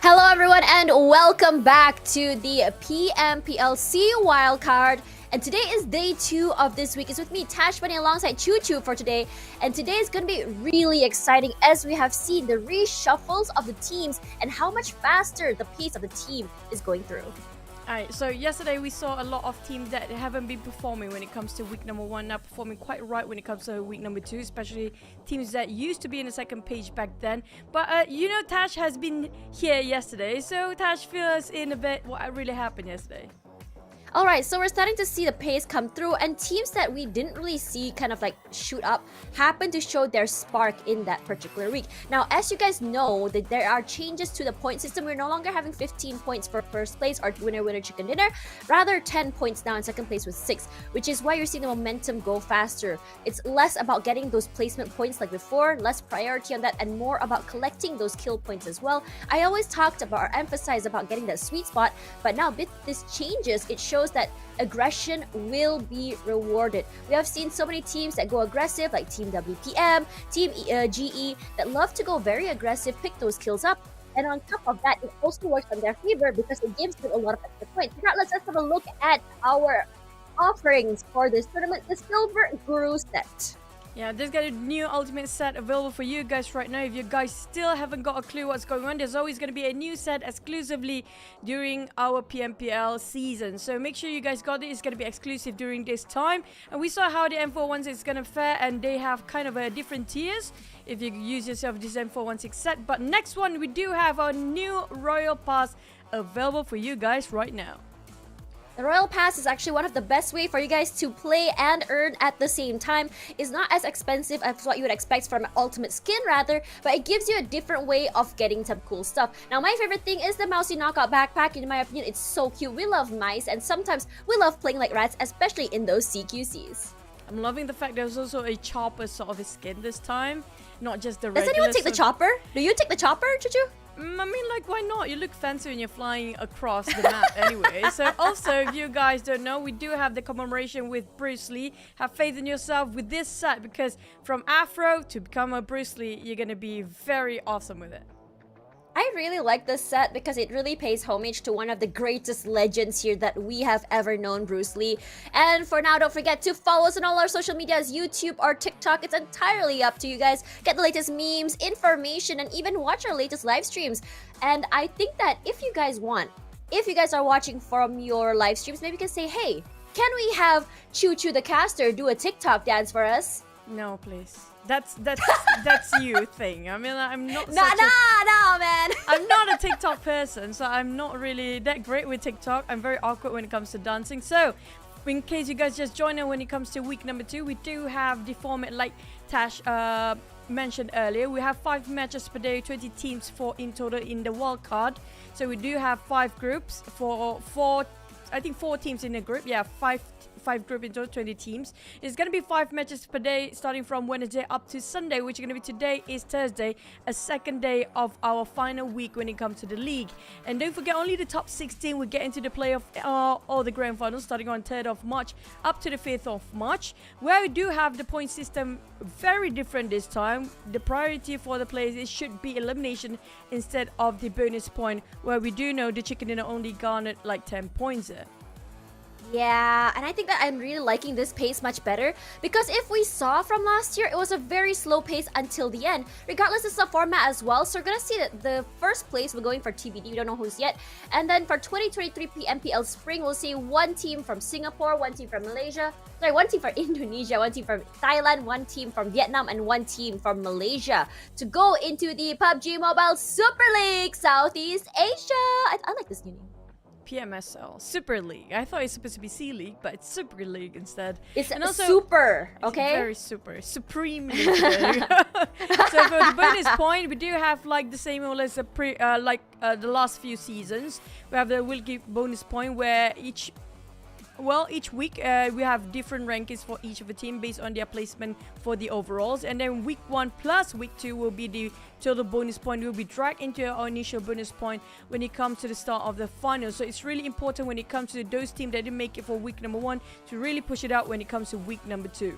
Hello everyone and welcome back to the PMPL SEA Wildcard. And today is day 2 of this week. It's with me, Tash Bunny, alongside Choo Choo for today. And today is going to be really exciting as we have seen the reshuffles of the teams and how much faster the pace of the team is going through. Alright, so yesterday we saw a lot of teams that haven't been performing when it comes to week number 1, now performing quite right when it comes to week number 2, especially teams that used to be in the second page back then. But Tash has been here yesterday, so Tash, fill us in a bit what really happened yesterday. Alright, so we're starting to see the pace come through, and teams that we didn't really see kind of like shoot up happen to show their spark in that particular week. Now, as you guys know, that there are changes to the point system. We're no longer having 15 points for first place or winner chicken dinner, rather 10 points now in second place with 6, which is why you're seeing the momentum go faster. It's less about getting those placement points like before, less priority on that, and more about collecting those kill points as well. I always talked about or emphasized about getting that sweet spot, but now with this changes, it shows that aggression will be rewarded. We have seen so many teams that go aggressive, like Team WPM, Team GE, that love to go very aggressive, pick those kills up. And on top of that, it also works on their favor because it gives them a lot of extra points. Now, let's just have a look at our offerings for this tournament, the Silver Guru set. Yeah, there's got a new ultimate set available for you guys right now. If you guys still haven't got a clue what's going on, there's always going to be a new set exclusively during our PMPL season. So make sure you guys got it. It's going to be exclusive during this time. And we saw how the M416 is going to fare, and they have kind of a different tiers if you use yourself this M416 set. But next one, we do have our new Royal Pass available for you guys right now. The Royal Pass is actually one of the best way for you guys to play and earn at the same time. It's not as expensive as what you would expect from an ultimate skin rather, but it gives you a different way of getting some cool stuff. Now, my favorite thing is the Mousy Knockout Backpack. In my opinion, it's so cute. We love mice, and sometimes we love playing like rats, especially in those CQCs. I'm loving the fact there's also a chopper sort of a skin this time, not just the regular. Does anyone take the chopper? Do you take the chopper, Chuchu? I mean, like, why not? You look fancy when you're flying across the map anyway. So also, if you guys don't know, we do have the commemoration with Bruce Lee. Have faith in yourself with this set, because from Afro to become a Bruce Lee, you're going to be very awesome with it. I really like this set because it really pays homage to one of the greatest legends here that we have ever known, Bruce Lee. And for now, don't forget to follow us on all our social medias, YouTube or TikTok. It's entirely up to you guys. Get the latest memes, information, and even watch our latest live streams. And I think that if you guys want, if you guys are watching from your live streams, maybe you can say, hey, can we have Choo Choo the caster do a TikTok dance for us? No, please. That's you thing. I mean, I'm not. No, man. I'm not a TikTok person, so I'm not really that great with TikTok. I'm very awkward when it comes to dancing. So, in case you guys just join in when it comes to week number 2, we do have the format like Tash mentioned earlier. We have 5 matches per day, 20 teams for in total in the wild card. So we do have 5 groups for 4 teams in a group. Yeah, 5 group in total, 20 teams. It's going to be 5 matches per day starting from Wednesday up to Sunday, which is going to be today is Thursday, a second day of our final week when it comes to the league. And don't forget, only the top 16 will get into the playoff or the grand finals starting on 3rd of March up to the 5th of March, where we do have the point system very different this time. The priority for the players, it should be elimination instead of the bonus point, where we do know the chicken dinner only garnered like 10 points there. Yeah, and I think that I'm really liking this pace much better because if we saw from last year, it was a very slow pace until the end. Regardless, it's a format as well, so we're gonna see that the first place we're going for TBD, we don't know who's yet. And then for 2023 PMPL Spring, we'll see 1 team from Singapore, 1 team from Malaysia, 1 team from Indonesia, 1 team from Thailand, 1 team from Vietnam, and 1 team from Malaysia to go into the PUBG Mobile Super League Southeast Asia. I like this new name. PMSL Super League. I thought it's supposed to be C League, but it's Super League instead. It's and also, super, okay? It's very super. Supreme League. So for the bonus point, we do have like the same rule as the last few seasons. We have the will give bonus point where each week we have different rankings for each of the team based on their placement for the overalls, and then week 1 plus week 2 will be the total bonus point. Will be dragged into our initial bonus point when it comes to the start of the final. So it's really important when it comes to those teams that didn't make it for week number 1 to really push it out when it comes to week number 2.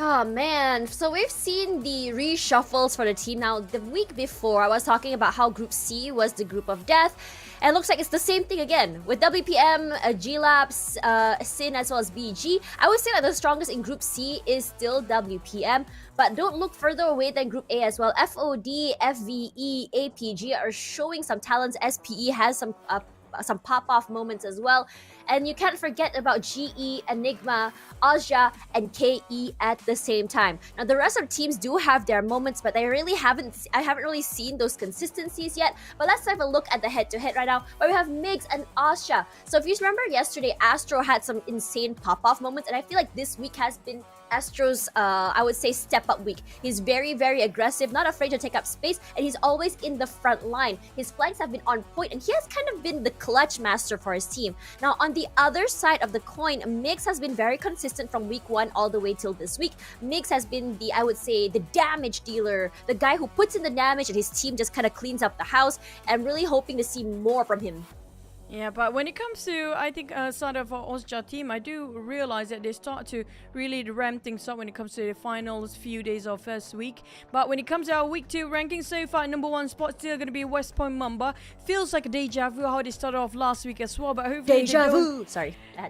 Oh man, so we've seen the reshuffles for the team now. The week before, I was talking about how Group C was the group of death, and it looks like it's the same thing again with WPM, GLAPS, SIN as well as BG. I would say that the strongest in Group C is still WPM, but don't look further away than Group A as well. FOD, FVE, APG are showing some talents. SPE has some pop-off moments as well. And you can't forget about GE, Enigma, Ozja, and KE at the same time. Now the rest of the teams do have their moments, but I haven't really seen those consistencies yet. But let's have a look at the head-to-head right now, where we have Migs and Ozja. So if you remember yesterday, Astro had some insane pop-off moments, and I feel like this week has been Astro's, I would say, step-up week. He's very, very aggressive, not afraid to take up space, and he's always in the front line. His flanks have been on point, and he has kind of been the clutch master for his team. Now, on the other side of the coin, Migs has been very consistent from week 1 all the way till this week. Migs has been the, I would say, the damage dealer, the guy who puts in the damage and his team just kind of cleans up the house, and really hoping to see more from him. Yeah, but when it comes to, I think, sort of Ozja team, I do realize that they start to really ramp things up when it comes to the finals few days of first week. But when it comes to our week 2 ranking, so far number 1 spot still going to be West Point Mamba. Feels like a deja vu how they started off last week as well, but hopefully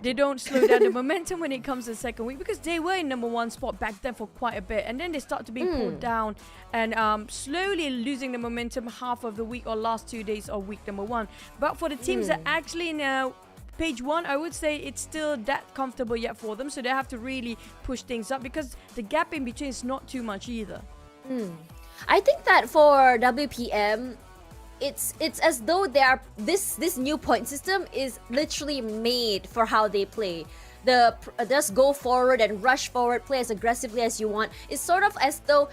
they don't slow down the momentum when it comes to the second week, because they were in number 1 spot back then for quite a bit, and then they start to be pulled down and slowly losing the momentum half of the week or last 2 days of week number 1. But for the teams that actually now page 1, I would say it's still that comfortable yet for them, so they have to really push things up, because the gap in between is not too much either. I think that for WPM, it's as though they are this new point system is literally made for how they play. Just go forward and rush forward, play as aggressively as you want. It's sort of as though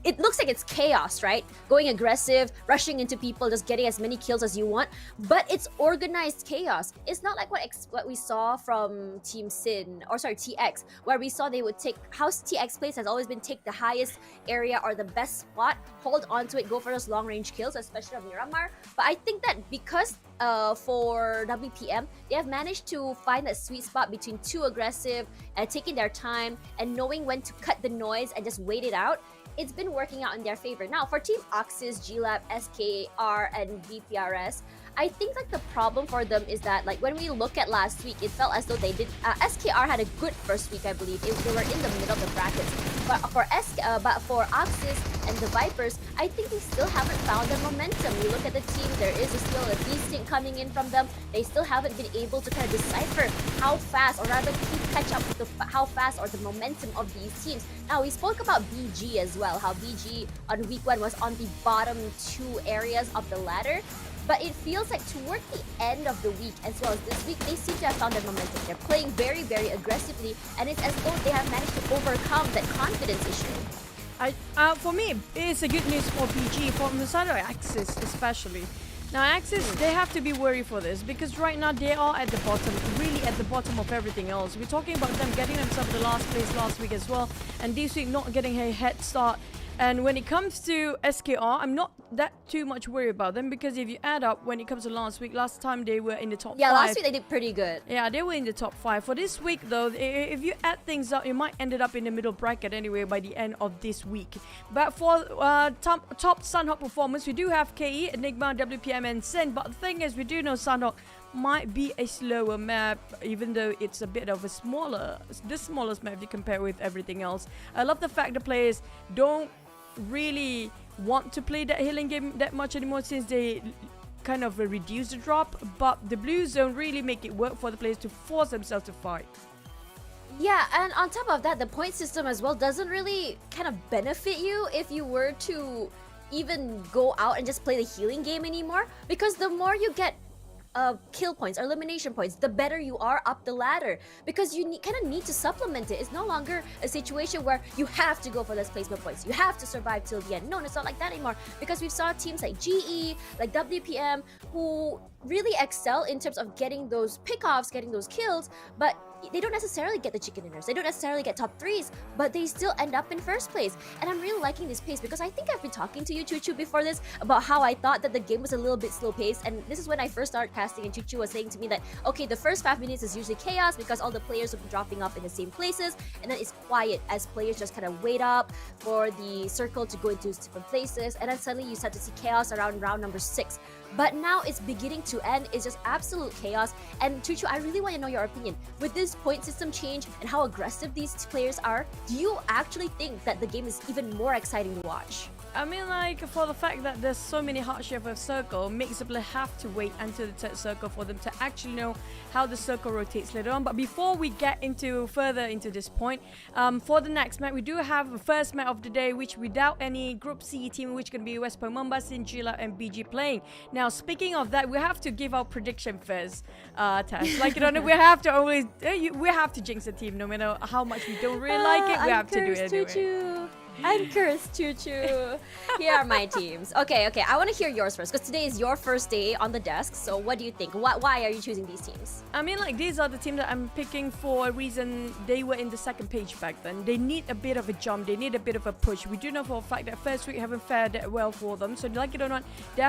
it looks like it's chaos, right? Going aggressive, rushing into people, just getting as many kills as you want. But it's organized chaos. It's not like what we saw from Team Sin, or sorry, TX, where we saw they would take, how TX plays has always been take the highest area or the best spot, hold on to it, go for those long range kills, especially of Myanmar. But I think that because for WPM, they have managed to find that sweet spot between too aggressive and taking their time and knowing when to cut the noise and just wait it out. It's been working out in their favor. Now, for Team Oxys, GLAB, SKR, and VPRS, I think like the problem for them is that like when we look at last week, it felt as though they did. SKR had a good first week, I believe. They were in the middle of the brackets. But for Oxys and the Vipers, I think they still haven't found their momentum. You look at the team, there is still a decent coming in from them. They still haven't been able to kind of decipher how fast, or rather catch up with how fast or the momentum of these teams. Now, we spoke about BG as well, how BG on week 1 was on the bottom 2 areas of the ladder. But it feels like toward the end of the week, as well as this week, they seem to have found their momentum. They're playing very, very aggressively, and it's as though they have managed to overcome that confidence issue. For me, it's a good news for PG, from the side of Axis especially. Now, Axis, they have to be worried for this, because right now they are at the bottom, really at the bottom of everything else. We're talking about them getting themselves the last place last week as well, and this week not getting a head start. And when it comes to SKR, I'm not that too much worried about them, because if you add up when it comes to last time they were in the top 5. Yeah, last week they did pretty good. Yeah, they were in the top 5. For this week though, if you add things up, you might end up in the middle bracket anyway by the end of this week. But for top Sunhawk performance, we do have KE, Enigma, WPM, and Sin. But the thing is, we do know Sunhawk might be a slower map, even though it's a bit of a the smallest map if you compare with everything else. I love the fact the players don't really want to play that healing game that much anymore, since they kind of reduce the drop, but the blue zone really make it work for the players to force themselves to fight. Yeah, and on top of that, the point system as well doesn't really kind of benefit you if you were to even go out and just play the healing game anymore, because the more you get kill points or elimination points, the better you are up the ladder, because you kind of need to supplement it. It's no longer a situation where you have to go for those placement points, you have to survive till the end. No, it's not like that anymore, because we've saw teams like GE, like WPM, who really excel in terms of getting those pickoffs, getting those kills, but they don't necessarily get the chicken dinners. They don't necessarily get top threes, but they still end up in first place. And I'm really liking this pace because I think I've been talking to you, Choo Choo, before this about how I thought that the game was a little bit slow paced. And this is when I first started casting, and Choo Choo was saying to me that, okay, the first 5 minutes is usually chaos because all the players will be dropping off in the same places, and then it's quiet as players just kind of wait up for the circle to go into different places, and then suddenly you start to see chaos around round number 6. But now it's beginning to end. It's just absolute chaos. And Choo Choo, I really want to know your opinion. With this point system change and how aggressive these players are, do you actually think that the game is even more exciting to watch? I mean, like, for the fact that there's so many heart shape of circle, makes the player have to wait until the third circle for them to actually know how the circle rotates later on. But before we get into further into this point, for the next match, we do have the first match of the day, which without any Group C team, which can be West Pomamba, Sinjila, and BG playing. Now, speaking of that, we have to give our prediction first, Tash. Like, you know, we have to always, we have to jinx the team, no matter how much we don't really like it. We have to do it anyway. Choo-choo. I'm cursed, Choo Choo. Here are my teams. Okay, I want to hear yours first because today is your first day on the desk. So what do you think? Why are you choosing these teams? I mean, like, these are the teams that I'm picking for a reason. They were in the second page back then. They need a bit of a jump. They need a bit of a push. We do know for a fact that first week haven't fared that well for them. So like it or not, they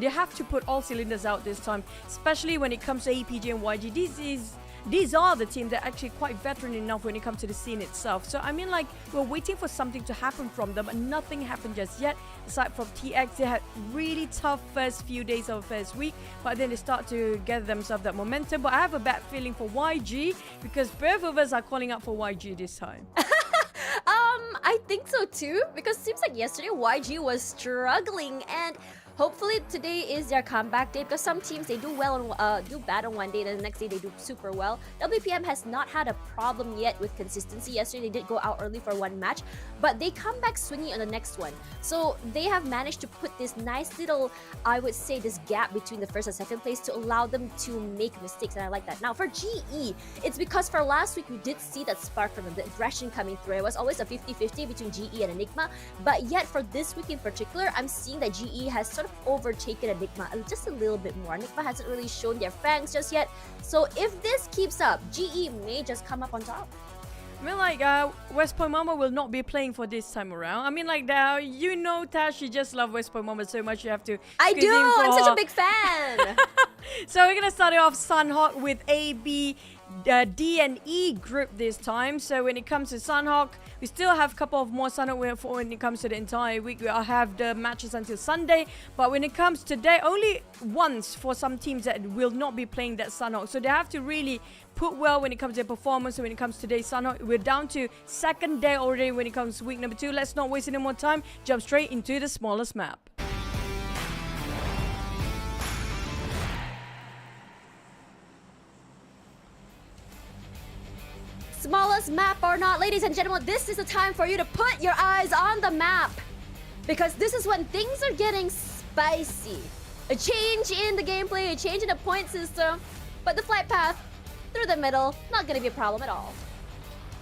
have to put all cylinders out this time, especially when it comes to APG and YG. These are the teams that are actually quite veteran enough when it comes to the scene itself. So I mean, like, we're waiting for something to happen from them, but nothing happened just yet. Aside from TX, they had really tough first few days of first week, but then they start to gather themselves that momentum. But I have a bad feeling for YG because both of us are calling out for YG this time. I think so too, because it seems like yesterday YG was struggling, and hopefully today is their comeback day, because some teams, they do well on, do bad on one day, then the next day they do super well. WPM has not had a problem yet with consistency. Yesterday they did go out early for one match, but they come back swingy on the next one. So they have managed to put this nice little, I would say, this gap between the first and second place to allow them to make mistakes, and I like that. Now for GE, it's because for last week we did see that spark from them, the aggression coming through. It was always a 50-50 between GE and Enigma, but yet for this week in particular, I'm seeing that GE has sort of overtaken Enigma just a little bit more. Enigma hasn't really shown their fangs just yet, so if this keeps up, GE may just come up on top. I mean, like, West Point Mama will not be playing for this time around. I mean, like, you know, Tash, you just love West Point Mama so much you have to. I do! I'm such a big fan! So we're gonna start it off Sunhawk with A, B, D and E group this time. So when it comes to Sunhawk, we still have a couple of more Sunhawk when it comes to the entire week. We'll have the matches until Sunday. But when it comes to today, only once for some teams that will not be playing that Sunhawk. So they have to really put well when it comes to their performance. So when it comes to today's Sunhawk, we're down to second day already when it comes to week number 2. Let's not waste any more time. Jump straight into the smallest map. Smallest map or not, ladies and gentlemen, this is the time for you to put your eyes on the map, because this is when things are getting spicy. A change in the gameplay, a change in the point system, but the flight path through the middle, not gonna be a problem at all.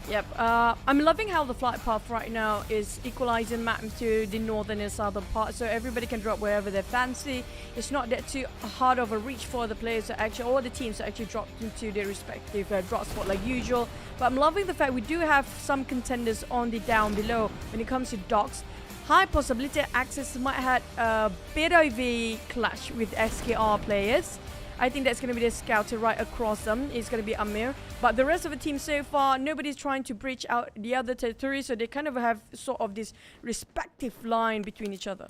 Yep, I'm loving how the flight path right now is equalizing map to the northern and southern part, so everybody can drop wherever they fancy. It's not that too hard of a reach for the players to actually, or the teams to actually drop into their respective drop spot like usual. But I'm loving the fact we do have some contenders on the down below when it comes to docks. High possibility Axis might have a bit of a clash with SKR players. I think that's going to be the scouter right across them. It's going to be Amir. But the rest of the team so far, nobody's trying to breach out the other territory. So they kind of have sort of this respective line between each other.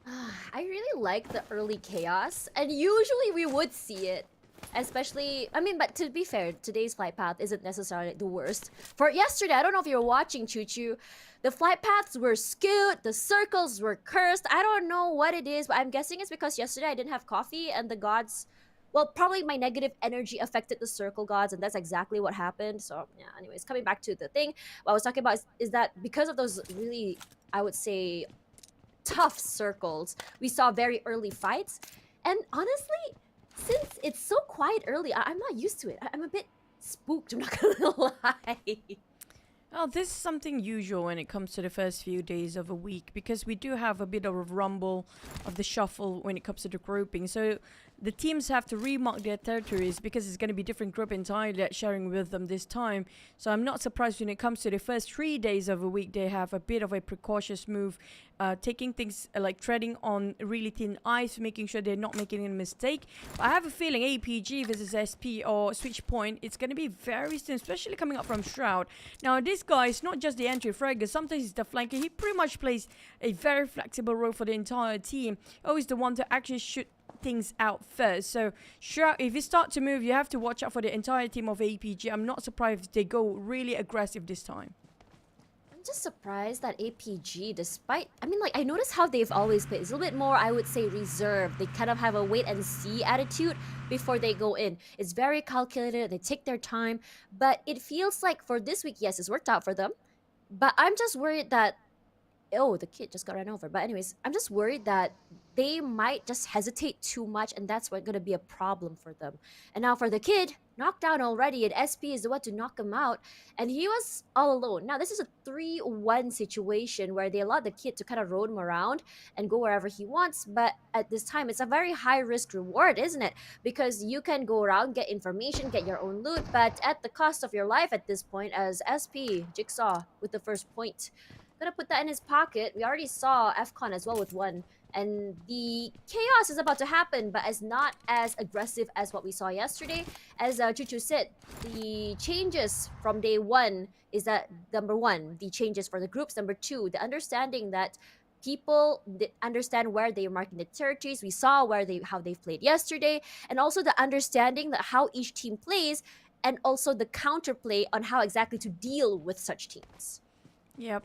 I really like the early chaos. And usually we would see it. Especially, I mean, but to be fair, today's flight path isn't necessarily the worst. For yesterday, I don't know if you were watching, Choo Choo. The flight paths were skewed, the circles were cursed. I don't know what it is, but I'm guessing it's because yesterday I didn't have coffee and the gods, well, probably my negative energy affected the circle gods, and that's exactly what happened. So, yeah, anyways, coming back to the thing, what I was talking about is that because of those really, I would say, tough circles, we saw very early fights. And honestly, since it's so quiet early, I'm not used to it. I'm a bit spooked, I'm not gonna lie. Oh, this is something usual when it comes to the first few days of a week because we do have a bit of a rumble of the shuffle when it comes to the grouping. So the teams have to remark their territories because it's going to be different group entirely that's sharing with them this time. So I'm not surprised when it comes to the first 3 days of a week, they have a bit of a precautious move, taking things like treading on really thin ice, making sure they're not making a mistake. But I have a feeling APG versus SP or Switch Point, it's going to be very soon, especially coming up from Shroud. Now, this guy is not just the entry fragger, sometimes he's the flanker. He pretty much plays a very flexible role for the entire team. Always the one to actually shoot things out first. So Shroud, if you start to move, you have to watch out for the entire team of APG. I'm not surprised if they go really aggressive this time. I'm just surprised that APG, despite, I mean, like, I noticed how they've always played. It's a little bit more, I would say, reserved. They kind of have a wait and see attitude before they go in. It's very calculated. They take their time. But it feels like for this week, yes, it's worked out for them. But I'm just worried that, oh, the kid just got run over. But anyways, I'm just worried that they might just hesitate too much, and that's what's going to be a problem for them. And now for the kid, knocked down already, and SP is the one to knock him out, and he was all alone. Now, this is a 3-1 situation where they allowed the kid to kind of roam around and go wherever he wants, but at this time, it's a very high-risk reward, isn't it? Because you can go around, get information, get your own loot, but at the cost of your life at this point, as SP, Jigsaw, with the first point. Gonna put that in his pocket. We already saw FCON as well with one. And the chaos is about to happen, but as not as aggressive as what we saw yesterday. As Chuchu said, the changes from day one is that, number one, the changes for the groups. Number two, the understanding that people understand where they are marking the territories. We saw how they've played yesterday. And also the understanding that how each team plays, and also the counterplay on how exactly to deal with such teams. Yep.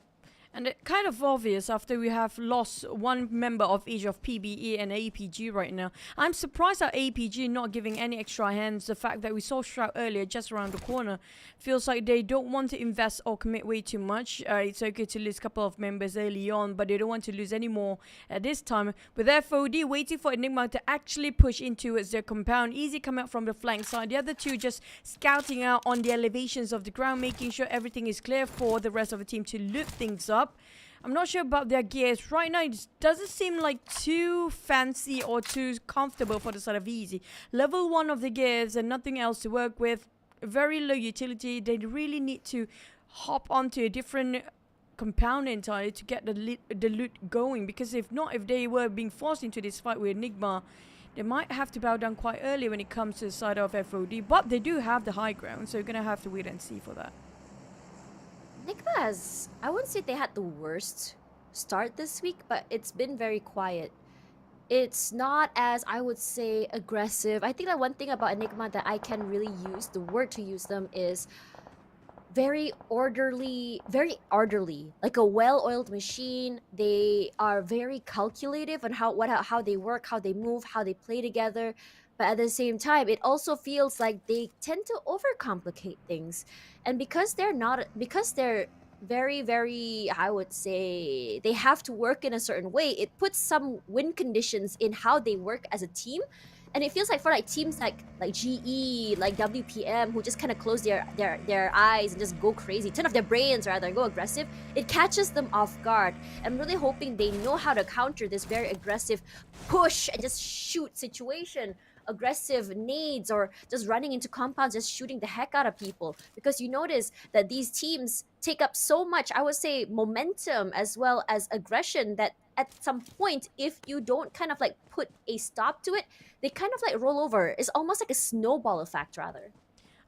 And it's kind of obvious after we have lost one member of each of PBE and APG right now. I'm surprised at APG not giving any extra hands. The fact that we saw Shroud earlier just around the corner feels like they don't want to invest or commit way too much. It's okay to lose a couple of members early on, but they don't want to lose any more at this time. With FOD waiting for Enigma to actually push into their compound. Easy coming out from the flank side. The other two just scouting out on the elevations of the ground, making sure everything is clear for the rest of the team to loot things up. I'm not sure about their gears. Right now, it doesn't seem like too fancy or too comfortable for the side of Easy. Level 1 of the gears and nothing else to work with. Very low utility. They really need to hop onto a different compound entirely to get the loot going. Because if not, if they were being forced into this fight with Enigma, they might have to bow down quite early when it comes to the side of FOD. But they do have the high ground, so you're going to have to wait and see for that. Enigma has, I wouldn't say they had the worst start this week, but it's been very quiet. It's not as, I would say, aggressive. I think that one thing about Enigma that I can really use, the word to use them is very orderly, like a well-oiled machine. They are very calculative on how they work, how they move, how they play together. But at the same time, it also feels like they tend to overcomplicate things. And because they're very, very, I would say, they have to work in a certain way, it puts some win conditions in how they work as a team. And it feels like for like teams like GE, like WPM, who just kind of close their eyes and just go crazy, turn off their brains rather, and go aggressive, it catches them off guard. I'm really hoping they know how to counter this very aggressive push and just shoot situation. Aggressive nades or just running into compounds, just shooting the heck out of people. Because you notice that these teams take up so much, I would say, momentum as well as aggression that at some point, if you don't kind of like put a stop to it, they kind of like roll over. It's almost like a snowball effect rather.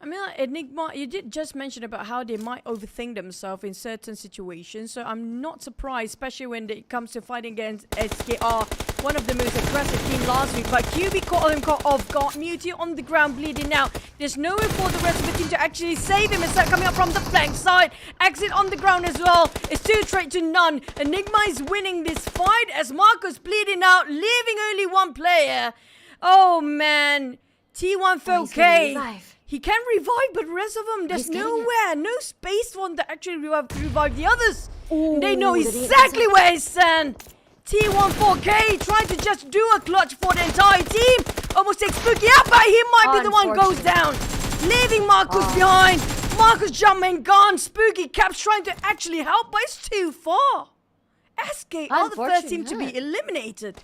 I mean, like Enigma, you did just mention about how they might overthink themselves in certain situations. So I'm not surprised, especially when it comes to fighting against SKR, one of the most aggressive team last week. But QB caught him off guard. Mewtwo on the ground bleeding out. There's nowhere for the rest of the team to actually save him. Instead coming up from the flank side. Exit on the ground as well. It's 2 trade to none. Enigma is winning this fight as Marcus bleeding out, leaving only one player. Oh man. T1 he can revive, but the rest of them, there's nowhere, no space for them to actually revive the others. Ooh, they know exactly where he's stand. T14K trying to just do a clutch for the entire team. Almost takes Spooky out, but he might be the one goes down. Leaving Marcus behind. Marcus Jumpman gone. Spooky Caps trying to actually help, but it's too far. SK are the first team to be eliminated.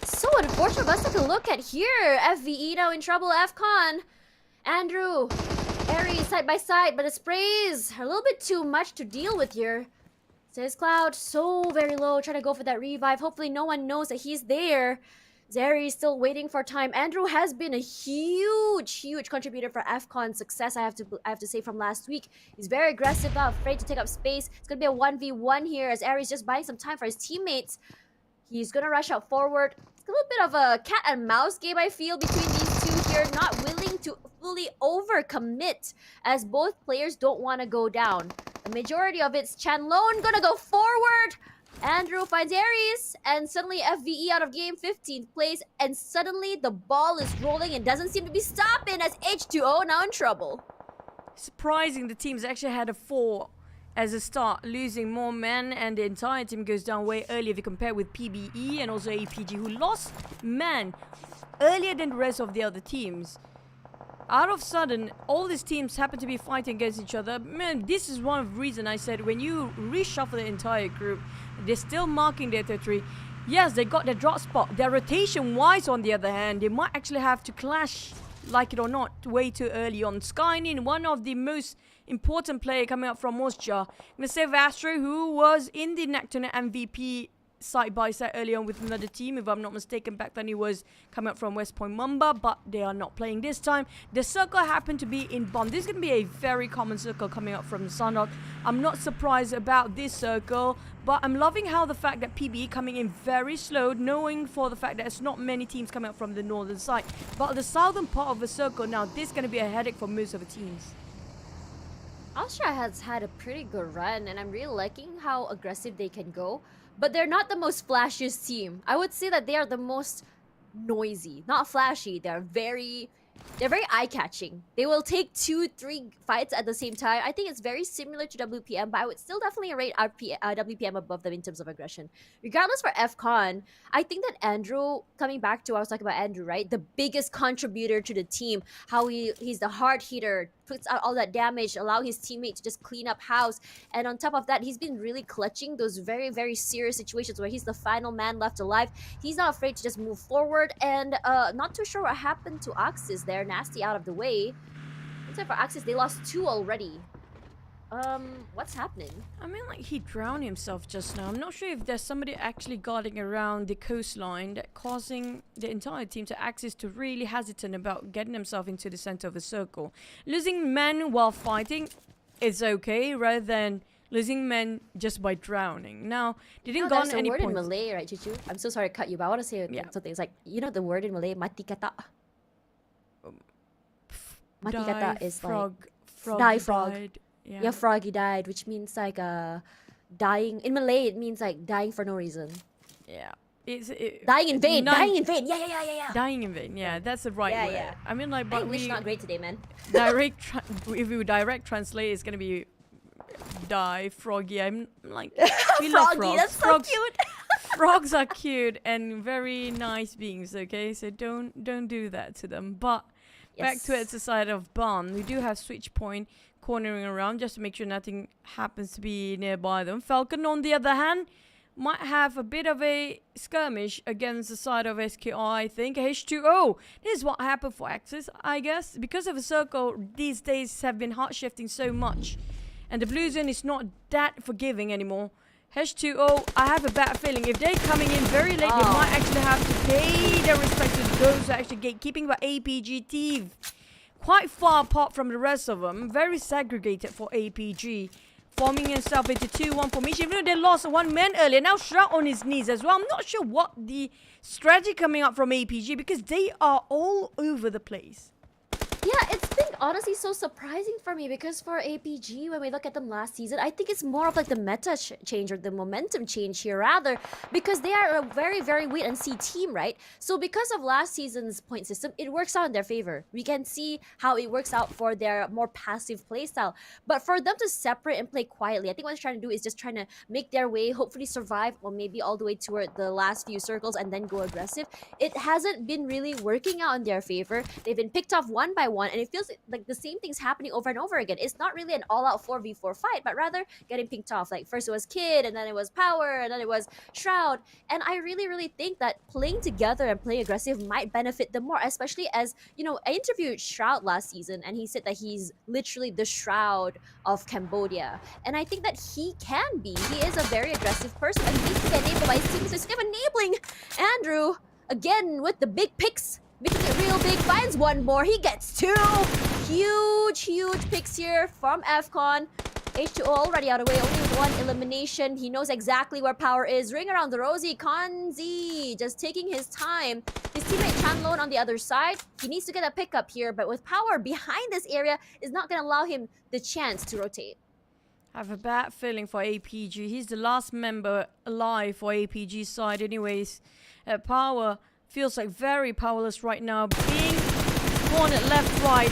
So unfortunate. Let's take a look at here. FVE now in trouble. FCon. Andrew, Aries side by side, but the sprays are a little bit too much to deal with here. Says Cloud, so very low, trying to go for that revive. Hopefully no one knows that he's there. Zeri is still waiting for time. Andrew has been a huge contributor for FCon's success, I have to say, from last week. He's very aggressive, not afraid to take up space. It's going to be a 1v1 here as Aries just buying some time for his teammates. He's going to rush out forward. It's a little bit of a cat and mouse game, I feel, between these two here. Not willing to fully overcommit as both players don't want to go down. The majority of it's Chanlone going to go forward. Andrew finds Aries, and suddenly FVE out of game, 15th place, and suddenly the ball is rolling and doesn't seem to be stopping as H2O now in trouble. Surprising, the teams actually had a 4 as a start, losing more men, and the entire team goes down way early if you compare with PBE and also APG, who lost men earlier than the rest of the other teams. Out of sudden, all these teams happen to be fighting against each other. Man, this is one of the reasons I said when you reshuffle the entire group, they're still marking their territory. Yes, they got their drop spot. Their rotation-wise, on the other hand, they might actually have to clash, like it or not, way too early on. Skynin, one of the most important player coming up from Mosja. I'm going to say Astro, who was in the Nectarnet MVP side by side early on with another team, if I'm not mistaken. Back then he was coming up from West Point Mamba, but they are not playing this time. The circle happened to be in bomb. This is going to be a very common circle coming up from Sundog. I'm not surprised about this circle, but I'm loving how the fact that PBE coming in very slow, knowing for the fact that there's not many teams coming up from the northern side. But the southern part of the circle, now this is going to be a headache for most of the teams. Astra has had a pretty good run, and I'm really liking how aggressive they can go. But they're not the most flashiest team. I would say that they are the most noisy. Not flashy. They're very eye-catching. They will take 2-3 fights at the same time. I think it's very similar to WPM, but I would still definitely rate WPM above them in terms of aggression. Regardless for FCon, I think that Andrew, coming back to, I was talking about Andrew, right? The biggest contributor to the team. How he's the hard hitter, puts out all that damage, allow his teammate to just clean up house. And on top of that, he's been really clutching those very serious situations where he's the final man left alive. He's not afraid to just move forward, and not too sure what happened to Axis there. Nasty out of the way. Except for Axis, they lost 2 already. What's happening? I mean, like, he drowned himself just now. I'm not sure if there's somebody actually guarding around the coastline that causing the entire team to Axis to really hesitant about getting himself into the center of the circle. Losing men while fighting is okay, rather than losing men just by drowning. Now, they didn't garner any points. There's a word in Malay, right, Chuchu? I'm so sorry to cut you, but I want to say something. It's like, you know the word in Malay, mati kata? Mati kata is like die frog. Died. Yeah, froggy died, which means like dying. In Malay, it means like dying for no reason. Yeah. Dying in vain. Dying in vain. Yeah. Dying in vain. Yeah, that's the right word. Yeah. I mean, like, but English not great today, man. if we direct translate, it's gonna be die froggy. I'm like, we love Froggy, frogs. that's so cute. Frogs are cute and very nice beings. Okay, so don't do that to them. But back to it, the side of Ban, we do have switch point cornering around just to make sure nothing happens to be nearby them. Falcon, on the other hand, might have a bit of a skirmish against the side of SKI, I think. H2O. This is what happened for Axis, I guess. Because of the circle, these days have been hard shifting so much. And the blue zone is not that forgiving anymore. H2O, I have a bad feeling. If they're coming in very late, they might actually have to pay their respect to those who are actually gatekeeping. But APG Thief, quite far apart from the rest of them. Very segregated for APG. Forming himself into 2-1 formation. Even though they lost 1 man earlier. Now Shroud on his knees as well. I'm not sure what the strategy coming up from APG, because they are all over the place. Yeah, it's been honestly so surprising for me, because for APG, when we look at them last season, I think it's more of like the meta change or the momentum change here rather, because they are a very wait and see team, right? So because of last season's point system, it works out in their favor. We can see how it works out for their more passive playstyle. But for them to separate and play quietly, I think what they're trying to do is just trying to make their way, hopefully survive, or maybe all the way toward the last few circles and then go aggressive. It hasn't been really working out in their favor. They've been picked off one by one, and it feels like the same things happening over and over again. It's not really an all-out 4v4 fight, but rather getting picked off. Like first it was Kid, and then it was Power, and then it was Shroud. And I really think that playing together and playing aggressive might benefit them more, especially as, you know, I interviewed Shroud last season and he said that he's literally the Shroud of Cambodia. And I think that he can be. He is a very aggressive person, and he needs to be enabled by his team. So instead of enabling Andrew again with the big picks, making it real big, finds one more. He gets two huge picks here from AFCON. H2O already out of the way, only with one elimination. He knows exactly where Power is. Ring around the rosy. Kanzi just taking his time. His teammate Chanlone on the other side. He needs to get a pickup here, but with Power behind this area is not going to allow him the chance to rotate. I have a bad feeling for APG. He's the last member alive for APG's side anyways. Power feels like very powerless right now. Being cornered left, right.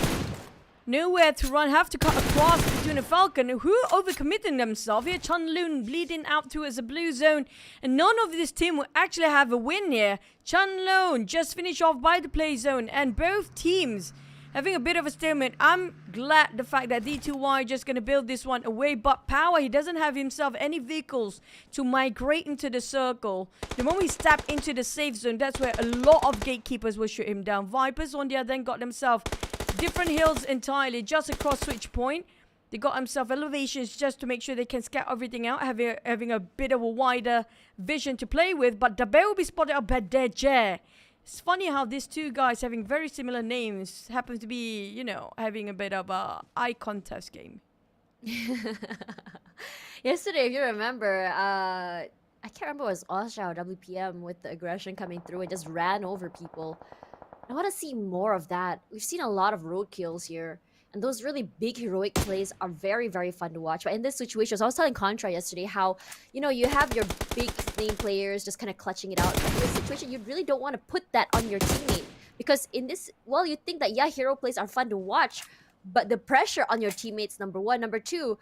Nowhere to run, have to cut across between a Falcon who overcommitting themselves here. Chunloon bleeding out towards the blue zone, and none of this team will actually have a win here. Chunloon just finished off by the play zone, and both teams having a bit of a stalemate. I'm glad the fact that D2Y just going to build this one away, but Power, he doesn't have himself any vehicles to migrate into the circle. The moment he step into the safe zone, that's where a lot of gatekeepers will shoot him down. Vipers on the other end got themselves different hills entirely, just across switch point. They got themselves elevations just to make sure they can scout everything out, having a bit of a wider vision to play with. But Dabe will be spotted up by Deje. It's funny how these two guys having very similar names happen to be, you know, having a bit of a eye contest game. Yesterday, if you remember, I can't remember if it was Osha or WPM with the aggression coming through and just ran over people. I want to see more of that. We've seen a lot of road kills here, and those really big heroic plays are very fun to watch. But in this situation, so I was telling Contra yesterday how, you know, you have your big name players just kind of clutching it out. And in this situation, you really don't want to put that on your teammate, because in this, well, you think that, yeah, hero plays are fun to watch, but the pressure on your teammates, number one. Number two,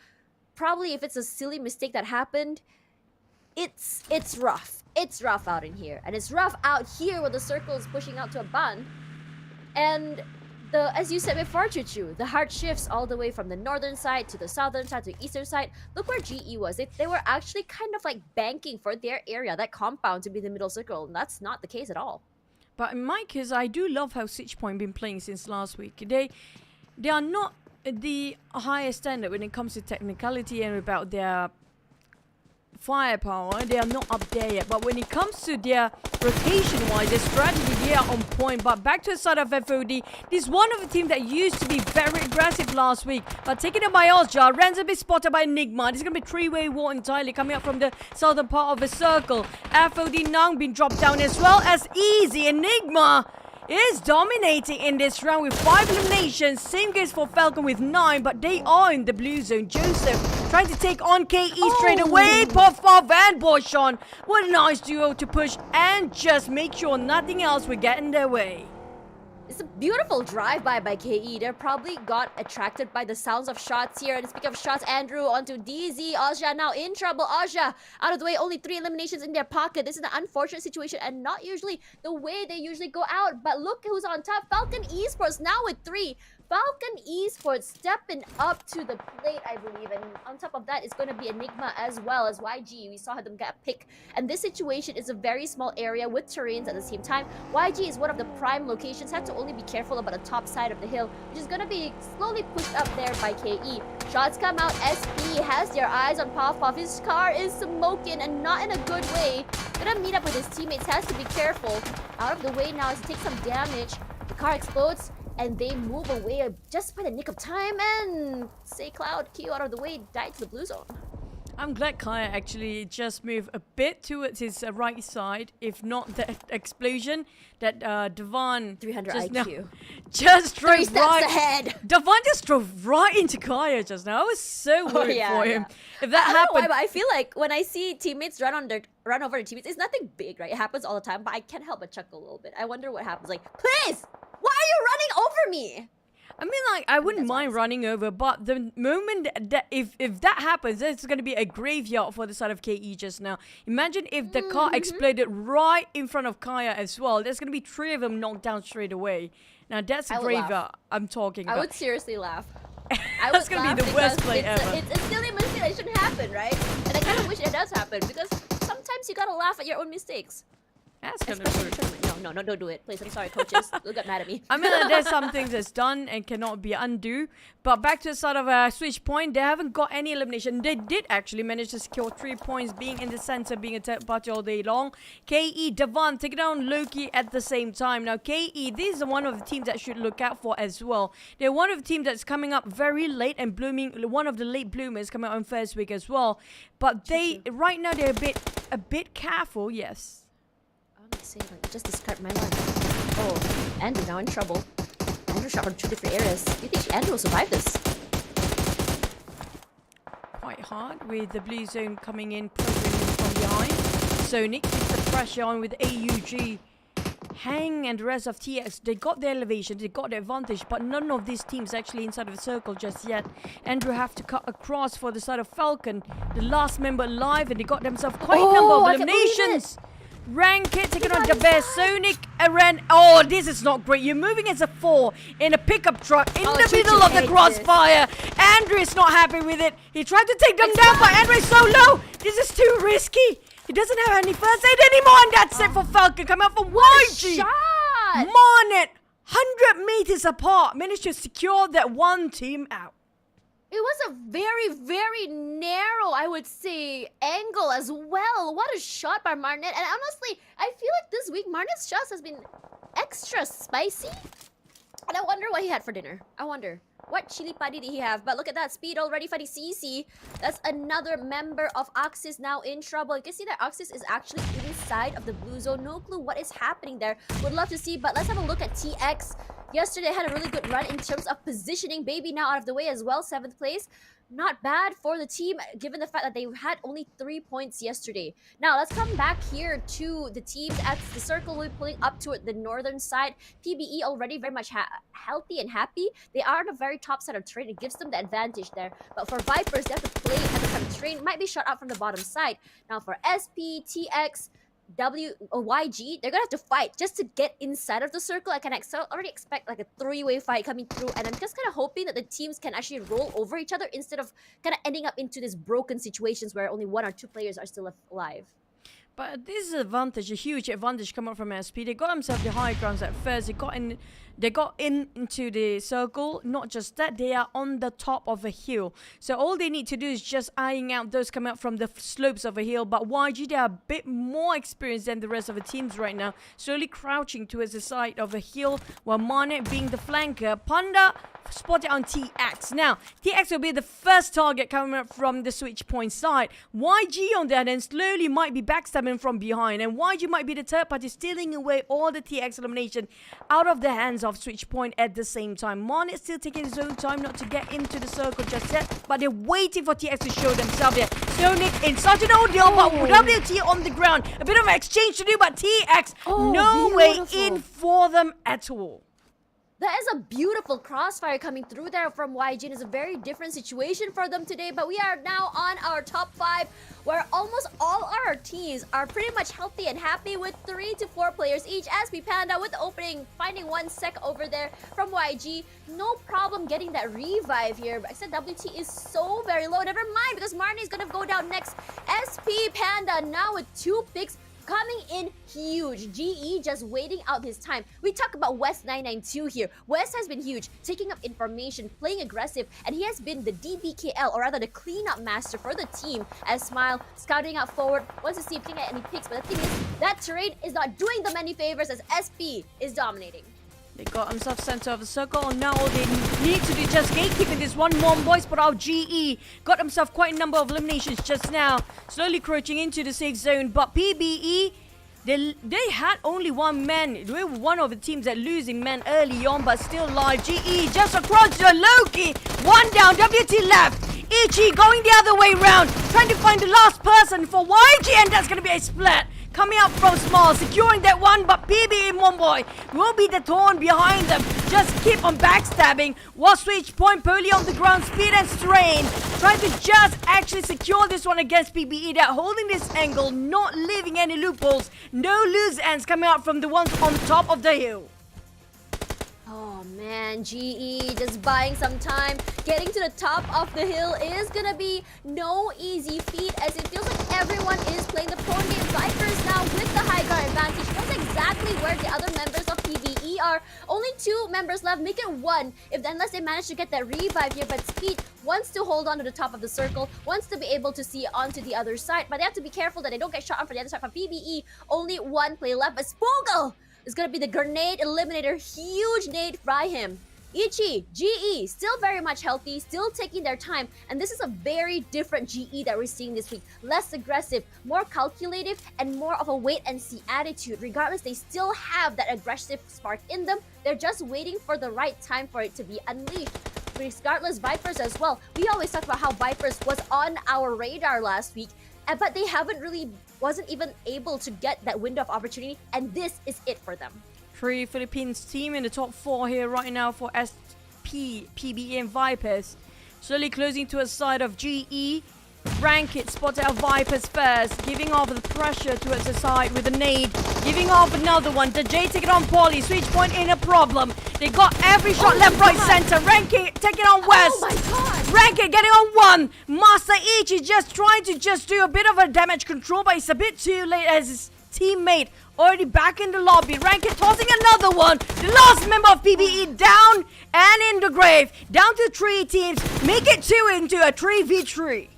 probably if it's a silly mistake that happened, it's rough. It's rough out in here. And it's rough out here where the circle is pushing out to a bun. And as you said before, Chuchu, the heart shifts all the way from the northern side to the southern side to the eastern side. Look where GE was. They were actually kind of like banking for their area, that compound, to be the middle circle. And that's not the case at all. But in my case, I do love how Switch Point been playing since last week. They are not the highest standard when it comes to technicality and about their firepower. They are not up there yet, but when it comes to their rotation wise, their strategy, they are on point. But back to the side of FOD, this is one of the teams that used to be very aggressive last week, but taken it by Ozja. Ransom is spotted by Enigma. This is gonna be three-way war entirely coming up from the southern part of the circle. FOD now being dropped down as well as Easy. Enigma is dominating in this round with 5 eliminations. Same case for Falcon with 9, but they are in the blue zone. Joseph trying to take on KE straight away. Puff and Boshon. What a nice duo to push and just make sure nothing else will get in their way. It's a beautiful drive-by by KE. They probably got attracted by the sounds of shots here. And speaking of shots, Andrew onto DZ. Ozja now in trouble. Ozja out of the way. Only 3 eliminations in their pocket. This is an unfortunate situation and not usually the way they usually go out. But look who's on top. Falcon Esports now with 3. Falcon Esports stepping up to the plate, I believe. And on top of that, it's going to be Enigma as well as YG. We saw them get a pick. And this situation is a very small area with terrains at the same time. YG is one of the prime locations. Have to only be careful about the top side of the hill, which is going to be slowly pushed up there by KE. Shots come out. SP has their eyes on Puff. His car is smoking and not in a good way. Gonna meet up with his teammates. Has to be careful. Out of the way now as he takes some damage. The car explodes. And they move away just by the nick of time, and say Cloud, Q out of the way, died to the blue zone. I'm glad Kaya actually just moved a bit towards his right side, if not the explosion that Devon 300 just IQ. Just drove 3 steps right ahead. Devon just drove right into Kaya just now. I was so worried for him. If that I don't happened, know why, but I feel like when I see teammates run over their teammates, it's nothing big, right? It happens all the time, but I can't help but chuckle a little bit. I wonder what happens. Like, please, why are you running over me? I mean, like, I wouldn't mind running over, but the moment that if that happens, it's going to be a graveyard for the side of KE just now. Imagine if the car exploded right in front of Kaya as well. There's going to be 3 of them knocked down straight away. Now that's I a would graveyard laugh. I'm talking I about. would seriously laugh. I That's would gonna be laugh the worst because play ever. It's a silly mistake that shouldn't happen, right? And I kind of wish it does happen because sometimes you gotta laugh at your own mistakes. That's gonna Especially in be. tournament. No, don't do it. Please, I'm sorry, coaches. You'll get mad at me. I mean, there's some things that's done and cannot be undo. But back to the sort of switch point, they haven't got any elimination. They did actually manage to secure 3 points, being in the center, being a third party all day long. KE, Devon, taking down Loki at the same time. Now, KE, this is one of the teams that should look out for as well. They're one of the teams that's coming up very late and blooming. One of the late bloomers coming out on first week as well. But they, right now, they're a bit careful, yes. Say, like, just discard my life. Oh, Andrew now in trouble. Andrew shot from 2 different areas. Do you think Andrew will survive this? Quite hard with the blue zone coming in, pressuring him from behind. Sonic keeps the pressure on with AUG. Hang and the rest of TX, they got their elevation, they got their advantage, but none of these teams actually inside of the circle just yet. Andrew have to cut across for the side of Falcon, the last member alive, and they got themselves quite a number of eliminations. Rank it, taking on the best. Sonic, Aren. Oh, this is not great. You're moving as a 4 in a pickup truck in the middle of the crossfire. Andrew is not happy with it. He tried to take them down, but Andrew is so low. This is too risky. He doesn't have any first aid anymore, and that's it for Falcon. Coming out from YG. Monet, 100 meters apart, managed to secure that one team out. It was a very, very narrow, I would say, angle as well. What a shot by Marnet. And honestly, I feel like this week Marnet's shots has been extra spicy. And I wonder what he had for dinner. I wonder. What chili padi did he have? But look at that. Speed already fighting CC. That's another member of Axis now in trouble. You can see that Axis is actually inside of the blue zone. No clue what is happening there. Would love to see, but let's have a look at TX. Yesterday had a really good run in terms of positioning. Baby now out of the way as well. 7th place. Not bad for the team, given the fact that they had only 3 points yesterday. Now, let's come back here to the teams at the circle. We're pulling up to the northern side. PBE already very much healthy and happy. They are on the very top side of terrain. It gives them the advantage there. But for Vipers, they have to play at the side of terrain. Might be shot out from the bottom side. Now, for SP, TX, YG, they're gonna have to fight just to get inside of the circle. I can already expect like a 3-way fight coming through, and I'm just kind of hoping that the teams can actually roll over each other instead of kind of ending up into these broken situations where only 1 or 2 players are still alive. But this is an advantage, a huge advantage coming from SP. They got themselves the high grounds at first. They got into the circle. Not just that, they are on the top of a hill. So all they need to do is just eyeing out those coming out from the slopes of a hill. But YG, they are a bit more experienced than the rest of the teams right now. Slowly crouching towards the side of a hill, while Mane being the flanker. Panda spotted on TX. Now, TX will be the first target coming up from the switch point side. YG on the other end slowly might be backstabbing from behind, and YG might be the third party stealing away all the TX elimination out of the hands of switch point at the same time. Mon is still taking his own time not to get into the circle just yet, but they're waiting for TX to show themselves there. Sonic in such an ordeal, but WT on the ground. A bit of an exchange to do, but TX, no way in for them at all. That is a beautiful crossfire coming through there from YG. It's a very different situation for them today, but we are now on our top 5, where almost all our teams are pretty much healthy and happy with 3 to 4 players each. SP Panda with the opening, finding 1 sec over there from YG. No problem getting that revive here, but I said WT is so very low. Never mind, because Marnie is gonna go down next. SP Panda now with 2 picks, coming in huge. GE just waiting out his time. We talk about West 992 here. West has been huge, taking up information, playing aggressive, and he has been the DBKL, or rather the cleanup master for the team, as Smile scouting out forward, wants to see if he can get any picks. But the thing is, that terrain is not doing them any favors as SP is dominating. They got themselves center of the circle. Now all they need to do is just gatekeeping this one more boys, but our GE got himself quite a number of eliminations just now. Slowly crouching into the safe zone. But PBE, they had only 1 man. They were one of the teams that losing men early on, but still live. GE just across the Loki. 1 down, WT left. Ichi going the other way round, trying to find the last person for YG, and that's going to be a split. Coming up from small, securing that one, but PB in one boy will be the thorn behind them. Just keep on backstabbing. Was switch point Pearly on the ground, speed and strain. Trying to just actually secure this one against PBE. They're holding this angle, not leaving any loopholes. No loose ends coming out from the ones on top of the hill. Oh man, GE just buying some time. Getting to the top of the hill is gonna be no easy feat, as it feels like everyone is playing the pro game. Vipers now with the high guard advantage knows exactly where the other members of PvE are. Only 2 members left, make it 1 unless they manage to get that revive here. But Speed wants to hold on to the top of the circle, wants to be able to see onto the other side, but they have to be careful that they don't get shot on from the other side. For PvE, only 1 play left, but Spoogle is gonna be the grenade eliminator. Huge nade by him. Ichi, GE, still very much healthy, still taking their time, and this is a very different GE that we're seeing this week. Less aggressive, more calculative, and more of a wait-and-see attitude. Regardless, they still have that aggressive spark in them. They're just waiting for the right time for it to be unleashed. Regardless, Vipers as well. We always talk about how Vipers was on our radar last week, but they wasn't even able to get that window of opportunity, and this is it for them. 3 Philippines team in the top 4 here right now for SP, PBE and Vipers. Slowly closing to a side of GE. Ranked spotted out Vipers first, giving off the pressure towards the side with a nade, giving off another one. The J taking on Polly, switch point ain't a problem. They got every shot left, right, center. Ranked taking on West. Oh my god! Ranked getting on 1. Master Ichi just trying to do a bit of a damage control, but it's a bit too late as his teammate already back in the lobby. Ranked tossing another one. The last member of PBE down and in the grave. Down to 3 teams. Make it 2 into a 3v3.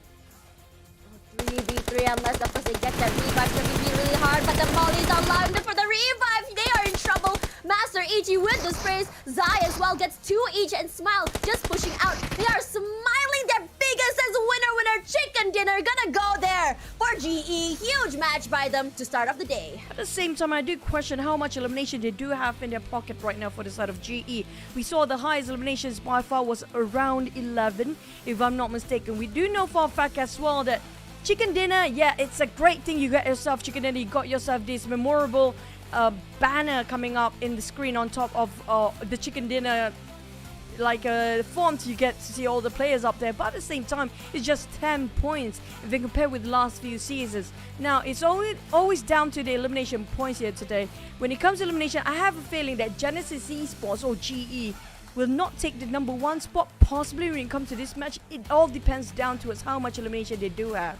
3v3, unless of course they get that revive. It's gonna be really hard, but the Molly's allowing them for the revive. They are in trouble. Master Ichi with the sprays. Zai as well gets 2 each, and Smile just pushing out. They are smiling their biggest as winner chicken dinner. Gonna go there for GE. Huge match by them to start off the day. At the same time, I do question how much elimination they do have in their pocket right now for the side of GE. We saw the highest eliminations by far was around 11, if I'm not mistaken. We do know for a fact as well that chicken dinner, yeah, it's a great thing. You got yourself chicken dinner. You got yourself this memorable banner coming up in the screen on top of the chicken dinner, like a font. You get to see all the players up there, but at the same time, it's just 10 points if you compare with the last few seasons. Now, it's always down to the elimination points here today. When it comes to elimination, I have a feeling that Genesis Esports or GE will not take the number 1 spot. Possibly when it comes to this match, it all depends down to us how much elimination they do have.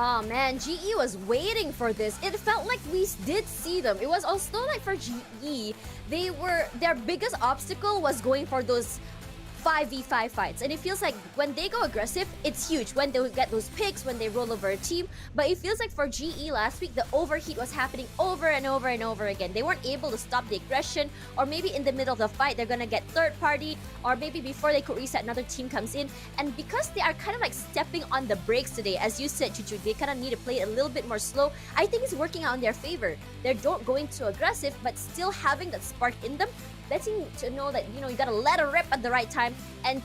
Oh man, GE was waiting for this. It felt like we did see them. It was also like for GE, their biggest obstacle was going for those 5v5 fights, and it feels like when they go aggressive, it's huge when they get those picks, when they roll over a team. But it feels like for GE last week, the overheat was happening over and over and over again. They weren't able to stop the aggression, or maybe in the middle of the fight they're gonna get third party, or maybe before they could reset, another team comes in. And because they are kind of like stepping on the brakes today, as you said, Chuchu, they kind of need to play it a little bit more slow. I think it's working out in their favor. They're not going too aggressive, but still having that spark in them, letting to know that, you gotta let her rip at the right time, and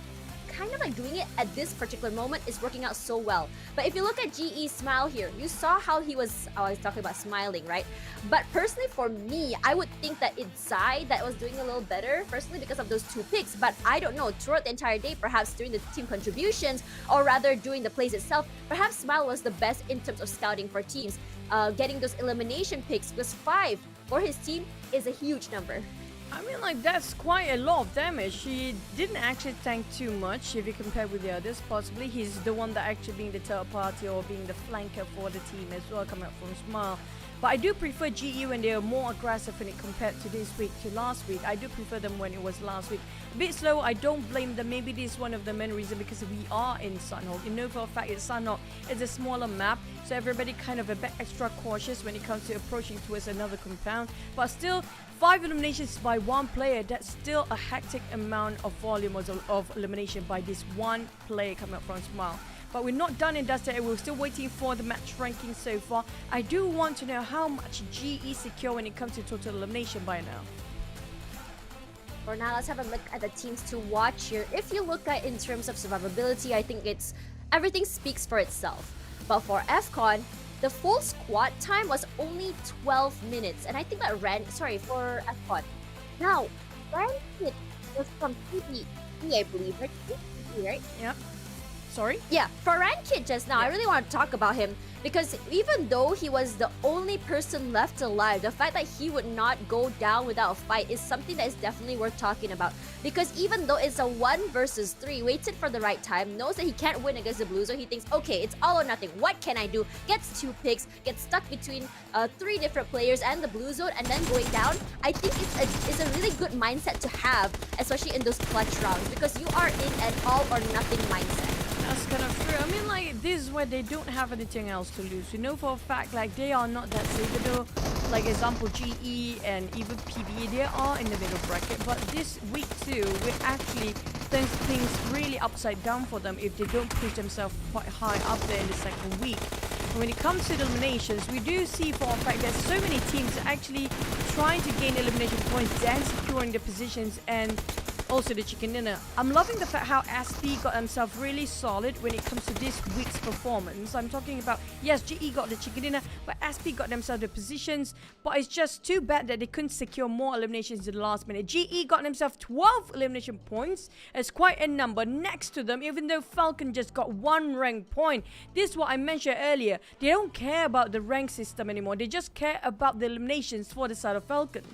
kind of like doing it at this particular moment is working out so well. But if you look at GE's Smile here, you saw how I was talking about smiling, right? But personally for me, I would think that it's Zai that was doing a little better, personally because of those 2 picks. But I don't know, throughout the entire day, perhaps during the team contributions, or rather during the plays itself, perhaps Smile was the best in terms of scouting for teams. Getting those elimination picks, because 5 for his team is a huge number. I mean, like, that's quite a lot of damage. He didn't actually tank too much if you compare with the others. Possibly he's the one that actually being the third party or being the flanker for the team as well, coming up from Smile. But I do prefer GE when they are more aggressive when it compared to this week to last week. I do prefer them when it was last week. A bit slow, I don't blame them. Maybe this is one of the main reasons because we are in Sunhawk. You know for a fact it's Sunhawk. It's a smaller map, so everybody kind of a bit extra cautious when it comes to approaching towards another compound. But still, 5 eliminations by 1 player, that's still a hectic amount of volume of elimination by this 1 player coming up from Smile. But we're not done and dusted, and we're still waiting for the match ranking so far. I do want to know how much GE secure when it comes to total elimination by now. For now, let's have a look at the teams to watch here. If you look at in terms of survivability, I think everything speaks for itself. But for FCON, the full squad time was only 12 minutes. And I think that for FCON. Now, Ranked was from PBE, I believe, right? PBE, right? Yep. Sorry? Yeah, for Rankit just now, I really want to talk about him because even though he was the only person left alive, the fact that he would not go down without a fight is something that is definitely worth talking about. Because even though it's a 1 versus 3, waited for the right time, knows that he can't win against the Blue, so he thinks, okay, it's all or nothing. What can I do? Gets 2 picks, gets stuck between 3 different players and the Blue zone, and then going down. I think it's a really good mindset to have, especially in those clutch rounds, because you are in an all or nothing mindset. That's kind of true. I mean, like, this is where they don't have anything else to lose. You know for a fact, like, they are not that savable. Like, example, GE and even PBE, they are in the middle bracket. But this week, too, we actually think things really upside down for them if they don't push themselves quite high up there in the second week. And when it comes to the eliminations, we do see for a fact that so many teams are actually trying to gain elimination points, then securing the positions and also the chicken dinner. I'm loving the fact how SP got himself really solid when it comes to this week's performance. I'm talking about, yes, GE got the chicken dinner, but SP got themselves the positions. But it's just too bad that they couldn't secure more eliminations in the last minute. GE got themselves 12 elimination points. It's quite a number next to them, even though Falcon just got 1 rank point. This is what I mentioned earlier. They don't care about the rank system anymore. They just care about the eliminations for the side of Falcon.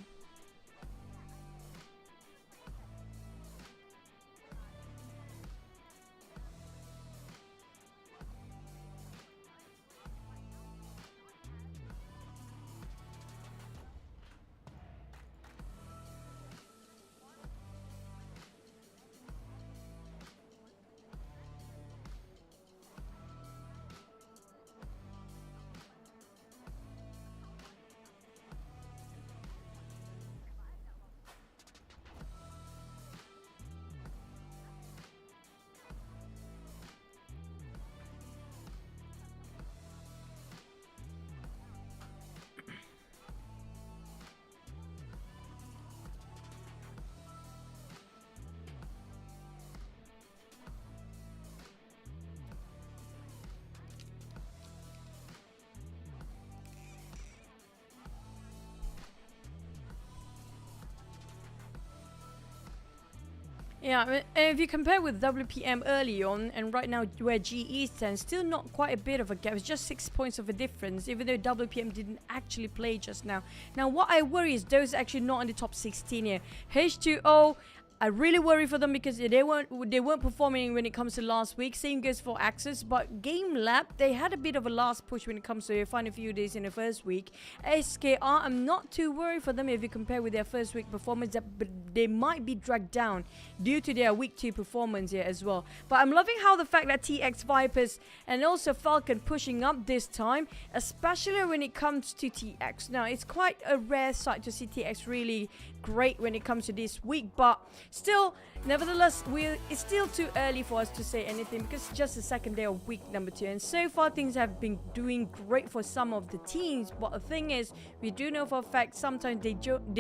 Yeah, I mean, if you compare with WPM early on and right now where GE stands, still not quite a bit of a gap. It's just 6 points of a difference, even though WPM didn't actually play just now. Now, what I worry is those actually not in the top 16 here. H2O, I really worry for them because they weren't performing when it comes to last week. Same goes for Axis, but Game Lab, they had a bit of a last push when it comes to their final few days in the first week. SKR, I'm not too worried for them if you compare with their first week performance, but they might be dragged down due to their week 2 performance here as well. But I'm loving how the fact that TX Vipers and also Falcon pushing up this time, especially when it comes to TX. Now, it's quite a rare sight to see TX really great when it comes to this week, but still, nevertheless, it's still too early for us to say anything because it's just the second day of week number 2, and so far things have been doing great for some of the teams. But the thing is, we do know for a fact sometimes they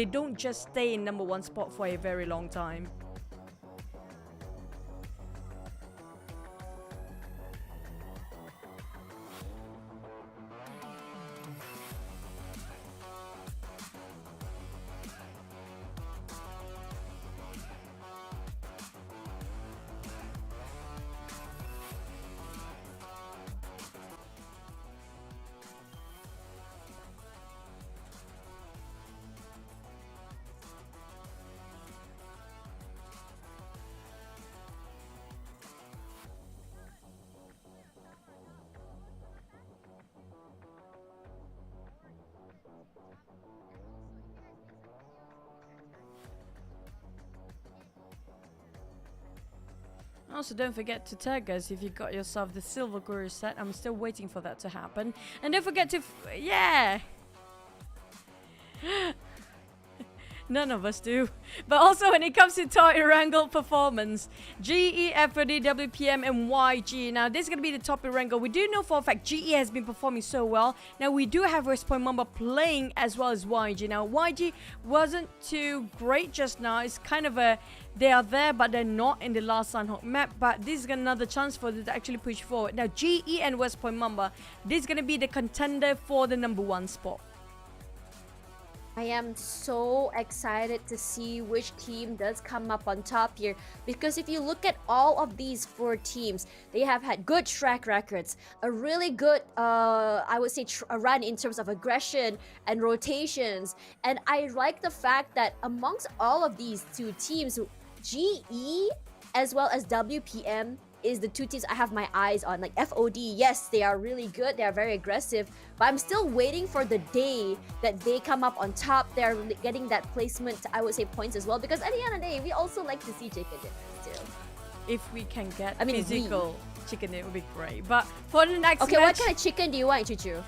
don't just stay in number 1 spot for a very long time. Also, don't forget to tag us if you got yourself the Silver Guru set. I'm still waiting for that to happen. And don't forget to... yeah! None of us do. But also when it comes to Toy Wrangle performance, GE, FOD, WPM, and YG. Now, this is going to be the top Wrangle. We do know for a fact GE has been performing so well. Now, we do have West Point Mamba playing as well as YG. Now, YG wasn't too great just now. It's kind of a... they are there, but they're not in the last Sunhawk map. But this is another chance for them to actually push forward. Now, GE and West Point Mamba, this is going to be the contender for the number 1 spot. I am so excited to see which team does come up on top here, because if you look at all of these 4 teams, they have had good track records, a really good I would say a run in terms of aggression and rotations. And I like the fact that amongst all of these 2 teams, GE as well as WPM is the 2 teams I have my eyes on. Like FOD, yes, they are really good, they are very aggressive, but I'm still waiting for the day that they come up on top. They're getting that placement, I would say, points as well, because at the end of the day, we also like to see chicken dinners too. If we can get I mean, physical chicken, it would be great. But for the next Okay, match, what kind of chicken do you want, Chuchu?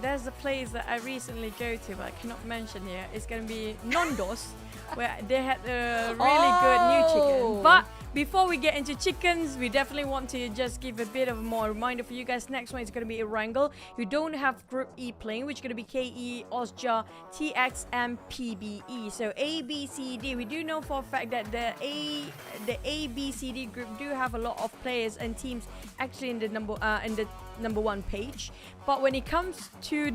there's a place that I recently go to, but I cannot mention here. It's going to be Nondos, where they had a really good new chicken. But before we get into chickens, we definitely want to just give a bit of more reminder for you guys. Next one is going to be Erangel. You don't have Group E playing, which is going to be KE, Osja, TX, and PBE. So A, B, C, D. We do know for a fact that the A, B, C, D group do have a lot of players and teams actually in the number 1 page. But when it comes to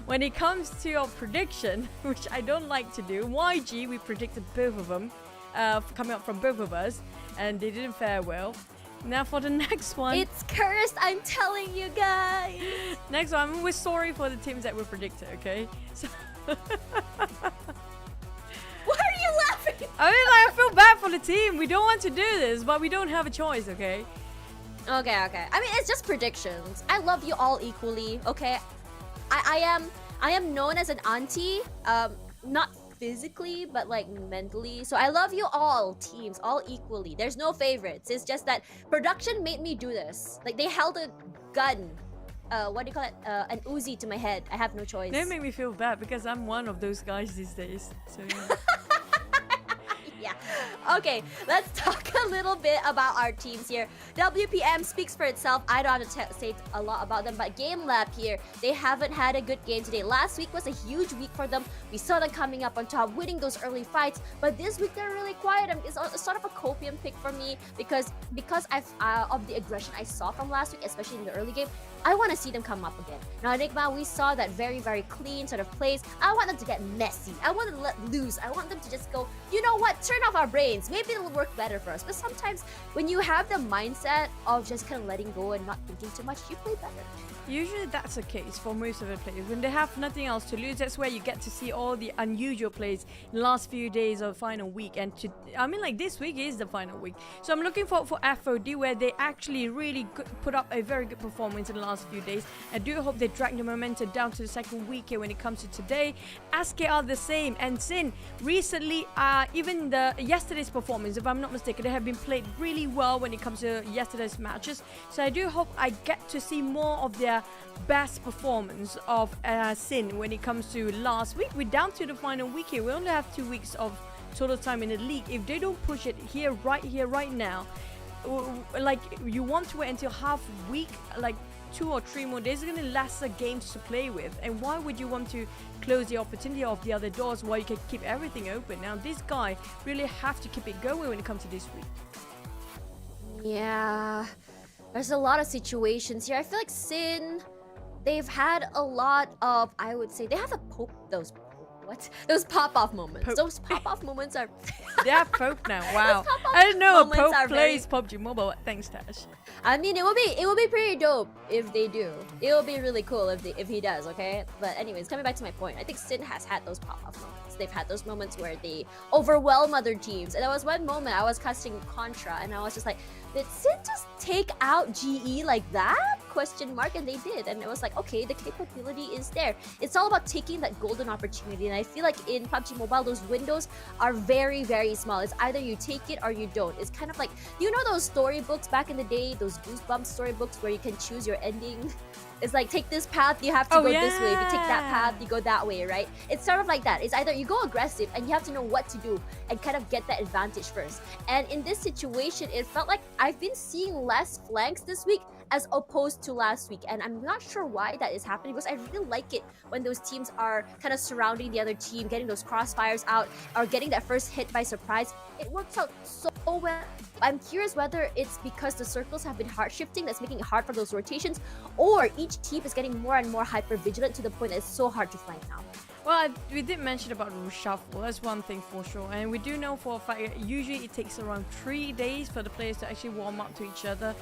when it comes to our prediction, which I don't like to do, YG, we predicted both of them. Coming up from both of us, and they didn't fare well. Now for the next one, It's cursed, I'm telling you guys. next one, we're sorry for the teams that were predicted. Okay, so Why are you laughing? I mean, like, I feel bad for the team. We don't want to do this, but we don't have a choice. Okay, Okay. I mean, it's just predictions. I love you all equally, okay? I am known as an auntie, not physically, but like mentally. So I love you all teams, all equally. There's no favorites. It's just that production made me do this. Like, they held a gun, what do you call it? An Uzi to my head. I have no choice. they make me feel bad because I'm one of those guys these days. So yeah. Yeah. Okay, let's talk a little bit about our teams here. WPM speaks for itself. I don't have to say a lot about them, but Game Lab here, they haven't had a good game today. Last week was a huge week for them. We saw them coming up on top, winning those early fights, but this week they're really quiet. It's sort of a copium pick for me because of the aggression I saw from last week, especially in the early game. I want to see them come up again. Now, Enigma, we saw that very, very clean sort of plays. I want them to get messy. I want them to let loose. I want them to just go, you know what, turn off our brains. Maybe it'll work better for us. But sometimes when you have the mindset of just kind of letting go and not thinking too much, you play better. Usually that's the case for most of the players. When they have nothing else to lose, that's where you get to see all the unusual plays in the last few days of final week. And I mean, like, this week is the final week. So I'm looking for FOD, where they actually really put up a very good performance in the last few days. I do hope they drag the momentum down to the second week here when it comes to today. SK are the same. And Sin, recently, even yesterday's performance, if I'm not mistaken, they have been played really well when it comes to yesterday's matches. So I do hope I get to see more of their best performance of Sin when it comes to last week. We're down to the final week here. We only have 2 weeks of total time in the league. If they don't push it here, right now, like, you want to wait until half week, like 2 or 3 more days, there's gonna lesser games to play with. And why would you want to close the opportunity of the other doors while you can keep everything open? Now, this guy really have to keep it going when it comes to this week. Yeah, there's a lot of situations here. I feel like Sin, they've had a lot of, I would say, they have those pop-off moments. Pope. Those pop-off moments are They have Pope now. Wow. pop-up I didn't know a moments Pope are plays PUBG Mobile. Thanks, Tash. I mean, it would be pretty dope if they do. It would be really cool if he does, okay? But anyways, coming back to my point, I think Sin has had those pop-off moments. They've had those moments where they overwhelm other teams. And there was one moment I was casting Contra and I was just like, did Sin just take out GE like that? Question mark. And they did. And it was like, okay, the capability is there. It's all about taking that golden opportunity. And I feel like in PUBG Mobile, those windows are very, very small. It's either you take it or you don't. It's kind of like, you know those storybooks back in the day, those Goosebumps storybooks where you can choose your ending? It's like, take this path, you have to go this way. If you take that path, you go that way, right? It's sort of like that. It's either you go aggressive and you have to know what to do and kind of get that advantage first. And in this situation, it felt like I've been seeing less flanks this week as opposed to last week. And I'm not sure why that is happening, because I really like it when those teams are kind of surrounding the other team, getting those crossfires out, or getting that first hit by surprise. It works out so well. I'm curious whether it's because the circles have been hard shifting that's making it hard for those rotations, or each team is getting more and more hyper vigilant to the point that it's so hard to flank now. Well, we did mention about reshuffle. That's one thing for sure. And we do know for a fact that usually it takes around 3 days for the players to actually warm up to each other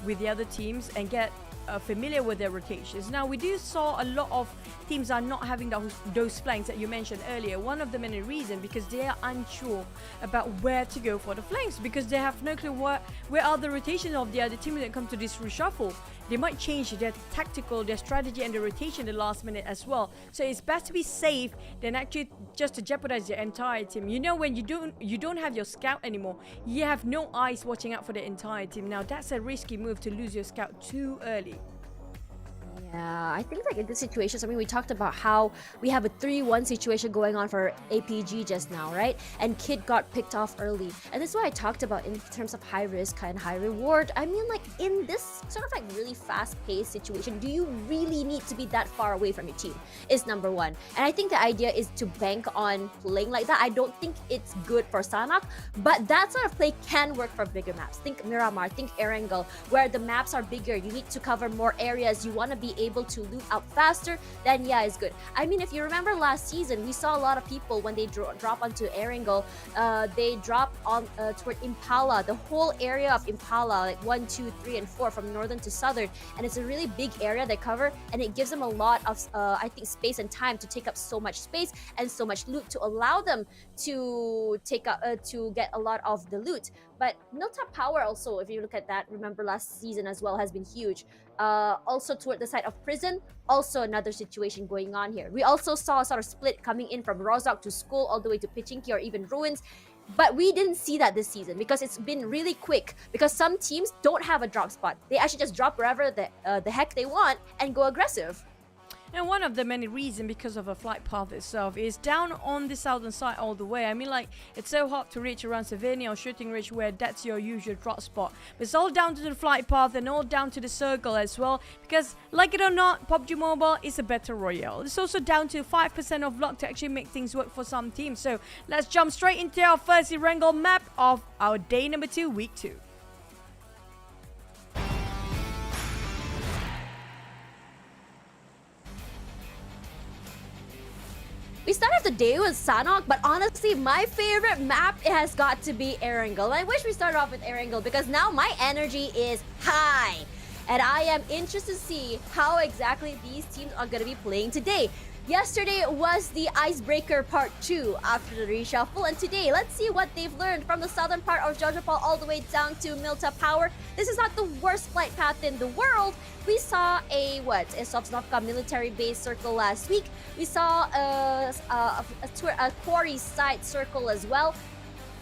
with the other teams and get familiar with their rotations. Now, we do saw a lot of teams are not having those flanks that you mentioned earlier. One of the many reasons because they are unsure about where to go for the flanks, because they have no clue where are the rotations of the other team when it comes to this reshuffle. They might change their tactical, their strategy and the rotation the last minute as well. So it's best to be safe than actually just to jeopardize your entire team. You know, when you don't have your scout anymore, you have no eyes watching out for the entire team. Now that's a risky move to lose your scout too early. Yeah, I think like in this situation, I mean, we talked about how we have a 3-1 situation going on for APG just now, right? And Kid got picked off early. And this is what I talked about in terms of high risk and high reward. I mean, like in this sort of like really fast-paced situation, do you really need to be that far away from your team? Is number one. And I think the idea is to bank on playing like that. I don't think it's good for Sanhok, but that sort of play can work for bigger maps. Think Miramar, think Erangel, where the maps are bigger. You need to cover more areas. You want to be able to loot out faster, then yeah, it's good. I mean, if you remember last season, we saw a lot of people when they drop onto Erangel, they drop on toward Impala, the whole area of Impala, like 1, 2, 3, and 4 from northern to southern, and it's a really big area they cover, and it gives them a lot of I think space and time to take up so much space and so much loot to allow them to take up to get a lot of the loot. But Milta power also, if you look at that, remember last season as well, has been huge. Also toward the side of prison, also another situation going on here. We also saw a sort of split coming in from Rozhok to Skull all the way to Pichinki or even Ruins. But we didn't see that this season because it's been really quick, because some teams don't have a drop spot. They actually just drop wherever the heck they want and go aggressive. And one of the many reasons because of a flight path itself is down on the southern side all the way. I mean, like, it's so hard to reach around Savannah or Shooting Ridge where that's your usual drop spot. But it's all down to the flight path and all down to the circle as well. Because, like it or not, PUBG Mobile is a better royale. It's also down to 5% of luck to actually make things work for some teams. So let's jump straight into our first Erangel map of our day number 2, week 2. We started the day with Sanhok, but honestly, my favorite map has got to be Erangel. I wish we started off with Erangel because now my energy is high. And I am interested to see how exactly these teams are going to be playing today. Yesterday was the Icebreaker Part 2 after the reshuffle, and today, let's see what they've learned from the southern part of Jojopal all the way down to Milta Power. This is not the worst flight path in the world. We saw a Sovsnovka military base circle last week. We saw a quarry site circle as well.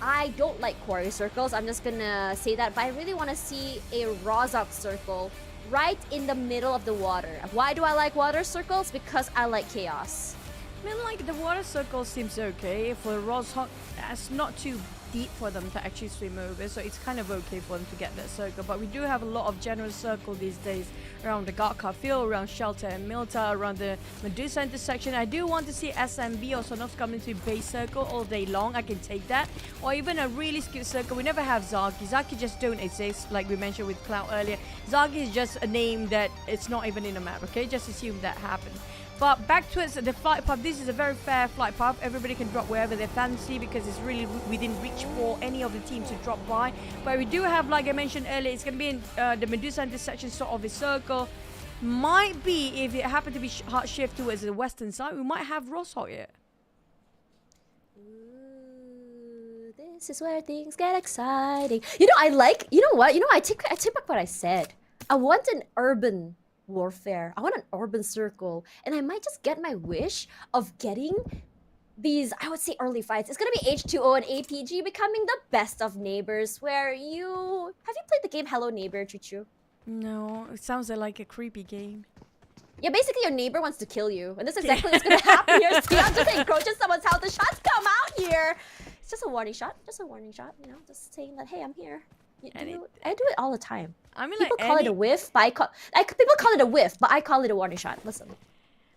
I don't like quarry circles, I'm just gonna say that, but I really want to see a Rozhok circle right in the middle of the water. Why do I like water circles? Because I like chaos. I mean, like, the water circle seems okay. For Rozhok, that's not too deep for them to actually swim over, so it's kind of okay for them to get that circle. But we do have a lot of general circle these days around the Garkar field, around Shelter and Milta, around the Medusa intersection. I do want to see SMB or Sonovs come into base circle all day long. I can take that. Or even a really skilled circle. We never have Zaki. Zaki just don't exist, like we mentioned with Cloud earlier. Zaki is just a name that it's not even in a map, okay? Just assume that happened. But back towards the flight path, this is a very fair flight path. Everybody can drop wherever they fancy because it's really within reach for any of the teams to drop by. But we do have, like I mentioned earlier, it's going to be in the Medusa intersection sort of a circle. Might be, if it happened to be hard shift towards the western side, we might have Rozhok here. Ooh, this is where things get exciting. You know what? I take back what I said. I want an urban warfare. I want an urban circle, and I might just get my wish of getting these, I would say, early fights. It's gonna be H2O and APG becoming the best of neighbors, where have you played the game Hello Neighbor, Chuchu? No, it sounds like a creepy game. Yeah, basically your neighbor wants to kill you, and this is exactly what's gonna happen here. See, I'm just encroaching someone's house. The shots come out here. It's just a warning shot, you know, just saying that, hey, I'm here. And I do it all the time. I mean, People like call it a whiff, but people call it a whiff, but I call it a warning shot. Listen.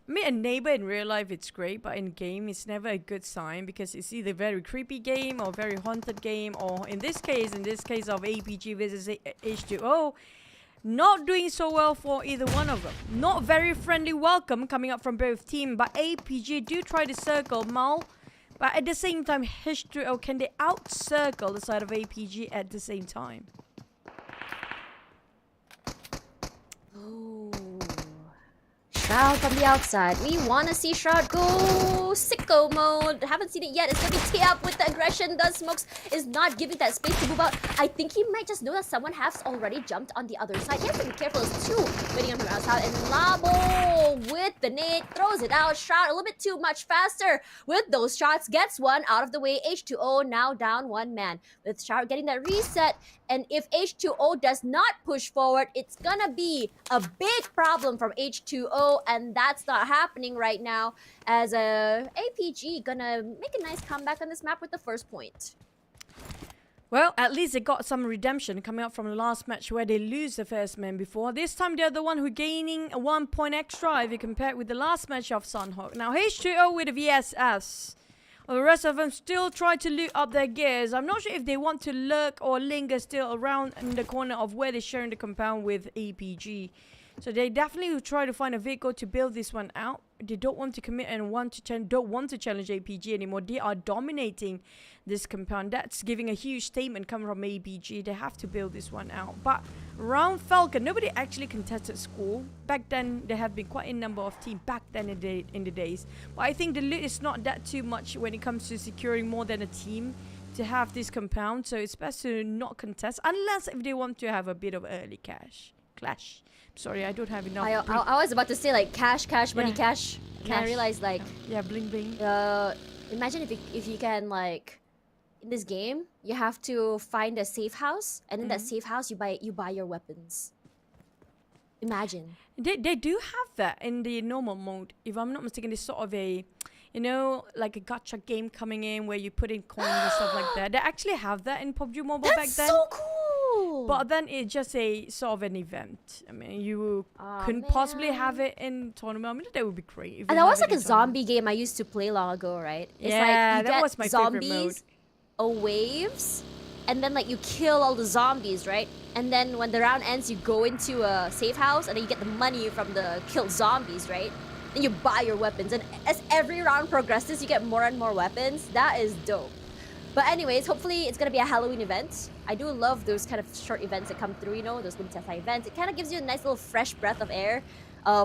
I mean, a neighbor in real life, it's great, but in game, it's never a good sign because it's either very creepy game or very haunted game, or in this case of APG versus H2O, not doing so well for either one of them. Not very friendly welcome coming up from both teams, but APG do try to circle Mal, but at the same time, H2O, can they out-circle the side of APG at the same time? Shroud from the outside. We want to see Shroud go sicko mode. Haven't seen it yet. It's going to be T-up with the aggression. The Smokes is not giving that space to move out. I think he might just know that someone has already jumped on the other side. He has to be careful. It's two waiting on him outside. And Labo with the nade throws it out. Shroud a little bit too much faster with those shots. Gets one out of the way. H2O now down one man. With Shroud getting that reset. And if H2O does not push forward, it's gonna be a big problem from H2O, and that's not happening right now, as APG gonna make a nice comeback on this map with the first point. Well, at least they got some redemption coming up from the last match where they lose the first man before. This time they're the one who gaining 1 point extra if you compare it with the last match of Sunhawk. Now H2O with a VSS. Well, the rest of them still try to loot up their gears. I'm not sure if they want to lurk or linger still around in the corner of where they're sharing the compound with APG. So they definitely will try to find a vehicle to build this one out. They don't want to commit and don't want to challenge APG anymore. They are dominating this compound. That's giving a huge statement coming from APG. They have to build this one out. But around Falcon, nobody actually contested score. Back then, there have been quite a number of teams back then in the days. But I think the loot is not that too much when it comes to securing more than a team to have this compound. So it's best to not contest unless if they want to have a bit of early clash. Sorry, I don't have enough. I was about to say like cash, money, cash. And I realized like bling bling. Imagine if you can like in this game you have to find a safe house, and in that safe house you buy your weapons. Imagine. They do have that in the normal mode. If I'm not mistaken, it's sort of a, you know, like a gacha game coming in where you put in coins and stuff like that. They actually have that in PUBG Mobile back then. That's so cool! But then it's just a sort of an event. I mean, you couldn't possibly have it in tournament. I mean, that would be great. And that was like a zombie game I used to play long ago, right? It's like you that get was my favorite mode. zombies, waves, and then like you kill all the zombies, right? And then when the round ends, you go into a safe house, and then you get the money from the killed zombies, right? Then you buy your weapons, and as every round progresses, you get more and more weapons. That is dope. But anyways, hopefully it's gonna be a Halloween event. I do love those kind of short events that come through, you know, those limited time events. It kind of gives you a nice little fresh breath of air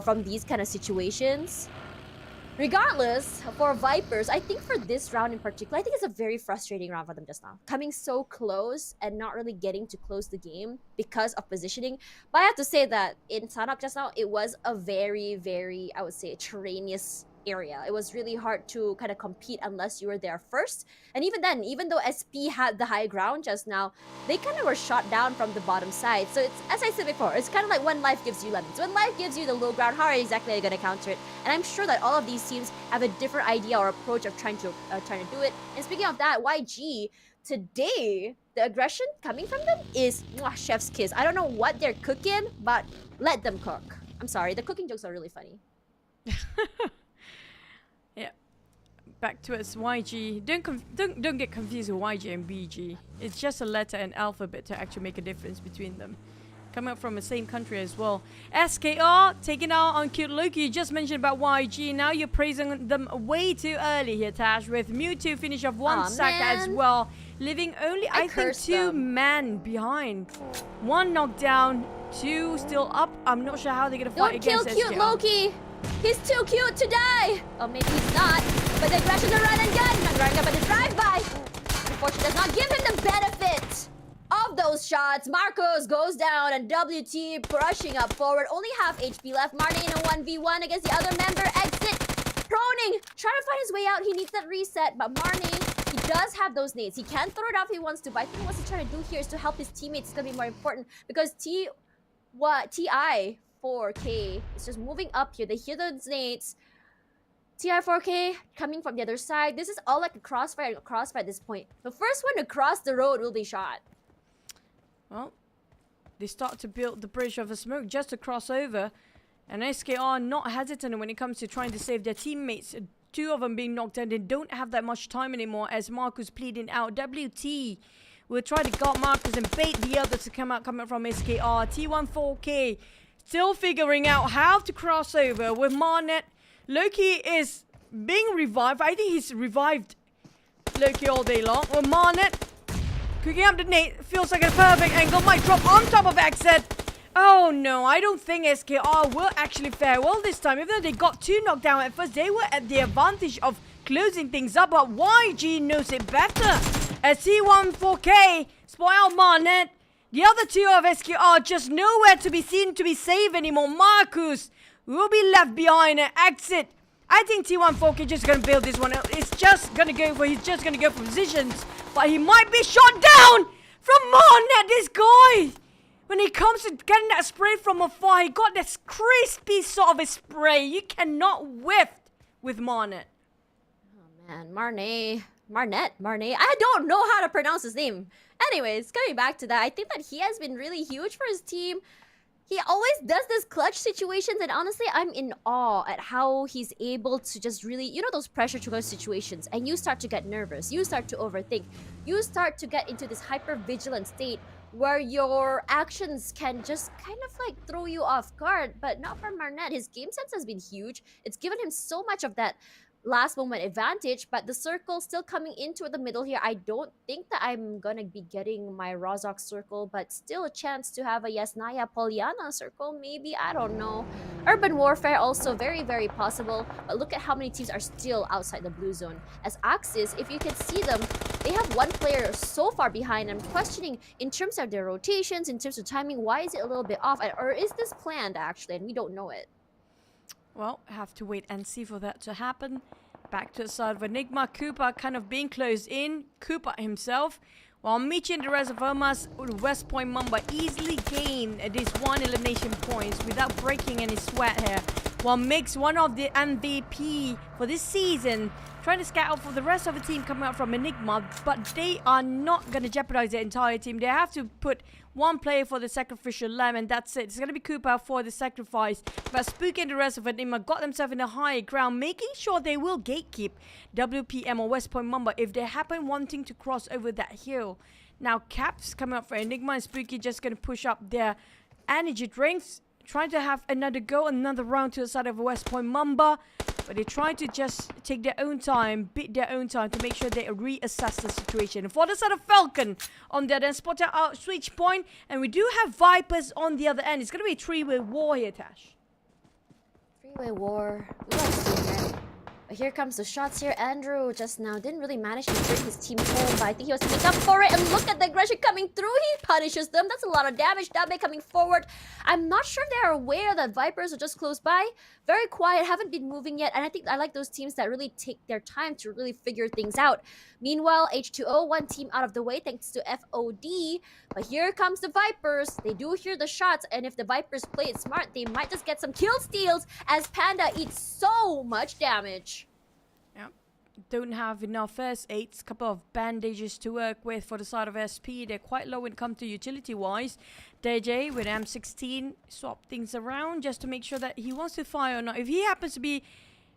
from these kind of situations. Regardless, for Vipers, I think for this round in particular, I think it's a very frustrating round for them just now. Coming so close and not really getting to close the game because of positioning. But I have to say that in Sanhok just now, it was a very, very, I would say, terraneous area. It was really hard to kind of compete unless you were there first. And even then, even though SP had the high ground just now, they kind of were shot down from the bottom side. So it's, as I said before, it's kind of like when life gives you lemons. When life gives you the low ground, how are you exactly going to counter it? And I'm sure that all of these teams have a different idea or approach of trying to do it. And speaking of that, YG, today, the aggression coming from them is mwah, chef's kiss. I don't know what they're cooking, but let them cook. I'm sorry, the cooking jokes are really funny. Yeah. Back to us, YG. Don't get confused with YG and BG. It's just a letter and alphabet to actually make a difference between them. Coming up from the same country as well. SKR taking out on Cute Loki. You just mentioned about YG. Now you're praising them way too early here, Tash. With Mewtwo finish off one sack as well. Leaving only, I think, two men behind. One knockdown, two still up. I'm not sure how they're going to fight against SKR. Don't kill Cute Loki! He's too cute to die! Oh, maybe he's not. But the aggression's a run and gun. Not running up at the drive-by. Unfortunately, does not give him the benefit of those shots. Marcos goes down, and WT brushing up forward. Only half HP left. Marne in a 1v1 against the other member. Exit. Proning. Trying to find his way out. He needs that reset. But Marne, he does have those nades. He can throw it out if he wants to. But I think what he's trying to do here is to help his teammates. It's going to be more important. Because TI 4K is just moving up here. They hear those nades. TI4K coming from the other side. This is all like a crossfire at this point. The first one to cross the road will be shot. Well, they start to build the bridge of a smoke just to cross over. And SKR not hesitant when it comes to trying to save their teammates. 2 of them being knocked down. They don't have that much time anymore as Marcus pleading out. WT will try to guard Marcus and bait the others to come out coming from SKR. T14K still figuring out how to cross over with Marnet. Loki is being revived. I think he's revived Loki all day long. With Marnet cooking up the nade. Feels like a perfect angle. Might drop on top of Exit. Oh no, I don't think SKR will actually fare well this time. Even though they got 2 knocked down at first, they were at the advantage of closing things up. But YG knows it better. As C14K spoil out Marnet. The other 2 of SKR just nowhere to be seen to be safe anymore. Marcus will be left behind and Exit. I think T14K just gonna build this one. It's just gonna go for, he's just gonna go for positions. But he might be shot down from Marnet, this guy. When it comes to getting that spray from afar, he got this crispy sort of a spray. You cannot whiff with Marnet. Oh man, Marnet. I don't know how to pronounce his name. Anyways, coming back to that, I think that he has been really huge for his team. He always does this clutch situations, and honestly, I'm in awe at how he's able to just really, you know, those pressure to close situations, and you start to get nervous, you start to overthink, you start to get into this hyper-vigilant state where your actions can just kind of like throw you off guard, but not for Marnet. His game sense has been huge. It's given him so much of that last moment advantage, but the circle still coming into the middle here. I don't think that I'm gonna be getting my Rozok circle, but still a chance to have a Yasnaya Polyana circle, maybe, I don't know. Urban Warfare also very, very possible, but look at how many teams are still outside the blue zone. As Axis, if you can see them, they have 1 player so far behind. I'm questioning in terms of their rotations, in terms of timing, why is it a little bit off, or is this planned actually, and we don't know it. Well, have to wait and see for that to happen. Back to the side of Enigma. Cooper kind of being closed in. Cooper himself. While Michi and the rest of Omas, West Point Mamba easily gain this 1 elimination points without breaking any sweat here. While Mix, one of the MVP for this season, trying to scout out for the rest of the team coming out from Enigma, but they are not going to jeopardize their entire team. They have to put 1 player for the sacrificial lamb, and that's it. It's going to be Cooper for the sacrifice. But Spooky and the rest of Enigma got themselves in the high ground, making sure they will gatekeep WPM or West Point Mamba if they happen wanting to cross over that hill. Now, Caps coming up for Enigma, and Spooky just going to push up their energy drinks, trying to have another go, another round to the side of West Point Mamba. But they try to just take their own time, beat their own time to make sure they reassess the situation. For the side of Falcon, on the other end, spotted out switch point. And we do have Vipers on the other end. It's going to be a 3-way war here, Tash. 3-way war. We like seeing it. But here comes the shots here. Andrew just now didn't really manage to bring his team home, but I think he was to make up for it. And look at the aggression coming through. He punishes them. That's a lot of damage. Dabe coming forward. I'm not sure if they're aware that Vipers are just close by. Very quiet, haven't been moving yet. And I think I like those teams that really take their time to really figure things out. Meanwhile, H2O, 1 team out of the way thanks to FOD. But here comes the Vipers. They do hear the shots. And if the Vipers play it smart, they might just get some kill steals as Panda eats so much damage. Yep. Don't have enough first aids, couple of bandages to work with for the side of SP. They're quite low when it comes to utility wise. DJ with M16 swap things around just to make sure that he wants to fire or not. If he happens to be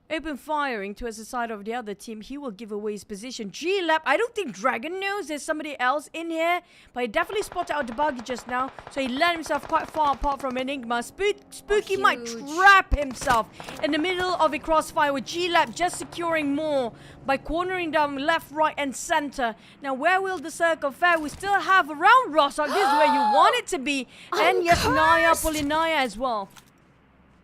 open firing towards the side of the other team, he will give away his position. G-Lab, I don't think Dragon knows there's somebody else in here, but he definitely spotted out the buggy just now, so he let himself quite far apart from Enigma. Spooky might trap himself in the middle of a crossfire with G-Lab just securing more by cornering down left, right, and center. Now, where will the circle fare? We still have around Rozok. This is where you want it to be. And yes, Naya, Polinaya as well.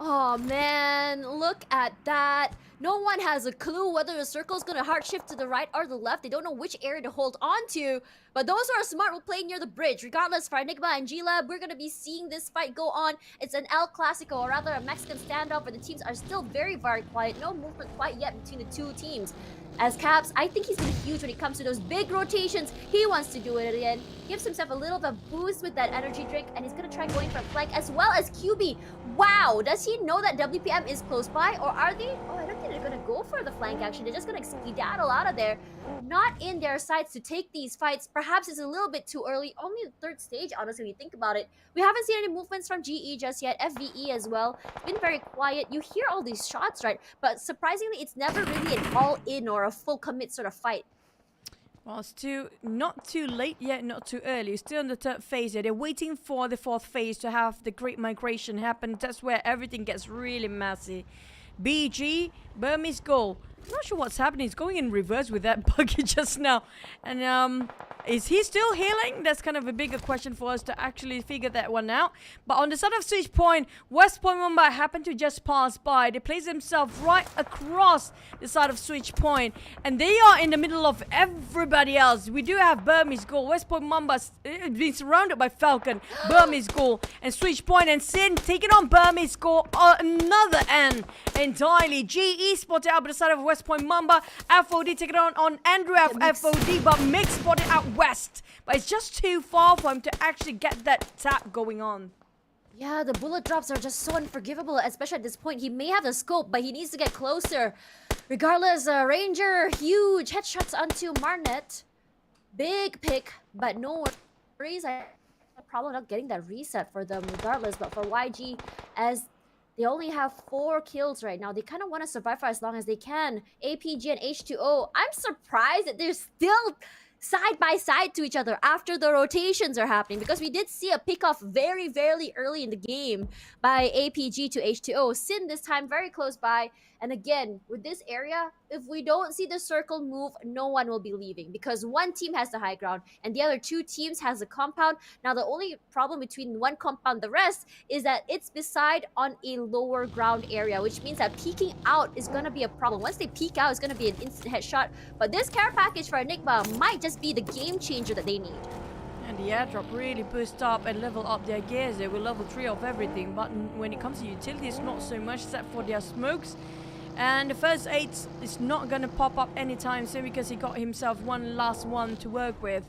Oh man, look at that. No one has a clue whether the circle is going to hard shift to the right or the left. They don't know which area to hold on to. But those who are smart will play near the bridge. Regardless, for Enigma and G-Lab, we're going to be seeing this fight go on. It's an El Clasico, or rather a Mexican standoff, where the teams are still very, very quiet. No movement quite yet between the 2 teams. As Caps, I think he's been huge when it comes to those big rotations. He wants to do it again. Gives himself a little bit of boost with that energy drink, and he's going to try going for a flank as well as QB. Wow, does he know that WPM is close by, or are they? Oh, I don't think they're gonna go for the flank action. They're just gonna skedaddle out of there. Not in their sights to take these fights. Perhaps it's a little bit too early. Only the third stage, honestly, when you think about it. We haven't seen any movements from GE just yet. FVE as well. It's been very quiet. You hear all these shots, right? But surprisingly, it's never really an all-in or a full commit sort of fight. Well, it's not too late yet, not too early. Still in the third phase here. They're waiting for the fourth phase to have the Great Migration happen. That's where everything gets really messy. BG, Burmese goal. I'm not sure what's happening. He's going in reverse with that buggy just now. And is he still healing? That's kind of a bigger question for us to actually figure that one out. But on the side of Switch Point, West Point Mumbai happened to just pass by. They place themselves right across the side of Switch Point. And they are in the middle of everybody else. We do have Burmese goal. West Point Mumbai being surrounded by Falcon, Burmese goal, and Switch Point and Sin taking on Burmese goal on another end entirely. GE spotted out by the side of West Point Mamba. FOD taking on Andrew FOD, but Mick spotted out west. But it's just too far for him to actually get that tap going on. Yeah, the bullet drops are just so unforgivable, especially at this point. He may have the scope, but he needs to get closer. Regardless, Ranger, huge headshots onto Marnet. Big pick, but no worries. I have a problem not getting that reset for them regardless. But for YG, as they only have 4 kills right now, they kind of want to survive for as long as they can. APG and H2O, I'm surprised that they're still side by side to each other after the rotations are happening, because we did see a pick-off very, very early in the game by APG to H2O. Sin this time very close by. And again, with this area, if we don't see the circle move, no one will be leaving, because one team has the high ground and the other 2 teams has the compound. Now, the only problem between one compound and the rest is that it's beside on a lower ground area, which means that peeking out is going to be a problem. Once they peek out, it's going to be an instant headshot. But this care package for Enigma might just be the game changer that they need. And the airdrop really boost up and level up their gears. They will level 3 of everything. But when it comes to utilities, not so much, except for their smokes. And the first 8 is not going to pop up anytime soon, because he got himself one last one to work with.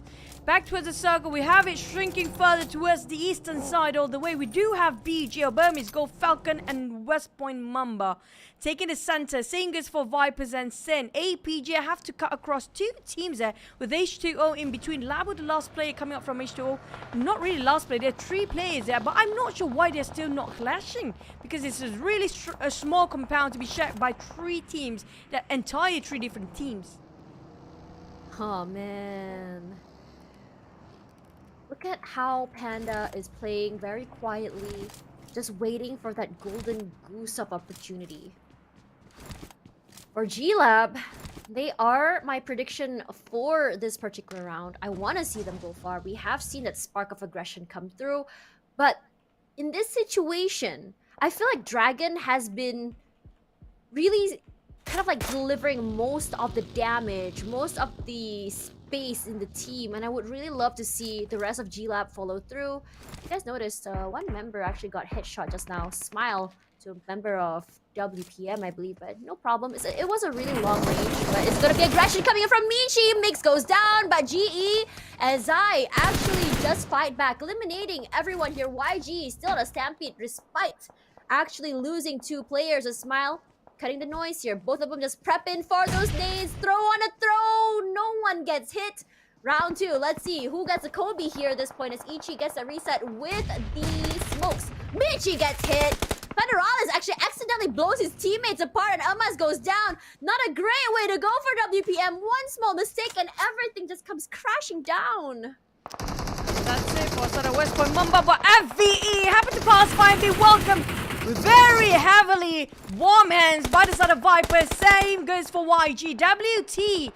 Back towards the circle, we have it shrinking further towards the eastern side all the way. We do have BG, or Burmese Gold, Falcon, and West Point Mamba taking the center. Same goes for Vipers and Sen. APG have to cut across 2 teams there, with H2O in between. Labo, the last player coming up from H2O. Not really last player, there are 3 players there, but I'm not sure why they're still not clashing, because it's a really a small compound to be shared by 3 teams, that entire 3 different teams. Oh man. Look at how Panda is playing very quietly, just waiting for that golden goose of opportunity. For G-Lab, they are my prediction for this particular round. I want to see them go far. We have seen that spark of aggression come through, but in this situation, I feel like Dragon has been really kind of like delivering most of the damage, most of the space in the team, and I would really love to see the rest of G-Lab follow through. You guys noticed one member actually got headshot just now. Smile to a member of WPM, I believe, but no problem. It was a really long range, but it's gonna be aggression coming in from Michi. Mix goes down, but GE, as I actually just fight back, eliminating everyone here. YG still on a stampede despite actually losing 2 players. A Smile cutting the noise here. Both of them just prepping for those nades. Throw on a throw. No one gets hit. Round 2. Let's see who gets a Kobe here at this point, as Ichi gets a reset with the smokes. Michi gets hit. Federales actually accidentally blows his teammates apart, and Almas goes down. Not a great way to go for WPM. One small mistake and everything just comes crashing down. That's it for sort of West Point Mamba, but FVE happened to pass by and be welcomed very heavily. Warm hands by the side of Vipers. Same goes for YG. WT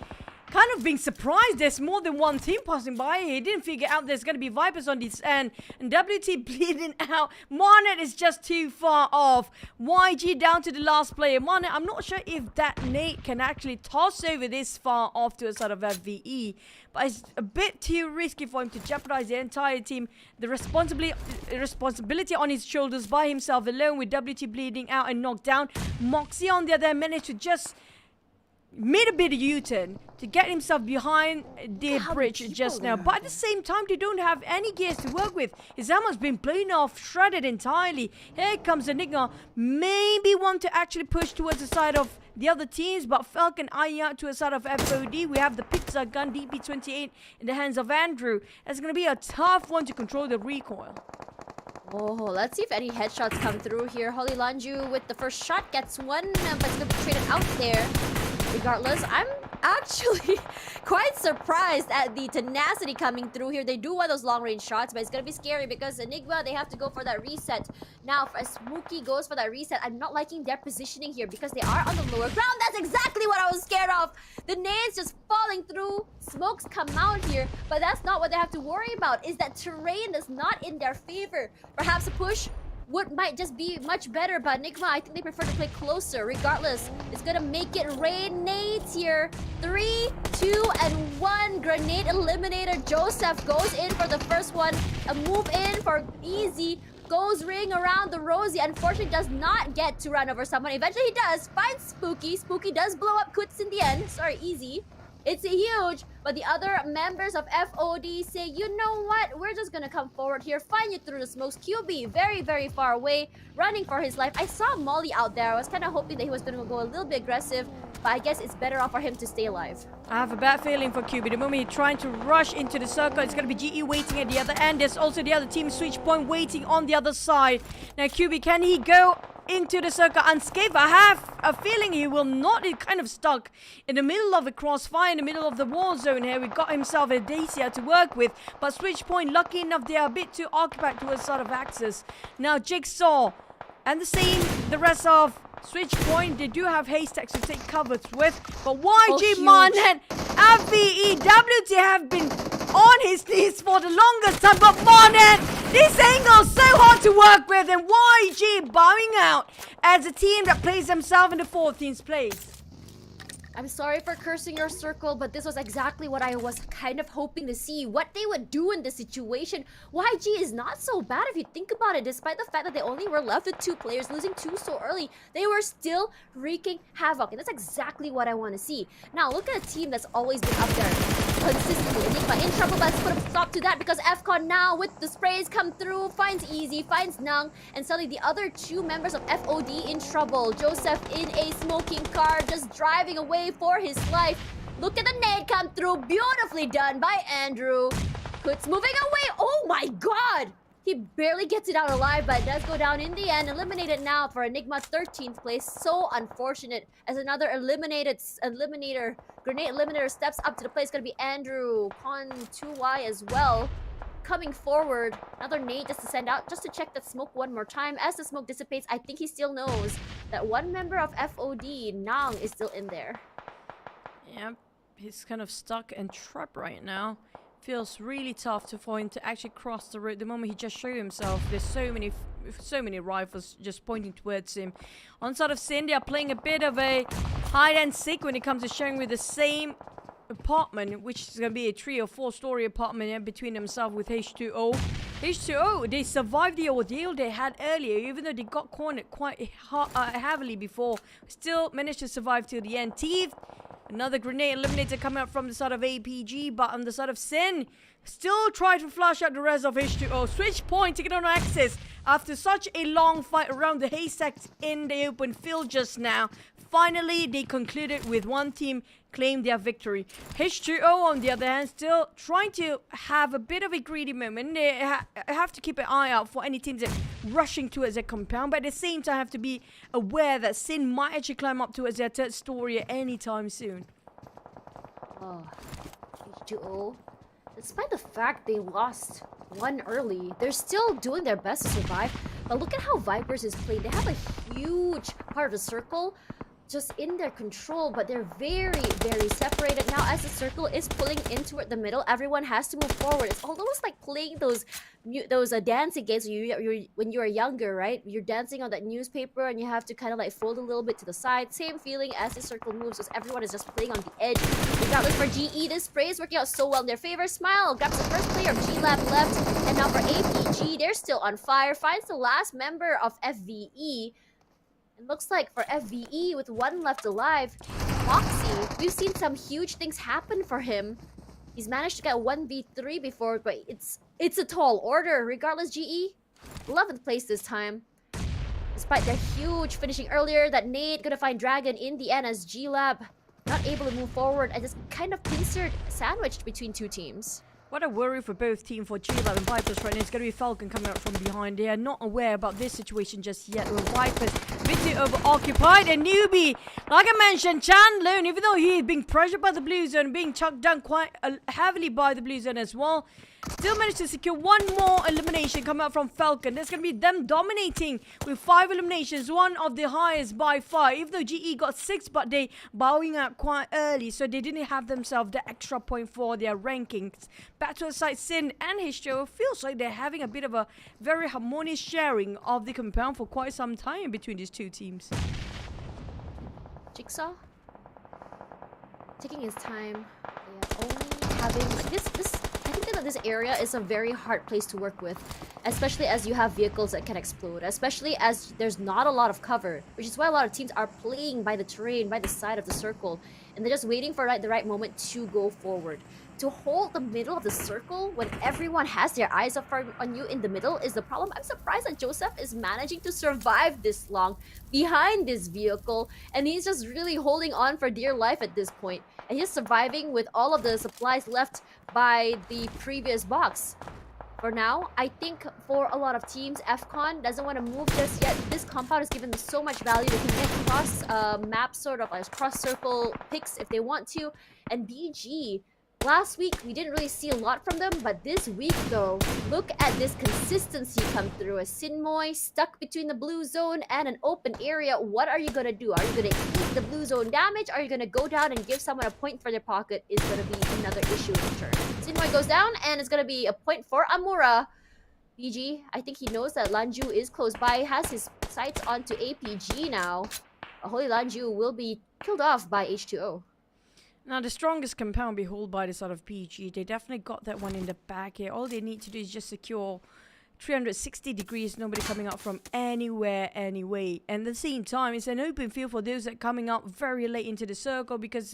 kind of being surprised there's more than one team passing by. He didn't figure out there's going to be Vipers on this end. And WT bleeding out. Marnet is just too far off. YG down to the last player. Marnet, I'm not sure if that nade can actually toss over this far off to a sort of FVE. But it's a bit too risky for him to jeopardize the entire team. The responsibility on his shoulders by himself alone, with WT bleeding out and knocked down. Moxie on the other hand managed to just made a bit of U-turn to get himself behind the bridge just now. But at the same time, they don't have any gears to work with. His ammo's been blown off, shredded entirely. Here comes Enigma. Maybe want to actually push towards the side of the other teams, but Falcon eyeing out to the side of FOD. We have the pizza gun DP28 in the hands of Andrew. It's going to be a tough one to control the recoil. Oh, let's see if any headshots come through here. Holly Lanju with the first shot gets one, but it's going to be traded out there. Regardless, I'm actually quite surprised at the tenacity coming through here. They do want those long-range shots, but it's going to be scary because Enigma, they have to go for that reset. Now, as Smokey goes for that reset, I'm not liking their positioning here because they are on the lower ground. That's exactly what I was scared of. The nades just falling through. Smokes come out here, but that's not what they have to worry about, is that terrain that's not in their favor. Perhaps a push might just be much better, but Enigma, I think they prefer to play closer. Regardless, it's gonna make it rain nades here. 3, 2, and 1. Grenade eliminator. Joseph goes in for the first one. A move in for Easy. Goes ring around the Rosie. Unfortunately, does not get to run over someone. Eventually, he does. Finds Spooky. Spooky does blow up Kuts in the end. Sorry, Easy. It's a huge, but the other members of FOD say, you know what? We're just gonna come forward here, find you through the smokes. QB, very, very far away, running for his life. I saw Molly out there. I was kind of hoping that he was gonna go a little bit aggressive, but I guess it's better off for him to stay alive. I have a bad feeling for QB. The moment he's trying to rush into the circle, it's going to be GE waiting at the other end. There's also the other team switch point waiting on the other side. Now, QB, can he go into the circle unscathed? I have a feeling he will not. He's kind of stuck in the middle of the crossfire, in the middle of the war zone here. We got himself a Dacia to work with, but switch point, lucky enough, they are a bit too occupied towards sort of axis. Now, Jigsaw and the rest of switch point, they do have haystacks to take covers with, but YG Man and FVEWT have been on his knees for the longest time, but Monet, this angle's so hard to work with, and YG bowing out as a team that plays themselves in the 14th place. I'm sorry for cursing your circle, but this was exactly what I was kind of hoping to see. What they would do in this situation. YG is not so bad if you think about it. Despite the fact that they only were left with 2 players, losing 2 so early, they were still wreaking havoc. And that's exactly what I want to see. Now, look at a team that's always been up there consistently. Enigma in trouble, but let's put a stop to that because FCON now with the sprays come through, finds Easy, finds Nung, and suddenly the other 2 members of FOD in trouble. Joseph in a smoking car, just driving away for his life. Look at the nade come through, beautifully done by Andrew. Kuts moving away. Oh my god! He barely gets it out alive, but does go down in the end. Eliminated now for Enigma 13th place. So unfortunate as another grenade eliminator steps up to the plate. It's gonna be Andrew Con 2Y as well. Coming forward, another nade just to send out, just to check that smoke one more time. As the smoke dissipates, I think he still knows that one member of FOD, Nang, is still in there. Yeah, he's kind of stuck and trapped right now. Feels really tough for him to actually cross the road. The moment he just showed himself, there's so many rifles just pointing towards him. On side of Sin, they are playing a bit of a hide and seek when it comes to sharing with the same apartment, which is going to be a 3 or 4 story apartment between themselves with H2O. H2O, they survived the ordeal they had earlier, even though they got cornered quite heavily before. Still managed to survive till the end. Teeth, another grenade eliminator coming out from the side of APG, but on the side of Sin, still try to flush out the rest of H2O. Switch point to get on access after such a long fight around the haystacks in the open field just now. Finally, they concluded with one team claim their victory. H2O, on the other hand, still trying to have a bit of a greedy moment. They have to keep an eye out for any teams that rushing towards their compound, but at the same time have to be aware that Sin might actually climb up towards their 3rd story at any time soon. Oh, H2O, despite the fact they lost 1 early, they're still doing their best to survive. But look at how Vipers is played. They have a huge part of the circle just in their control, but they're very, very separated. Now, as the circle is pulling in toward the middle, everyone has to move forward. It's almost like playing those dancing games when you were younger, right? You're dancing on that newspaper and you have to kind of like fold a little bit to the side. Same feeling as the circle moves, as everyone is just playing on the edge. Regardless, for GE, this spray is working out so well in their favor. Smile grabs the first player of G-Lab left, and now for APG, they're still on fire. Finds the last member of FVE. It looks like for FVE, with 1 left alive, Foxy, we've seen some huge things happen for him. He's managed to get 1v3 before, but it's a tall order. Regardless, GE, 11th place this time. Despite their huge finishing earlier, that nade gonna find Dragon in the end as G-Lab not able to move forward and just kind of pincered, sandwiched between two teams. What a worry for both teams, for G-Lab and Vipers right now. It's going to be Falcon coming out from behind. They are not aware about this situation just yet. With Vipers a bit too over-occupied. And Newbie, like I mentioned, Chan Lone, even though he is being pressured by the blue zone, being chucked down quite heavily by the blue zone as well, still managed to secure one more elimination coming out from Falcon. That's going to be them dominating with 5 eliminations, one of the highest by far. Even though GE got 6, but they bowing out quite early, so they didn't have themselves the extra point for their rankings. Back to the side, Sin and Hisho feels like they're having a bit of a very harmonious sharing of the compound for quite some time between these two teams. Jigsaw taking his time. Yeah, only having this. I think that this area is a very hard place to work with, especially as you have vehicles that can explode, especially as there's not a lot of cover, which is why a lot of teams are playing by the terrain, by the side of the circle, and they're just waiting for the right moment to go forward. To hold the middle of the circle when everyone has their eyes up on you in the middle is the problem. I'm surprised that Joseph is managing to survive this long behind this vehicle, and he's just really holding on for dear life at this point. And he's surviving with all of the supplies left by the previous box. For now, I think for a lot of teams, FCON doesn't want to move just yet. This compound is given them so much value. They can get cross map sort of like cross circle picks if they want to. And BG, last week, we didn't really see a lot from them, but this week, though, look at this consistency come through. A Sinmoy stuck between the blue zone and an open area. What are you going to do? Are you going to eat the blue zone damage? Are you going to go down and give someone a point for their pocket? Is going to be another issue in turn. Sinmoy goes down, and it's going to be a point for Amura. BG, I think he knows that Lanju is close by. He has his sights onto APG now. Holy Lanju will be killed off by H2O. Now, the strongest compound be held by the side of PG. They definitely got that one in the back here. All they need to do is just secure 360 degrees, nobody coming out from anywhere, anyway. And at the same time, it's an open field for those that are coming out very late into the circle because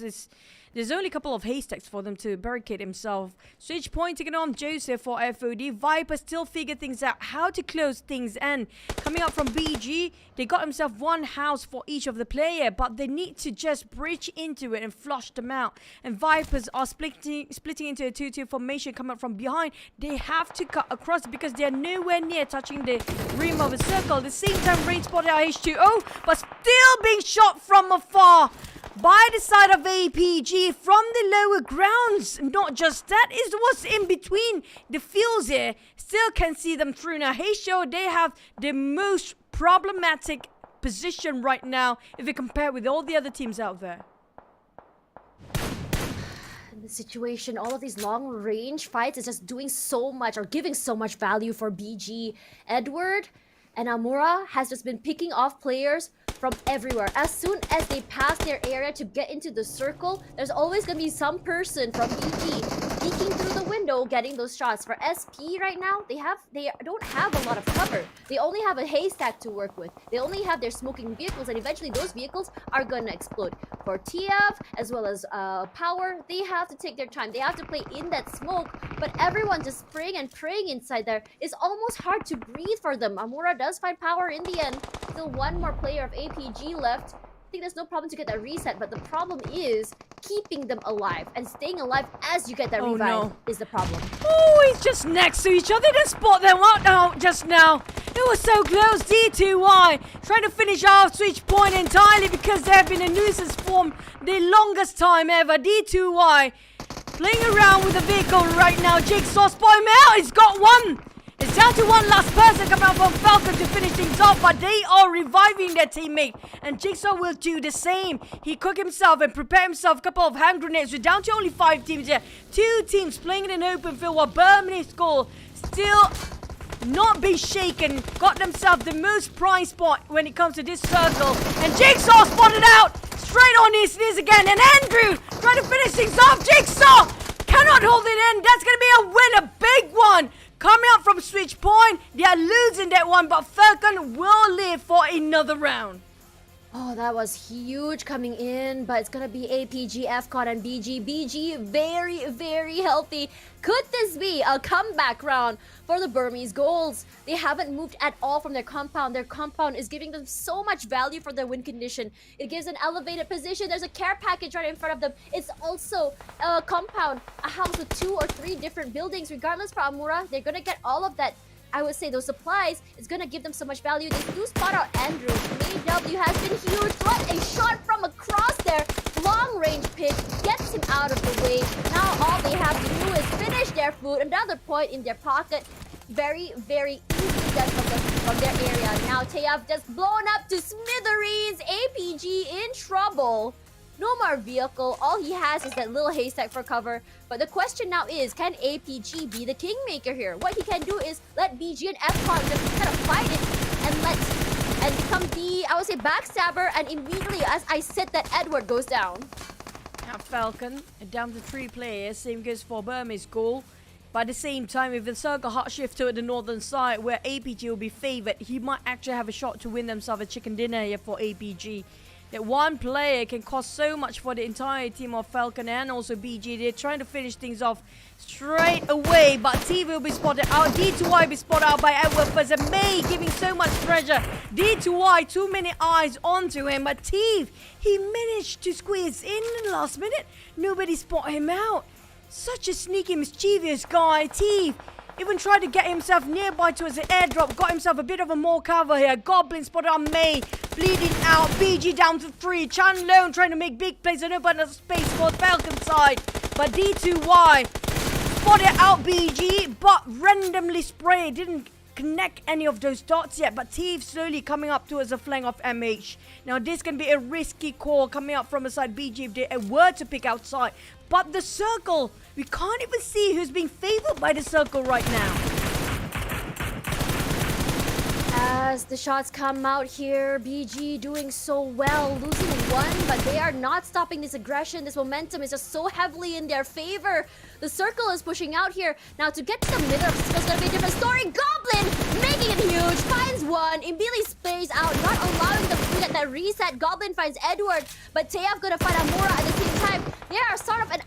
there's only a couple of haystacks for them to barricade himself. Switch point taking on Joseph for FOD. Viper still figure things out, how to close things. And coming out from BG, they got himself one house for each of the player, but they need to just bridge into it and flush them out. And Vipers are splitting into a 2-2 formation coming up from behind. They have to cut across because they're nowhere near touching the rim of the circle. At the same time, raid spotted out H2O, but still being shot from afar by the side of APG from the lower grounds. Not just that, is what's in between the fields here. Still can see them through. Now, H2O, they have the most problematic position right now if you compare with all the other teams out there. The situation, all of these long range fights is just doing so much or giving so much value for BG. Edward and Amura has just been picking off players from everywhere. As soon as they pass their area to get into the circle, there's always going to be some person from BG peeking through the window getting those shots. For SP right now, they don't have a lot of cover. They only have a haystack to work with. They only have their smoking vehicles, and eventually those vehicles are going to explode. For TF as well as Power, they have to take their time. They have to play in that smoke, but everyone just spraying and praying inside there. It's almost hard to breathe for them. Amura does find Power in the end. Still one more player of APG left. I think there's no problem to get that reset, but the problem is keeping them alive, and staying alive as you get that revive is the problem. Oh, he's just next to each other. They didn't spot them out just now. It was so close. D2Y trying to finish off switch point entirely because they have been a nuisance form the longest time ever. D2Y playing around with the vehicle right now. Jigsaw spot him out. He's got one. It's down to one last person coming out from Falcon to finish things off, but they are reviving their teammate. And Jigsaw will do the same. He cooked himself and prepared himself a couple of hand grenades. We're down to only 5 teams here. 2 teams playing in an open field while Birmingham School still not be shaken. Got themselves the most prize spot when it comes to this circle. And Jigsaw spotted out straight on his knees again. And Andrew trying to finish things off. Jigsaw cannot hold it in. That's going to be a win, a big one. Coming out from switch point, they are losing that one, but Falcon will live for another round. Oh, that was huge coming in, but it's gonna be APG, FCON, and BG. BG, very, very healthy. Could this be a comeback round for the Burmese Golds? They haven't moved at all from their compound. Their compound is giving them so much value for their win condition. It gives an elevated position. There's a care package right in front of them. It's also a compound, a house with 2 or 3 different buildings. Regardless for Amura, they're gonna get all of that. I would say those supplies is gonna give them so much value. They do spot out Andrew. AW has been huge. What a shot from across there. Long range pick gets him out of the way. Now all they have to do is finish their food. Another point in their pocket. Very, very easy done from their area. Now Taeyev just blown up to smithereens. APG in trouble. No more vehicle. All he has is that little haystack for cover. But the question now is, can APG be the kingmaker here? What he can do is let BG and FCON just kind of fight it and become the, I would say, backstabber. And immediately, as I said, that Edward goes down. Now Falcon down to 3 players. Same goes for Burmese goal. But at the same time, if the circle hot shift to the northern side where APG will be favored, he might actually have a shot to win themselves a chicken dinner here for APG. That one player can cost so much for the entire team of Falcon and also BG. They're trying to finish things off straight away, but T will be spotted out. D2Y will be spotted out by Edward first, and May giving so much pressure. D2Y, too many eyes onto him, but T, he managed to squeeze in the last minute. Nobody spot him out. Such a sneaky, mischievous guy, T. Even tried to get himself nearby towards the airdrop. Got himself a bit of a more cover here. Goblin spotted on May. Bleeding out. BG down to 3. Chan Lone trying to make big plays and open up space for Falcon side. But D2Y spotted out BG, but randomly sprayed. Didn't connect any of those dots yet. But Thief slowly coming up towards the flank of MH. Now this can be a risky call coming up from the side BG if they were to pick outside. But the circle, we can't even see who's being favored by the circle right now. As the shots come out here, BG doing so well, losing 1, but they are not stopping this aggression. This momentum is just so heavily in their favor. The circle is pushing out here. Now to get to the middle of the circle is going to be a different story. Goblin making it huge, finds 1. Immediately sprays out, not allowing them to get that reset. Goblin finds Edward, but Taeyev going to find Amura at the same time. There are sort of a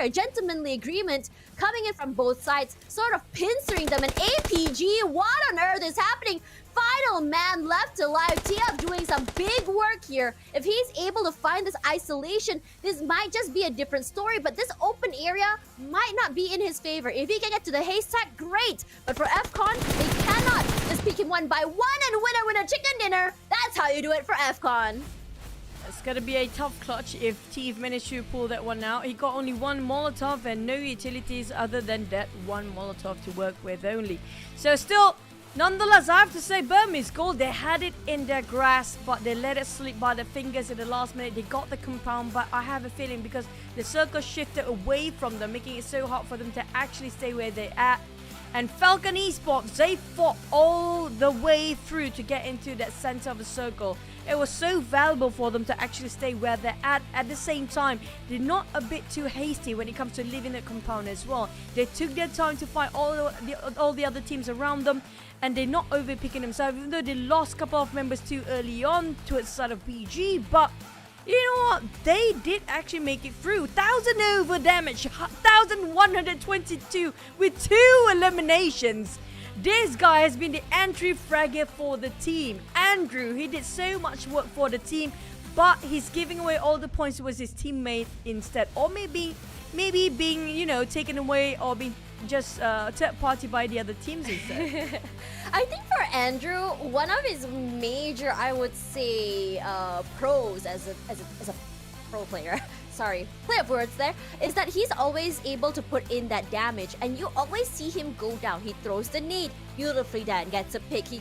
gentlemanly agreement coming in from both sides, sort of pincering them. And APG, what on earth is happening? Final man left alive. Taeyev doing some big work here. If he's able to find this isolation, this might just be a different story, but this open area might not be in his favor. If he can get to the haystack, great. But for FCON, they cannot just pick him 1 by 1 and winner chicken dinner. That's how you do it for FCON. It's going to be a tough clutch if Thief managed to pull that one out. He got only 1 Molotov and no utilities other than that 1 Molotov to work with only. So still, nonetheless, I have to say Burmese Gold, they had it in their grasp, but they let it slip by their fingers at the last minute. They got the compound, but I have a feeling because the circle shifted away from them, making it so hard for them to actually stay where they're at. And Falcon Esports, they fought all the way through to get into that center of the circle. It was so valuable for them to actually stay where they're at. At the same time, they're not a bit too hasty when it comes to leaving the compound as well. They took their time to fight all the other teams around them, and they're not overpicking themselves, even though they lost a couple of members too early on towards the side of PG. But you know what? They did actually make it through. 1,000 over damage, 1,122 with 2 eliminations. This guy has been the entry fragger for the team. Andrew, he did so much work for the team, but he's giving away all the points towards his teammate instead. Or maybe being, you know, taken away or being just third party by the other teams instead. I think for Andrew, one of his major, I would say, pros as a pro player, sorry, play of words there, is that he's always able to put in that damage, and you always see him go down. He throws the nade beautifully, then gets a pick. He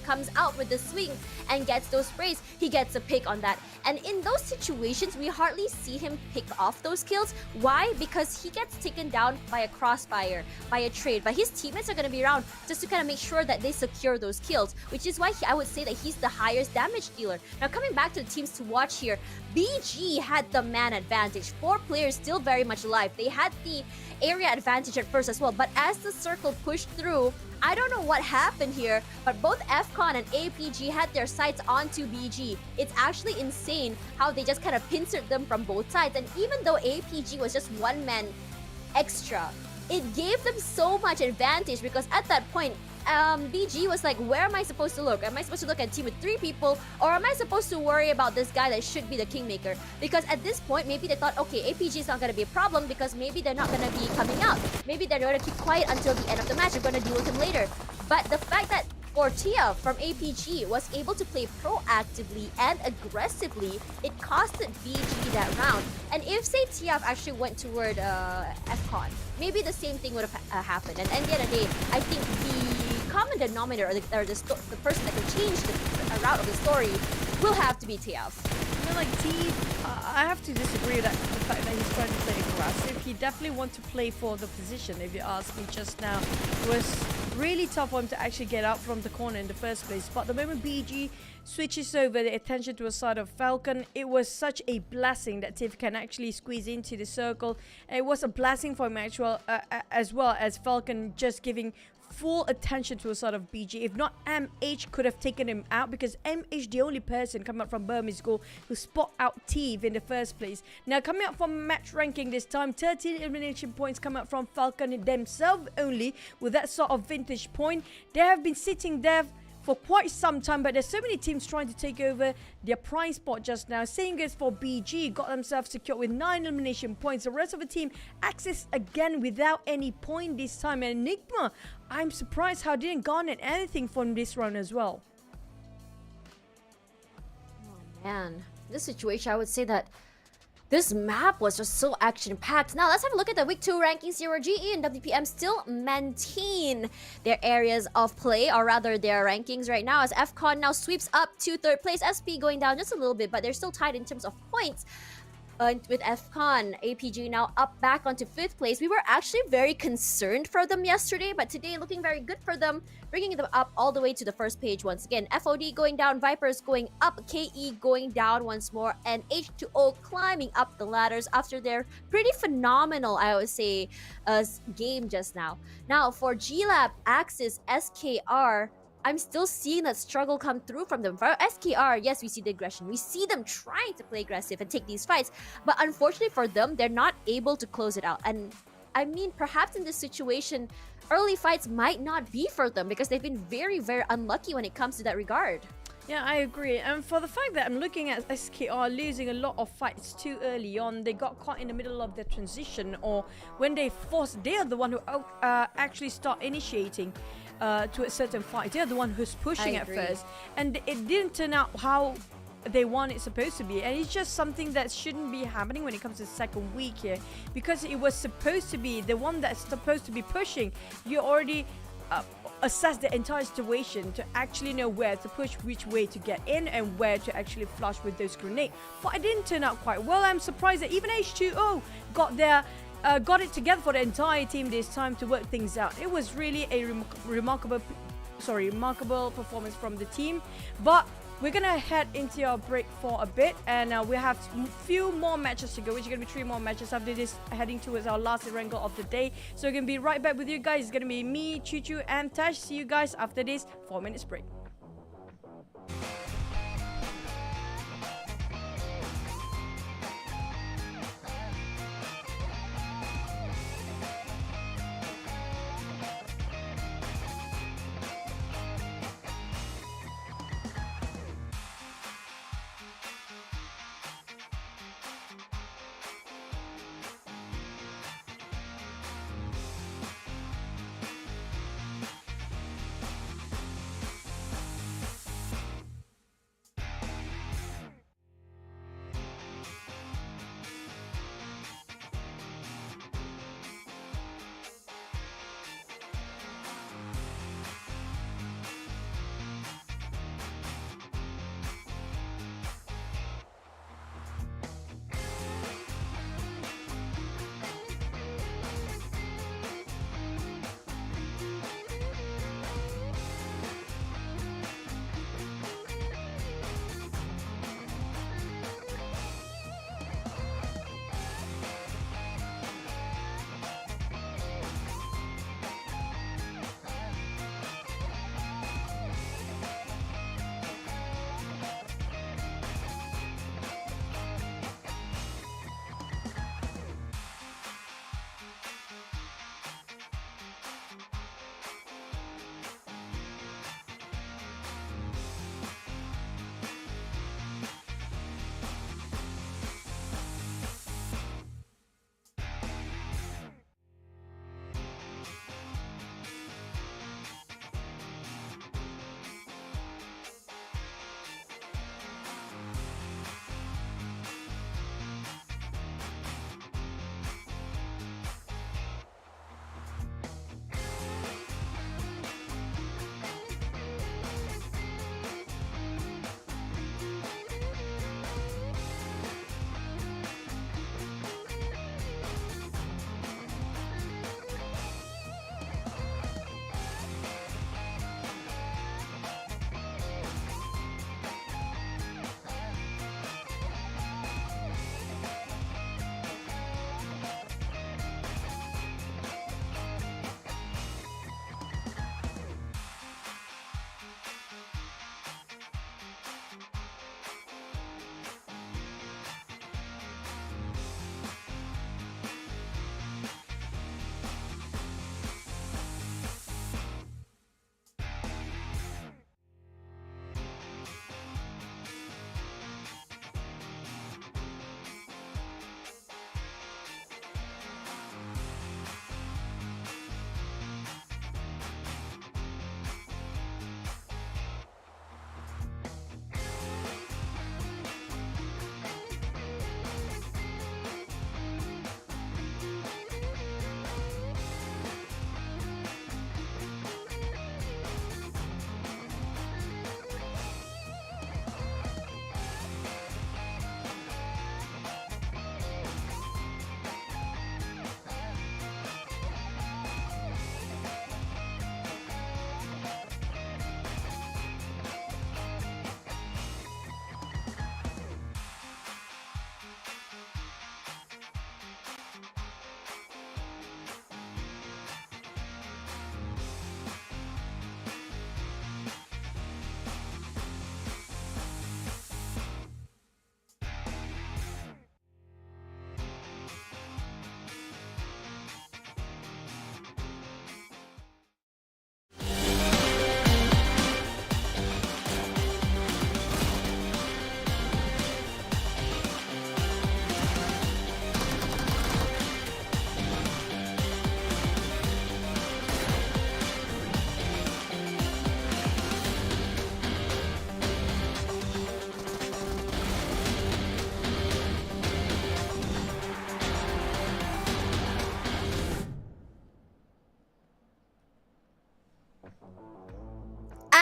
comes out with the swing and gets those sprays. He gets a pick on that. And in those situations, we hardly see him pick off those kills. Why? Because he gets taken down by a crossfire, by a trade. But his teammates are going to be around just to kind of make sure that they secure those kills, which is why I would say that he's the highest damage dealer. Now, coming back to the teams to watch here, BG had the man advantage. 4 players still very much alive. They had the area advantage at first as well, but as the circle pushed through, through. I don't know what happened here, but both FCON and APG had their sights onto BG. It's actually insane how they just kind of pincered them from both sides. And even though APG was just one man extra, it gave them so much advantage because at that point, BG was like, where am I supposed to look? Am I supposed to look at a team with 3 people, or am I supposed to worry about this guy that should be the kingmaker? Because at this point, maybe they thought, okay, APG is not going to be a problem because maybe they're not going to be coming out. Maybe they're going to keep quiet until the end of the match. We're going to deal with him later. But the fact that Ortia from APG was able to play proactively and aggressively, it costed BG that round. And if, say, TF actually went toward FCON, maybe the same thing would have happened. And at the end of the day, I think the common denominator, or the person that can change the route of the story, will have to be TF. I like I have to disagree with the fact that he's trying to play aggressive. He definitely wants to play for the position, if you ask me just now. It was really tough for him to actually get out from the corner in the first place. But the moment BG switches over the attention to a side of Falcon, it was such a blessing that Tiff can actually squeeze into the circle. It was a blessing for him as well as Falcon just giving full attention to a sort of BG. If not, MH could have taken him out because MH the only person coming up from Burmese goal who spot out Teeve in the first place. Now coming up from match ranking this time, 13 elimination points come out from Falcon themselves only with that sort of vintage point. They have been sitting there for quite some time, but there's so many teams trying to take over their prize spot just now. Same goes for BG, got themselves secured with 9 elimination points. The rest of the team access again without any point this time. And Enigma, I'm surprised how they didn't garner anything from this round as well. Oh man, this situation, I would say that this map was just so action-packed. Now, let's have a look at the Week 2 rankings here where GE and WPM still maintain their areas of play, or rather their rankings right now, as FCON now sweeps up to 3rd place. SP going down just a little bit, but they're still tied in terms of points. With FCON, APG now up back onto 5th place. We were actually very concerned for them yesterday, but today looking very good for them, bringing them up all the way to the first page once again. FOD going down, Vipers going up, KE going down once more, and H2O climbing up the ladders after their pretty phenomenal, I would say, game just now. Now for GLAB, Axis, SKR, I'm still seeing that struggle come through from them. For SKR, yes, we see the aggression. We see them trying to play aggressive and take these fights. But unfortunately for them, they're not able to close it out. And I mean, perhaps in this situation, early fights might not be for them because they've been very, very unlucky when it comes to that regard. Yeah, I agree. And for the fact that I'm looking at SKR losing a lot of fights too early on, they got caught in the middle of their transition, or when they are the one who actually start initiating to a certain fight. They're the one who's pushing at first, and it didn't turn out how they want it supposed to be. And it's just something that shouldn't be happening when it comes to the second week here, because it was supposed to be the one that's supposed to be pushing. You already assess the entire situation to actually know where to push, which way to get in, and where to actually flush with those grenades. But it didn't turn out quite well. I'm surprised that even H2O got it together for the entire team this time to work things out. It was really a remarkable performance from the team. But we're gonna head into our break for a bit, and we have a few more matches to go, which are gonna be 3 more matches after this, heading towards our last wrangle of the day. So we're gonna be right back with you guys. It's gonna be me, Choo Choo, and Tash. See you guys after this 4 minutes break.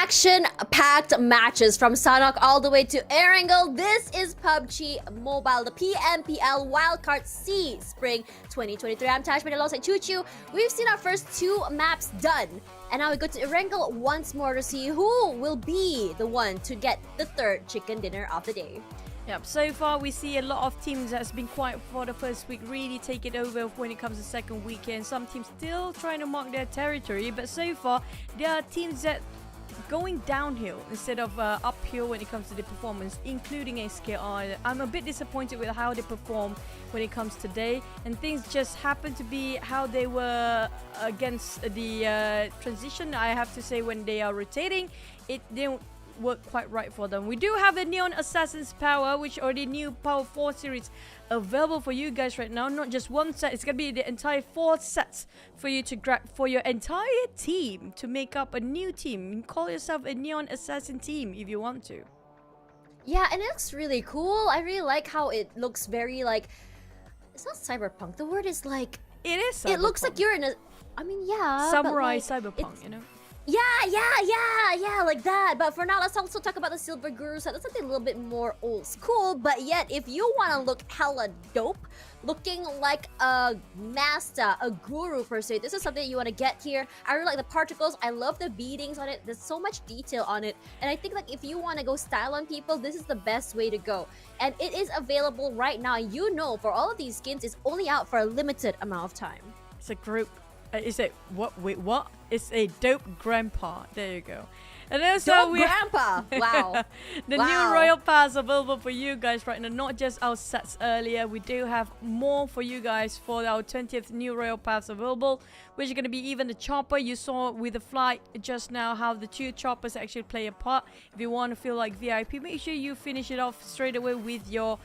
action-packed matches from Sanhok all the way to Erangel. This is PUBG Mobile, the PMPL Wildcard SEA Spring 2023. I'm Tashman alongside Choo. We've seen our first 2 maps done, and now we go to Erangel once more to see who will be the one to get the 3rd chicken dinner of the day. Yep, so far we see a lot of teams that's been quiet for the first week really take it over when it comes to second weekend. Some teams still trying to mark their territory, but so far there are teams that going downhill instead of uphill when it comes to the performance, including SKR. I'm a bit disappointed with how they perform when it comes today, and things just happen to be how they were against the transition. I have to say, when they are rotating, it didn't work quite right for them. We do have the Neon Assassin's Power, which already new Power 4 series available for you guys right now. Not just one set, it's gonna be the entire 4 sets for you to grab for your entire team to make up a new team. You can call yourself a Neon Assassin team if you want to. Yeah, and it looks really cool. I really like how it looks very like, it's not cyberpunk, the word is like, it is cyberpunk. It looks like you're in a, I mean, yeah, samurai but like, cyberpunk, you know. Yeah, like that. But for now, let's also talk about the Silver Guru set. That's something a little bit more old school, but yet, if you want to look hella dope, looking like a master, a guru per se, this is something you want to get here. I really like the particles. I love the beadings on it. There's so much detail on it. And I think like if you want to go style on people, this is the best way to go. And it is available right now. You know, for all of these skins, it's only out for a limited amount of time. It's a group. Is it what? Wait, what? It's a dope grandpa. There you go. And also dope grandpa. Wow. The new Royal Pass available for you guys right now. Not just our sets earlier. We do have more for you guys for our 20th new Royal Pass available, which is going to be even the chopper. You saw with the flight just now how the 2 choppers actually play a part. If you want to feel like VIP, make sure you finish it off straight away with your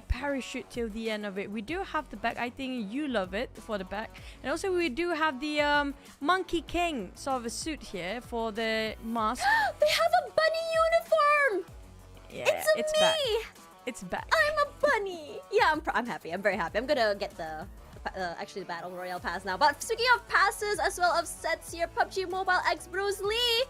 parachute till the end of it. We do have the back. I think you love it for the back. And also we do have the Monkey King sort of a suit here for the mask. They have a bunny uniform! Yeah, it's me! Back. It's back. I'm a bunny! Yeah, I'm happy. I'm very happy. I'm gonna get the actually the Battle Royale Pass now. But speaking of passes as well of sets here, PUBG Mobile X Bruce Lee!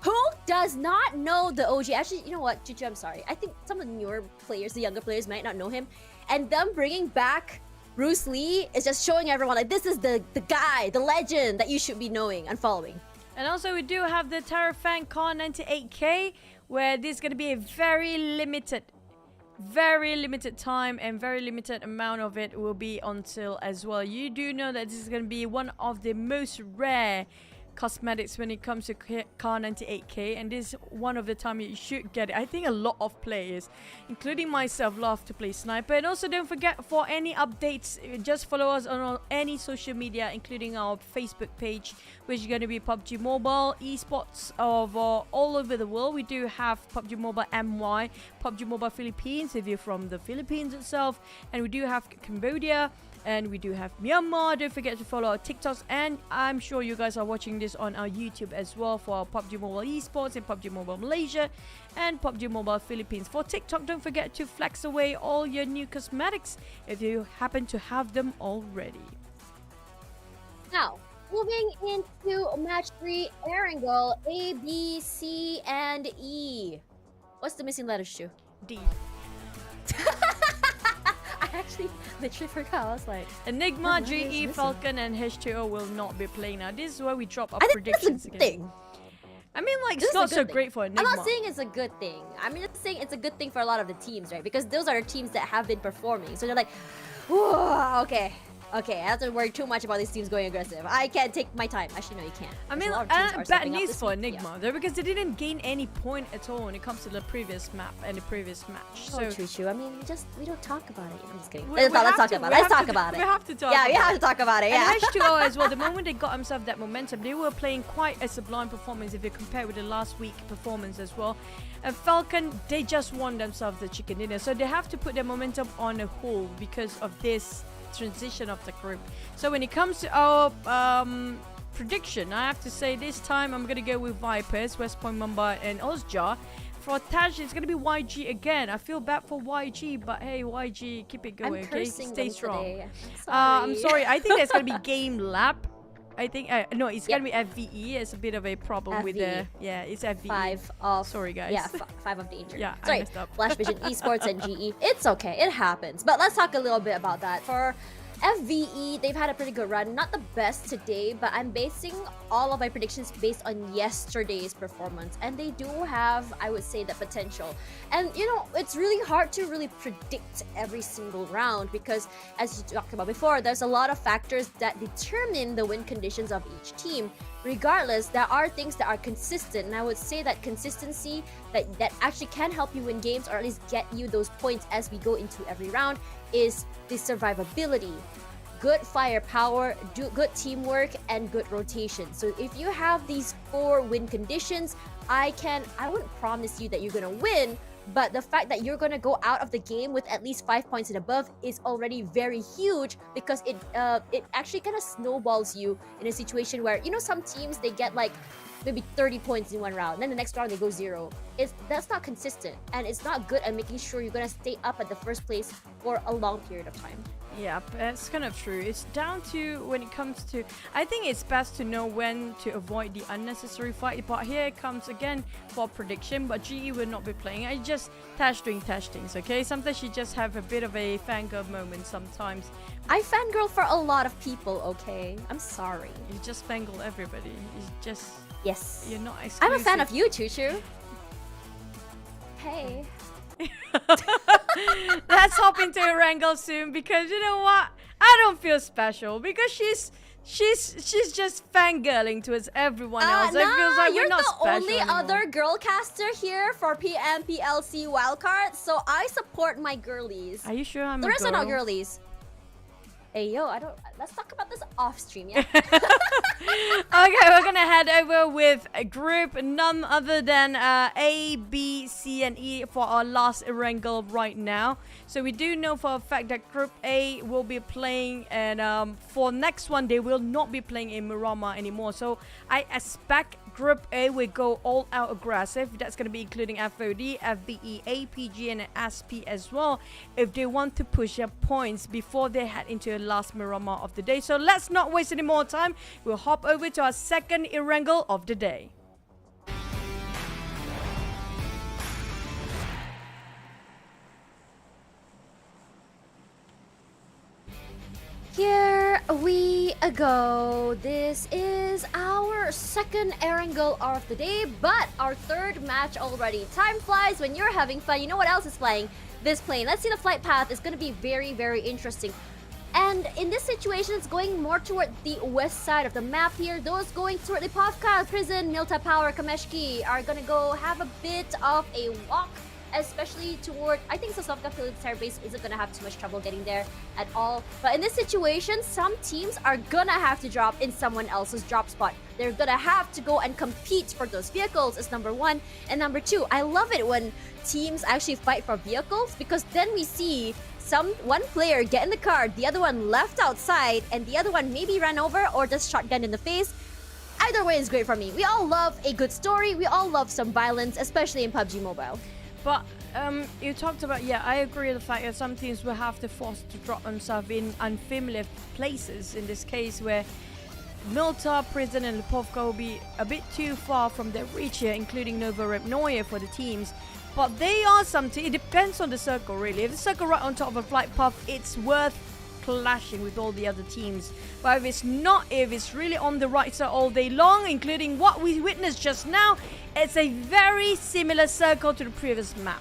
Who does not know the OG? Actually, you know what, Chuchu, I'm sorry. I think some of the newer players, the younger players might not know him. And them bringing back Bruce Lee is just showing everyone like this is the guy, the legend that you should be knowing and following. And also we do have the Terrafang Car 98K, where this is going to be a very limited time and very limited amount of it will be on sale as well. You do know that this is going to be one of the most rare cosmetics when it comes to Car 98K, and this is one of the time you should get it. I think a lot of players, including myself, love to play sniper. And also don't forget, for any updates, just follow us on any social media, including our Facebook page, which is going to be PUBG Mobile Esports of all over the world. We do have PUBG Mobile MY, PUBG Mobile Philippines if you're from the Philippines itself, and we do have Cambodia, and we do have Myanmar. Don't forget to follow our TikToks, and I'm sure you guys are watching this on our YouTube as well for our PUBG Mobile Esports and PUBG Mobile Malaysia and PUBG Mobile Philippines. For TikTok, don't forget to flex away all your new cosmetics if you happen to have them already. Now, moving into match 3, Erangel, A, B, C, and E. What's the missing letters, Shu? D. I actually literally forgot. I was like, Enigma, GE, Falcon, and H2O will not be playing now. This is where we drop our I think predictions that's a good again. thing. I mean, like, This it's is a not good so thing. great for Enigma. I'm not saying it's a good thing. I'm just saying it's a good thing for a lot of the teams, right? Because those are teams that have been performing. So they're like, whoa, okay, I have to worry too much about these teams going aggressive. I can't take my time. Actually, no, you can't. I mean, bad news for Enigma, though, because they didn't gain any point at all when it comes to the previous map and the previous match. So Choo. I mean, we don't talk about it. I'm just kidding. Let's talk about it. We have to talk about it. Yeah. And H2O as well. The moment they got themselves that momentum, they were playing quite a sublime performance if you compare with the last week performance as well. And Falcon, they just won themselves the chicken dinner, so they have to put their momentum on a hold because of this transition of the group. So when it comes to our prediction, I have to say this time I'm gonna go with Vipers, West Point, Mumbai, and Ozja. For Taj, it's gonna be YG again. I feel bad for YG, but hey, YG, keep it going, okay? Stay strong. I'm I'm sorry. I think there's gonna be Game Lab I think no, it's gonna be FVE. It's a bit of a problem with the it's FVE. 5 of sorry guys. Yeah, 5 of danger. Yeah, sorry. I messed up. Flash Vision, Esports, and GE. It's okay. It happens. But let's talk a little bit about that. For FVE, they've had a pretty good run. Not the best today, but I'm basing all of my predictions based on yesterday's performance. And they do have, I would say, the potential. And, you know, it's really hard to really predict every single round because, as you talked about before, there's a lot of factors that determine the win conditions of each team. Regardless, there are things that are consistent, and I would say that consistency that actually can help you win games, or at least get you those points as we go into every round, is the survivability, good firepower, good teamwork, and good rotation. So if you have these 4 win conditions, I wouldn't promise you that you're gonna win, but the fact that you're gonna go out of the game with at least 5 points and above is already very huge, because it actually kind of snowballs you in a situation where, you know, some teams, they get like maybe 30 points in one round, then the next round they go 0. That's not consistent, and it's not good at making sure you're gonna stay up at the first place for a long period of time. Yeah, that's kind of true. It's down to when it comes to, I think it's best to know when to avoid the unnecessary fight. But here it comes again for prediction, but GE will not be playing. I just Tash doing Tash things, okay? Sometimes she just have a bit of a fangirl moment sometimes. I fangirl for a lot of people, okay? I'm sorry. You just fangirl everybody. You just... Yes. You're not exclusive. I'm a fan of you, Choo Choo. Hey. Let's hop into a wrangle soon, because you know what? I don't feel special because she's just fangirling towards everyone else. Nah, It feels like you're we're not the special only anymore. other girl caster here for PMPL SEA Wildcard, so I support my girlies. Are you sure I'm The a rest girl? are not girlies. Hey yo, let's talk about this off stream, yeah? Okay, we're gonna head over with a group none other than A, B, C, and E for our last wrangle right now. So we do know for a fact that Group A will be playing, and for next one they will not be playing in Myanmar anymore. So I expect Group A will go all out aggressive. That's going to be including FOD, FBE, APG, and SP as well, if they want to push up points before they head into the last Myanmar of the day. So let's not waste any more time. We'll hop over to our second wrangle of the day. Here we go. This is our second Erangel of the day, but our third match already. Time flies when you're having fun. You know what else is flying? This plane. Let's see the flight path. It's going to be very, very interesting. And in this situation, it's going more toward the west side of the map here. Those going toward the Pavkal Prison, Milta Power, Kameshki are going to go have a bit of a walk, especially toward, I think Sosnovka Military Base isn't going to have too much trouble getting there at all. But in this situation, some teams are going to have to drop in someone else's drop spot. They're going to have to go and compete for those vehicles is number one. And number two, I love it when teams actually fight for vehicles, because then we see one player get in the car, the other one left outside, and the other one maybe ran over or just shotgun in the face. Either way is great for me. We all love a good story. We all love some violence, especially in PUBG Mobile. But you talked about, yeah, I agree with the fact that some teams will have to force to drop themselves in unfamiliar places. In this case, where Milta, Prison, and Lipovka will be a bit too far from their reach here, including Novorepnoye for the teams. But they are something, it depends on the circle really. If the circle right on top of a flight path, it's worth clashing with all the other teams. But if it's not, if it's really on the right side all day long, including what we witnessed just now, it's a very similar circle to the previous map.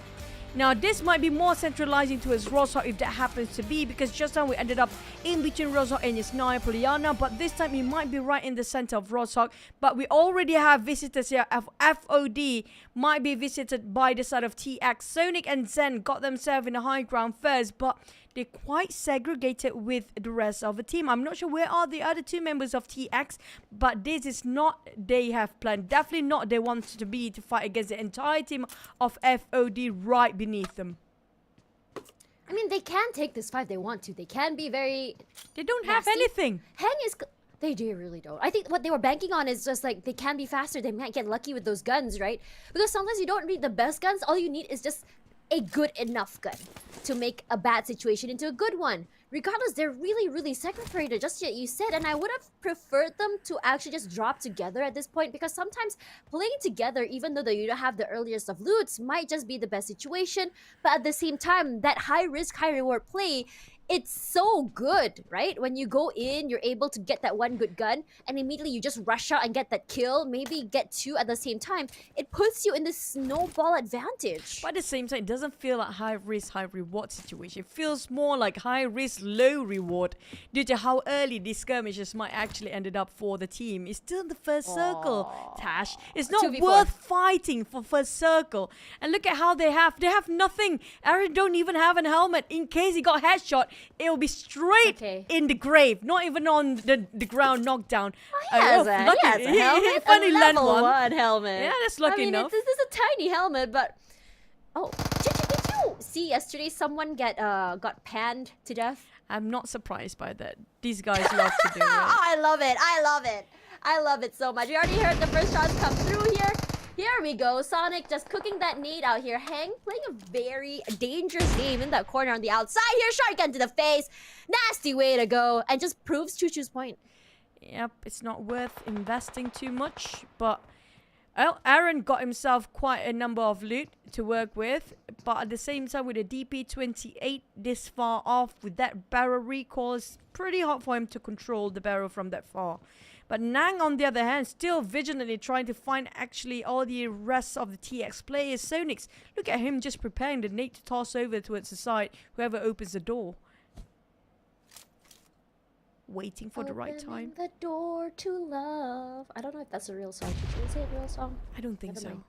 Now this might be more centralizing towards Rosok if that happens to be, because just now we ended up in between Rosok and Yasnaya Poliana, but this time we might be right in the center of Rosok. But we already have visitors here. FOD might be visited by the side of TX. Sonic and Zen got themselves in the high ground first, but they're quite segregated with the rest of the team. I'm not sure where are the other two members of TX, but this is not they have planned. Definitely not they want to be to fight against the entire team of FOD right beneath them. I mean, they can take this fight if they want to. They can be very... They don't have nasty. anything. Heng is... They do really don't. I think what they were banking on is just like they can be faster. They might get lucky with those guns, right? Because sometimes you don't need the best guns. All you need is just a good enough gun to make a bad situation into a good one. regardless, they're really, really separated, just yet you said, and I would have preferred them to actually just drop together at this point, because sometimes playing together, even though you don't have the earliest of loots, might just be the best situation, but at the same time, that high risk, high reward play, it's so good, right? When you go in, you're able to get that one good gun, and immediately you just rush out and get that kill, maybe get two at the same time. It puts you in this snowball advantage. But at the same time, it doesn't feel like high risk, high reward situation. It feels more like high risk, low reward due to how early these skirmishes might actually ended up for the team. It's still in the first circle, Tash. It's not 2v4. worth fighting for first circle. And look at how they have nothing. Aaron don't even have an helmet. In case he got headshot, it'll be straight in the grave, not even on the ground knockdown. He has a helmet, Funny a land level one. 1 helmet. Yeah, that's lucky enough. This is a tiny helmet, but did you see yesterday someone got panned to death? I'm not surprised by that. These guys love to do it. Oh, I love it. I love it so much. We already heard the first shots come through here. Here we go. Sonic just cooking that nade out here. Hang playing a very dangerous game in that corner on the outside here. Shotgun to the face. Nasty way to go. And just proves Choo-Choo's point. Yep, it's not worth investing too much. But Aaron got himself quite a number of loot to work with. But at the same time, with a DP28 this far off, with that barrel recoil, it's pretty hard for him to control the barrel from that far. But Nang, on the other hand, still vigilantly trying to find actually all the rest of the TX players. Sonics, look at him just preparing the nade to toss over towards the side, whoever opens the door. Waiting for the right time. Opening the door to love. I don't know if that's a real song. Is it a real song? I don't think so.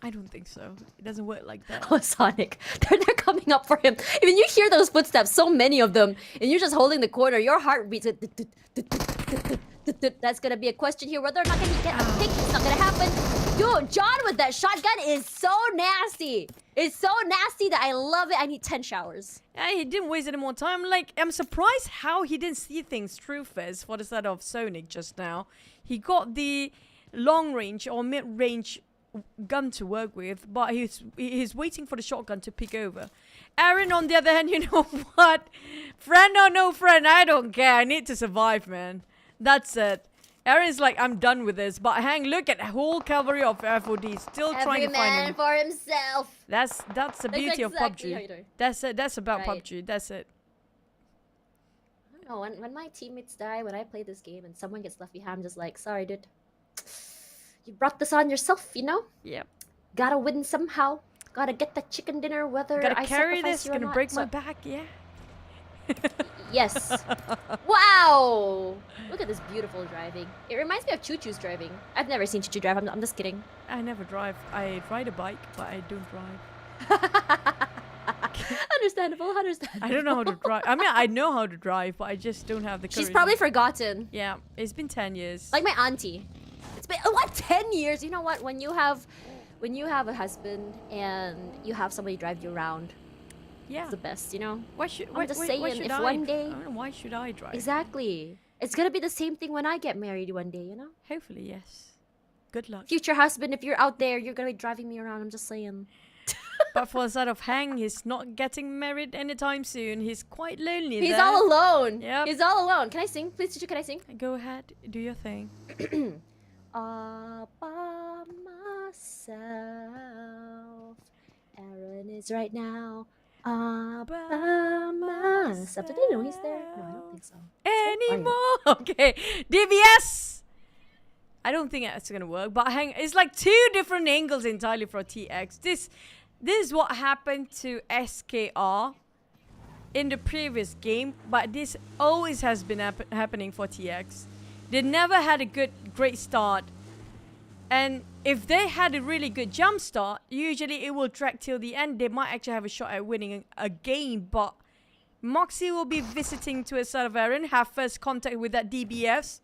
I don't think so. It doesn't work like that. Oh, Sonic. They're coming up for him. When you hear those footsteps, so many of them, and you're just holding the corner, your heart beats. That's gonna be a question here. Whether or not can he get a pick, it's not gonna happen. Dude, John with that shotgun is so nasty. It's so nasty that I love it. I need 10 showers. Yeah, he didn't waste any more time. Like, I'm surprised how he didn't see things through first for the side of Sonic just now. He got the long range or mid range gun to work with, but he's waiting for the shotgun to pick over. Aaron, on the other hand, you know what? Friend or no friend, I don't care. I need to survive, man. That's it. Aaron's like, I'm done with this. But hang, look at the whole cavalry of FOD still trying to find him. Every man for himself. That's the beauty of PUBG. That's it. That's about PUBG. That's it. I don't know. When my teammates die, when I play this game and someone gets left behind, I'm just like, sorry, dude. You brought this on yourself, you know? Yep. Gotta win somehow. Gotta get that chicken dinner, whether gotta I carry sacrifice this. you or Gonna not. break my back, yeah. Yes. Wow. Look at this beautiful driving. It reminds me of Choo-Choo's driving. I've never seen Choo-Choo drive. I'm just kidding. I never drive. I ride a bike, but I don't drive. Understandable. I don't know how to drive. I mean, I know how to drive, but I just don't have the courage. She's probably forgotten. Yeah, it's been 10 years. Like my auntie. It's been, what, 10 years? You know what? When you have a husband and you have somebody drive you around, yeah, it's the best, you know? Why should, I'm just saying, if one day... I don't know, why should I drive? Exactly. It's gonna be the same thing when I get married one day, you know? Hopefully, yes. Good luck. Future husband, if you're out there, you're gonna be driving me around, I'm just saying. But for the side of Hang, he's not getting married anytime soon. He's quite lonely. He's all alone. Yep. He's all alone. Can I sing? Please, teacher, can I sing? Go ahead. Do your thing. All by myself. Aaron is right now. All by myself. Did they know he's there? No, I don't think so. Anymore. Okay. DBS. I don't think that's gonna work. But hang, it's like two different angles entirely for TX. This is what happened to SKR in the previous game, but this always has been happening for TX. They never had a great start, and if they had a really good jump start, usually it will drag till the end. They might actually have a shot at winning a game, but Moxie will be visiting to a side of Aaron, have first contact with that DBS,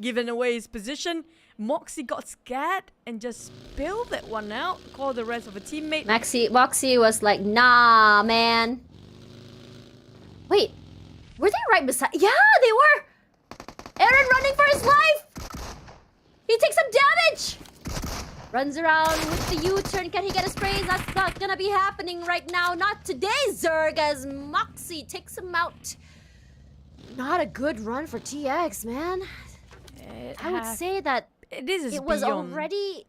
giving away his position. Moxie got scared and just spilled that one out, called the rest of a teammate. Moxie was like, nah, man. Wait, were they right beside? Yeah, they were. Aaron running for his life. He takes some damage. Runs around with the U-turn. Can he get a spray? That's not gonna be happening right now. Not today, Zerg, as Moxie takes him out. Not a good run for TX, man. I would say that it was beyond. already...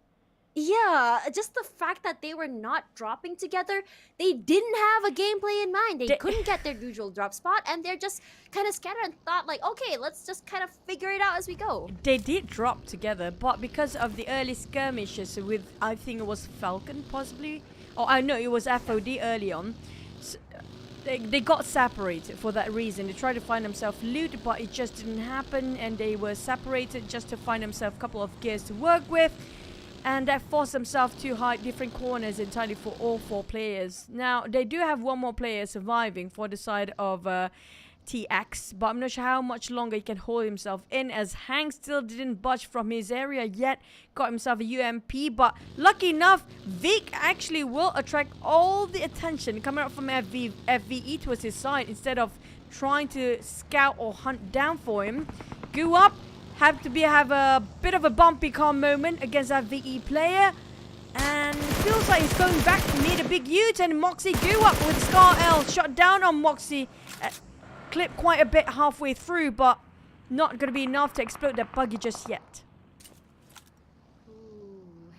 Yeah, just the fact that they were not dropping together, they didn't have a gameplay in mind. They couldn't get their usual drop spot, and they're just kind of scattered and thought like, okay, let's just kind of figure it out as we go. They did drop together, but because of the early skirmishes with, I think it was Falcon possibly, or I know it was FOD early on, so they got separated for that reason. They tried to find themselves loot, but it just didn't happen, and they were separated just to find themselves a couple of gears to work with. And that forced themselves to hide different corners entirely for all 4 players. Now, they do have one more player surviving for the side of TX, but I'm not sure how much longer he can hold himself in, as Hank still didn't budge from his area yet. Got himself a UMP, but lucky enough, Vic actually will attract all the attention coming up from FVE towards his side instead of trying to scout or hunt down for him. Go up. Have a bit of a bumpy car moment against that VE player. And feels like he's going back near the big Ute, and Moxie go up with Scar L. Shot down on Moxie. Clipped quite a bit halfway through, but not going to be enough to explode that buggy just yet.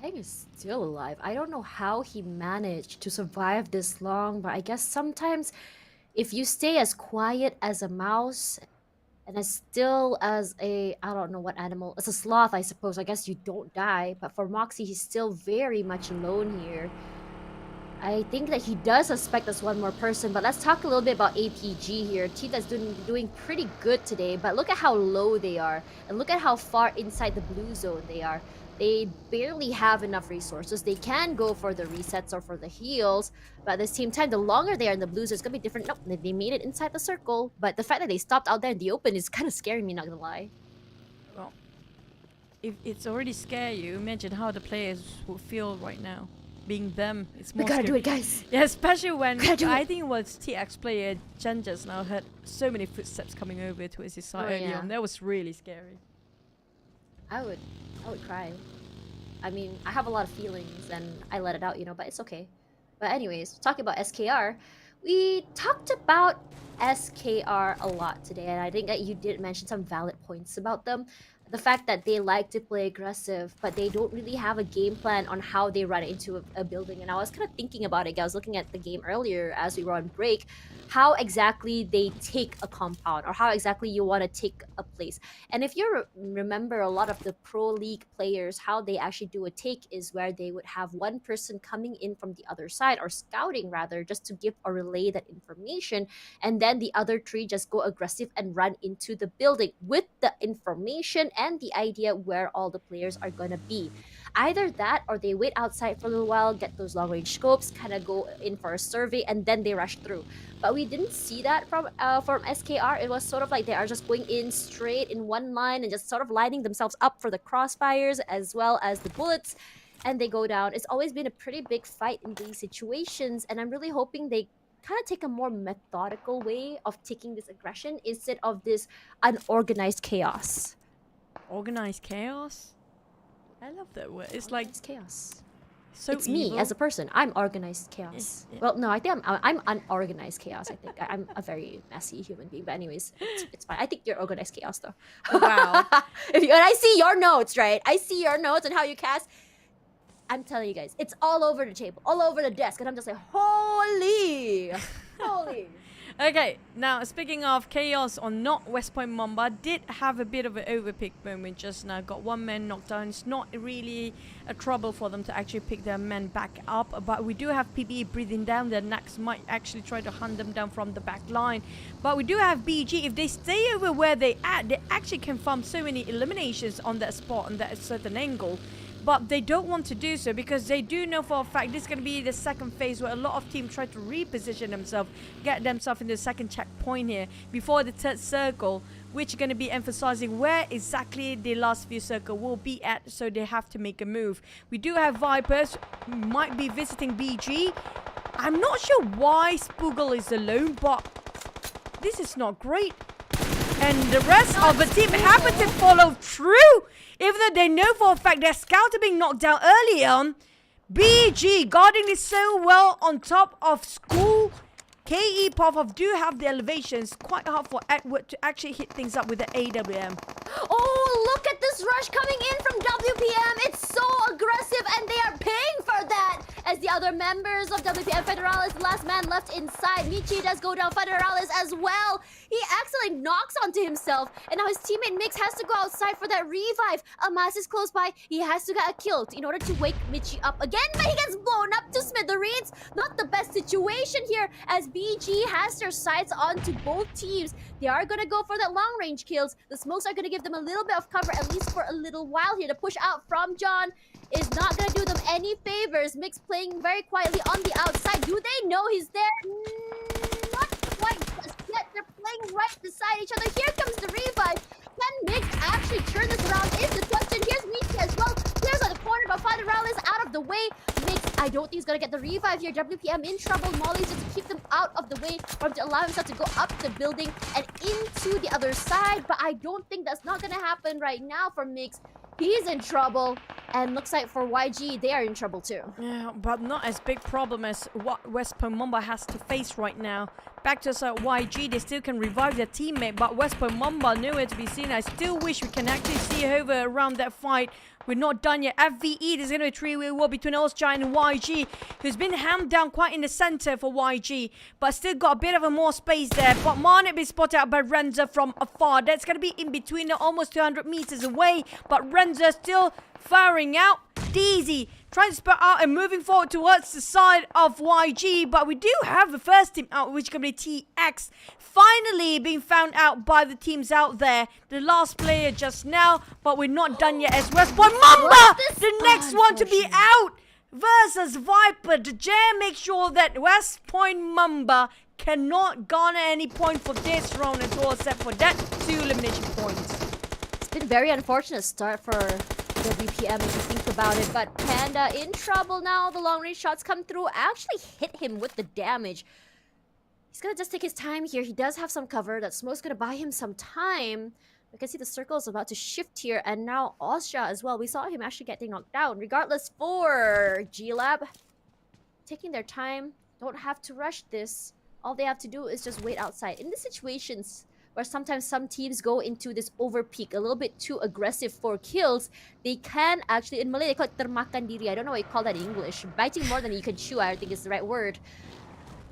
Hang is still alive. I don't know how he managed to survive this long, but I guess sometimes if you stay as quiet as a mouse and as still as I don't know what animal, as a sloth, I suppose, I guess you don't die. But for Moxie, he's still very much alone here. I think that he does suspect us one more person, but let's talk a little bit about APG here. Team that's doing pretty good today, but look at how low they are, and look at how far inside the blue zone they are. They barely have enough resources. They can go for the resets or for the heals, but at the same time, the longer they are in the blues, it's gonna be different. Nope, they made it inside the circle, but the fact that they stopped out there in the open is kind of scaring me, not gonna lie. Well, if it's already scare you, imagine how the players will feel right now. Being them, it's more We gotta scary. do it, guys. Yeah, especially when I it. think it was TX player Jen just now heard so many footsteps coming over towards his side early on. That was really scary. I would cry. I mean, I have a lot of feelings and I let it out, you know, but it's okay. But anyways, talking about SKR, we talked about SKR a lot today, and I think that you did mention some valid points about them. The fact that they like to play aggressive, but they don't really have a game plan on how they run into a building. And I was kind of thinking about it. I was looking at the game earlier as we were on break, how exactly they take a compound or how exactly you want to take a place. And if you remember a lot of the Pro League players, how they actually do a take is where they would have one person coming in from the other side, or scouting rather, just to give or relay that information. And then the other 3 just go aggressive and run into the building with the information and the idea where all the players are gonna be. Either that, or they wait outside for a little while, get those long range scopes, kind of go in for a survey, and then they rush through. But we didn't see that from SKR. It was sort of like they are just going in straight in one line and just sort of lining themselves up for the crossfires as well as the bullets, and they go down. It's always been a pretty big fight in these situations, and I'm really hoping they kind of take a more methodical way of taking this aggression instead of this unorganized chaos. Organized chaos? I love that word. It's organized like chaos. so it's evil. me as a person. I'm organized chaos. Well, no, I think I'm unorganized chaos. I think I'm a very messy human being. But anyways, it's fine. I think you're organized chaos though. Oh, wow. And I see your notes, right? I see your notes and how you cast. I'm telling you guys, it's all over the table, all over the desk, and I'm just like, holy, holy. Okay, now speaking of chaos or not, West Point Mamba did have a bit of an overpick moment just now. Got one man knocked down. It's not really a trouble for them to actually pick their men back up, but we do have PBE breathing down. Their Nax might actually try to hunt them down from the back line. But we do have BG. If they stay over where they at, they actually can farm so many eliminations on that spot, on that certain angle. But they don't want to do so because they do know for a fact this is going to be the second phase where a lot of teams try to reposition themselves, get themselves in the second checkpoint here before the third circle, which are going to be emphasizing where exactly the last few circle will be at, so they have to make a move. We do have Vipers, might be visiting BG. I'm not sure why Spoogle is alone, but this is not great. And the rest of the team happen to follow through. Even though they know for a fact their scouts are being knocked down early on. BG guarding this so well on top of School. KE Pop do have the elevations. Quite hard for Edward to actually hit things up with the AWM. Oh, look at this rush coming in from WPM. It's so aggressive and they are paying for that. As the other members of WPM Federalis, the last man left inside. Michi does go down Federalis as well. He accidentally knocks onto himself. And now his teammate Mix has to go outside for that revive. Amas is close by. He has to get a kill in order to wake Michi up again. But he gets blown up to smithereens. Not the best situation here as BG has their sights onto both teams. They are going to go for that long range kills. The smokes are going to give them a little bit of cover, at least for a little while here. The push out from John is not going to do them any favors. Mix playing very quietly on the outside. Do they know he's there? Not quite just yet. They're playing right beside each other. Here comes the revive. Can Mix actually turn this around is the question. Here's Michi as well. Here's on the corner, but Faderalis out of the way. Mix, I don't think he's going to get the revive here. WPM in trouble. Molly's just to keep them out of the way for him to allow himself to go up the building and into the other side. But I don't think that's not going to happen right now for Mix. He's in trouble. And looks like for YG, they are in trouble too. Yeah, but not as big problem as what West Pomomba has to face right now. Back to us at YG, they still can revive their teammate, but West Pomomba nowhere to be seen. I still wish we can actually see over around that fight. We're not done yet. FVE, there's going to be a three-way war between Osgiant and YG, who's been hammed down quite in the center for YG, but still got a bit of a more space there. But Marnet been spotted out by Renza from afar. That's going to be in between, almost 200 meters away, but Renza still firing out. Deezy trying to spot out and moving forward towards the side of YG, but we do have the first team out, which can be TX, finally being found out by the teams out there. The last player just now, but we're not done yet as West Point Mamba, the next one to be out versus Viper. The Jam make sure that West Point Mamba cannot garner any point for this round at all, except for that 2 elimination points. It's been a very unfortunate start for WPM if you think about it, but Panda in trouble now. The long range shots come through, actually hit him with the damage. He's gonna just take his time here. He does have some cover. That smoke's gonna buy him some time. You can see the circle is about to shift here, and now Osha as well. We saw him actually getting knocked down. Regardless, for G-Lab, taking their time, don't have to rush this. All they have to do is just wait outside. In the situations where sometimes some teams go into this overpeak, a little bit too aggressive for kills, they can actually, in Malay they call it termakan diri. I don't know what you call that in English. Biting more than you can chew, I think is the right word.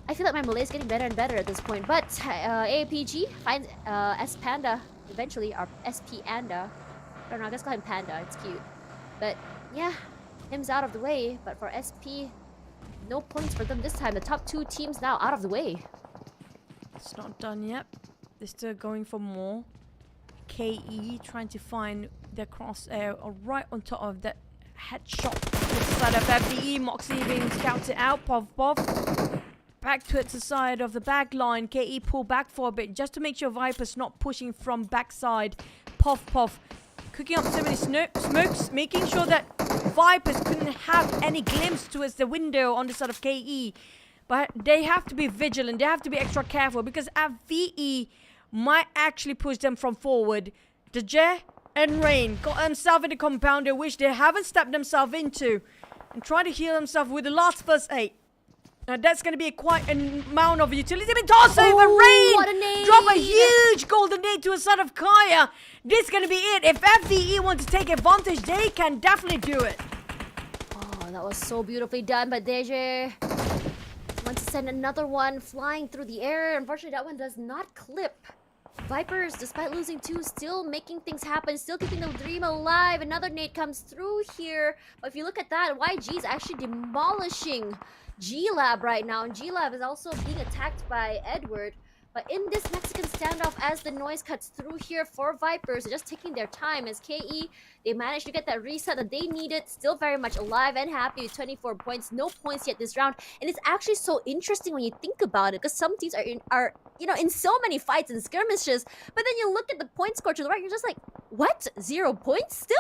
I feel like my Malay is getting better and better at this point. But APG finds S Panda eventually, or SP Anda. I don't know, I guess call him Panda, it's cute. But yeah, him's out of the way. But for SP, no points for them this time. The top 2 teams now out of the way. It's not done yet. They're still going for more. KE trying to find their crosshair right on top of that headshot. Side of FDE, Moxie being scouted out. Pov Pov. Back towards the side of the back line. KE pull back for a bit just to make sure Viper's not pushing from backside. Pov Pov. Cooking up so many smokes, making sure that Vipers couldn't have any glimpse towards the window on the side of KE. But they have to be vigilant. They have to be extra careful because FVE might actually push them from forward. Deje and Rain got themselves in the compounder, which they haven't stepped themselves into, and try to heal themselves with the last first aid. Now that's going to be quite an amount of utility. They've been tossed over. Rain what a nade. drop a huge golden nade to a son of Kaya. This is going to be it. If FVE want to take advantage, they can definitely do it. Oh, that was so beautifully done, but Deje wants to send another one flying through the air. Unfortunately, that one does not clip. Vipers, despite losing 2, still making things happen, still keeping the dream alive. Another nade comes through here. But if you look at that, YG is actually demolishing G-Lab right now. And G-Lab is also being attacked by Edward. But in this Mexican standoff, as the noise cuts through here for Vipers, they're just taking their time as KE, they managed to get that reset that they needed. Still very much alive and happy with 24 points. No points yet this round. And it's actually so interesting when you think about it, because some teams are in so many fights and skirmishes. But then you look at the point score to the right, you're just like, what? 0 points still?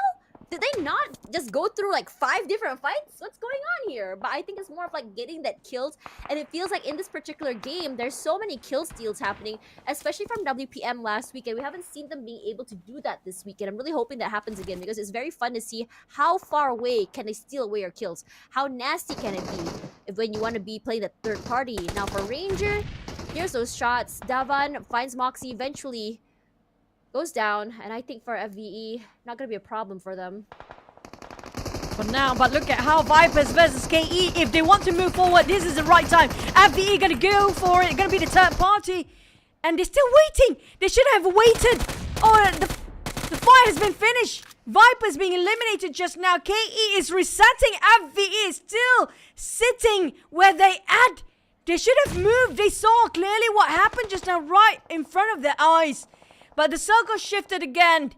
Did they not just go through like 5 different fights? What's going on here? But I think it's more of like getting that kills, and it feels like in this particular game, there's so many kill steals happening, especially from WPM last weekend. We haven't seen them being able to do that this weekend. I'm really hoping that happens again because it's very fun to see how far away can they steal away your kills. How nasty can it be if when you want to be playing the third party. Now for Ranger, here's those shots. Davan finds Moxie eventually. Goes down, and I think for FVE, not gonna be a problem for them. For now, but look at how Vipers versus KE, if they want to move forward, this is the right time. FVE gonna go for it, gonna be the third party. And they're still waiting. They should have waited. Oh, the fight has been finished. Vipers being eliminated just now. KE is resetting. FVE is still sitting where they at. They should have moved. They saw clearly what happened just now right in front of their eyes. But the circle shifted again.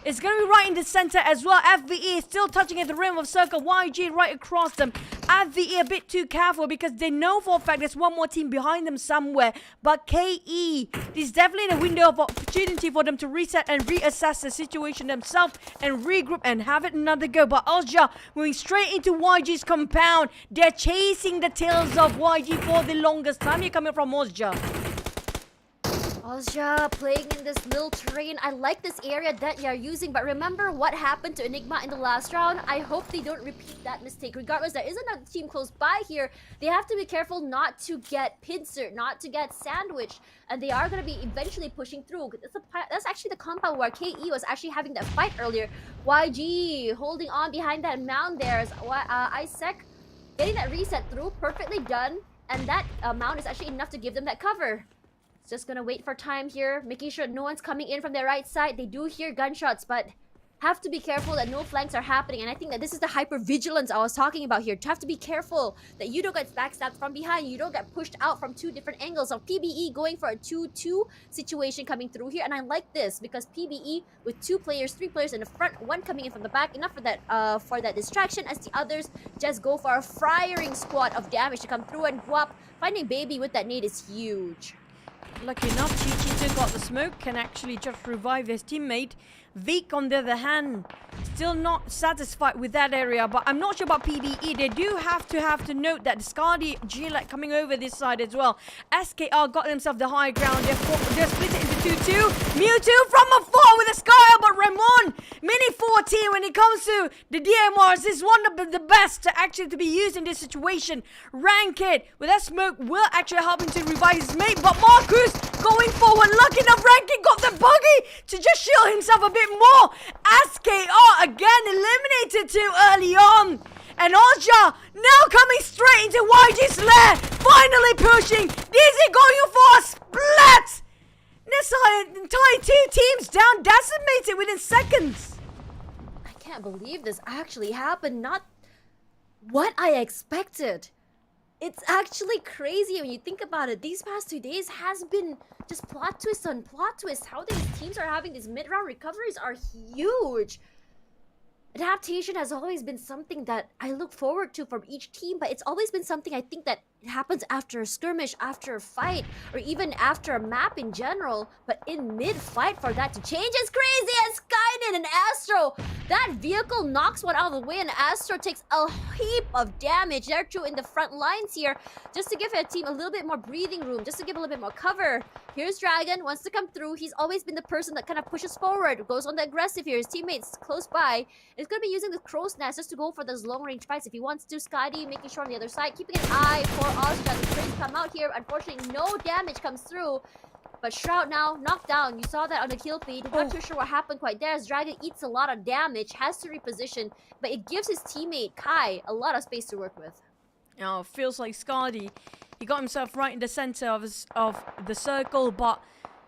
It's going to be right in the center as well. FVE is still touching at the rim of circle. YG right across them. FVE a bit too careful because they know for a fact there's one more team behind them somewhere. But KE, this is definitely a window of opportunity for them to reset and reassess the situation themselves and regroup and have it another go. But Ozja moving straight into YG's compound. They're chasing the tails of YG for the longest time. You're coming from Ozja. Ozja playing in this little terrain. I like this area that you're using, but remember what happened to Enigma in the last round? I hope they don't repeat that mistake. Regardless, there is another team close by here. They have to be careful not to get pincered, not to get sandwiched, and they are going to be eventually pushing through. That's actually the compound where KE was actually having that fight earlier. YG holding on behind that mound there as Isaac getting that reset through, perfectly done, and that mound is actually enough to give them that cover. Just gonna wait for time here, making sure no one's coming in from their right side. They do hear gunshots, but have to be careful that no flanks are happening. And I think that this is the hyper-vigilance I was talking about here. You have to be careful that you don't get backstabbed from behind. You don't get pushed out from 2 different angles. So PBE going for a 2-2 situation coming through here. And I like this because PBE with 2 players, 3 players in the front, 1 coming in from the back. Enough for that distraction as the others just go for a firing squad of damage to come through. And Guap finding Baby with that nade is huge. Lucky enough, Chichito got the smoke, can actually just revive his teammate. Vic, on the other hand, still not satisfied with that area, but I'm not sure about PBE. They do have to note that Skadi, Gillette coming over this side as well. SKR got themselves the high ground. They're split it into 2-2. Mewtwo from afar with a Sky, but Ramon, Mini 14 when it comes to the DMRs is one of the best to be used in this situation. Ranked with that smoke will actually help him to revive his mate, but Marcus going forward, lucky enough, Ranked got the buggy to just shield himself a bit more. SKR again eliminated too early on. And Ozja now coming straight into YG's lair. Finally pushing. DZ going for a split. This entire 2 teams down, decimated within seconds. I can't believe this actually happened. Not what I expected. It's actually crazy when you think about it. These past 2 days has been just plot twist on plot twist. How these teams are having these mid-round recoveries are huge. Adaptation has always been something that I look forward to from each team, but it's always been something I think that it happens after a skirmish, after a fight, or even after a map in general. But in mid-fight for that to change is crazy. And Skynet and Astro, that vehicle knocks one out of the way, and Astro takes a heap of damage. They're two in the front lines here, just to give a team a little bit more breathing room, just to give a little bit more cover. Here's Dragon, wants to come through. He's always been the person that kind of pushes forward, goes on the aggressive here. His teammates close by. He's going to be using the Crow's Nest just to go for those long-range fights if he wants to. Skadi making sure on the other side, keeping an eye for Ozja. The trains come out here. Unfortunately, no damage comes through. But Shroud now knocked down. You saw that on the kill feed. Not too sure what happened quite there as Dragon eats a lot of damage, has to reposition, but it gives his teammate Kai a lot of space to work with. Oh, feels like Skadi. He got himself right in the center of the circle, but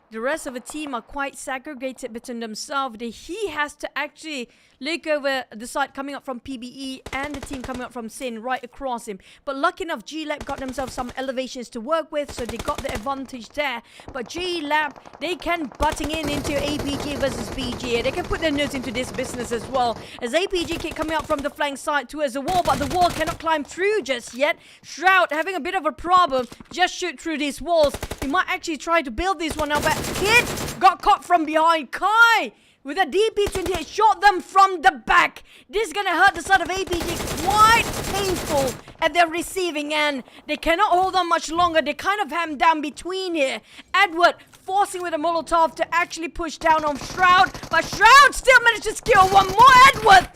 the rest of the team are quite segregated between themselves. He has to actually look over the side coming up from PBE and the team coming up from Sin right across him. But lucky enough, G-Lab got themselves some elevations to work with, so they got the advantage there. But G-Lab, they can butting into APG versus BG. They can put their nose into this business as well. As APG keep coming up from the flank side towards the wall, but the wall cannot climb through just yet. Shroud having a bit of a problem. Just shoot through these walls. He might actually try to build this one now, but Kid got caught from behind. Kai with a DP28, shot them from the back. This is gonna hurt the side of APG, quite painful at their receiving end. They cannot hold on much longer. They kind of ham down between here. Edward forcing with a Molotov to actually push down on Shroud, but Shroud still managed to secure one more. Edward!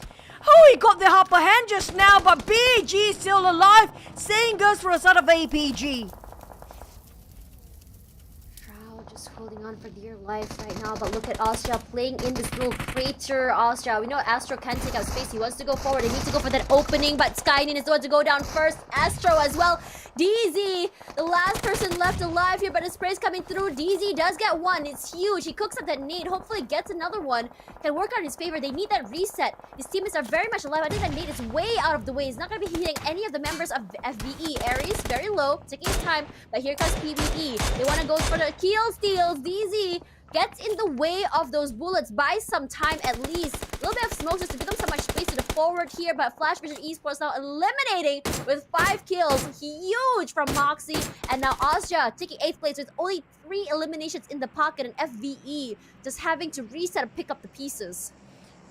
Oh, he got the upper hand just now, but BG is still alive. Same goes for a side of APG. Just holding on for dear life right now, but look at Astra playing in this little crater. Astra, we know Astro can take out space. He wants to go forward. He needs to go for that opening, but Skynin is the one to go down first. Astro as well. DZ, the last person left alive here, but his spray's coming through. DZ does get one. It's huge. He cooks up that nade. Hopefully gets another one. Can work out in his favor. They need that reset. His teammates are very much alive. I think that nade is way out of the way. He's not going to be hitting any of the members of FVE. Aries, very low, taking his time, but here comes PBE. They want to go for the kill steals. DZ gets in the way of those bullets, buys some time at least. A little bit of smoke just to give them so much space to the forward here, but Flash Vision Esports now eliminating with 5 kills. Huge from Moxie. And now Asja taking 8th place with only 3 eliminations in the pocket, and FVE just having to reset and pick up the pieces.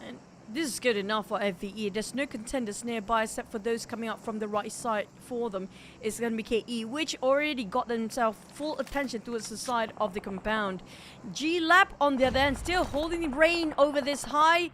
And this is good enough for FVE. There's no contenders nearby except for those coming up from the right side for them. It's going to be KE, which already got themselves full attention towards the side of the compound. G-Lab, on the other hand, still holding the reign over this high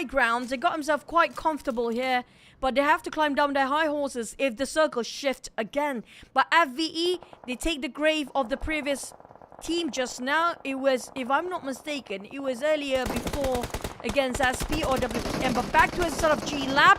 ground. They got themselves quite comfortable here, but they have to climb down their high horses if the circle shift again. But FVE, they take the grave of the previous team just now. It was, if I'm not mistaken, it was earlier before against SP or WPM, but back to a sort of G-Lab.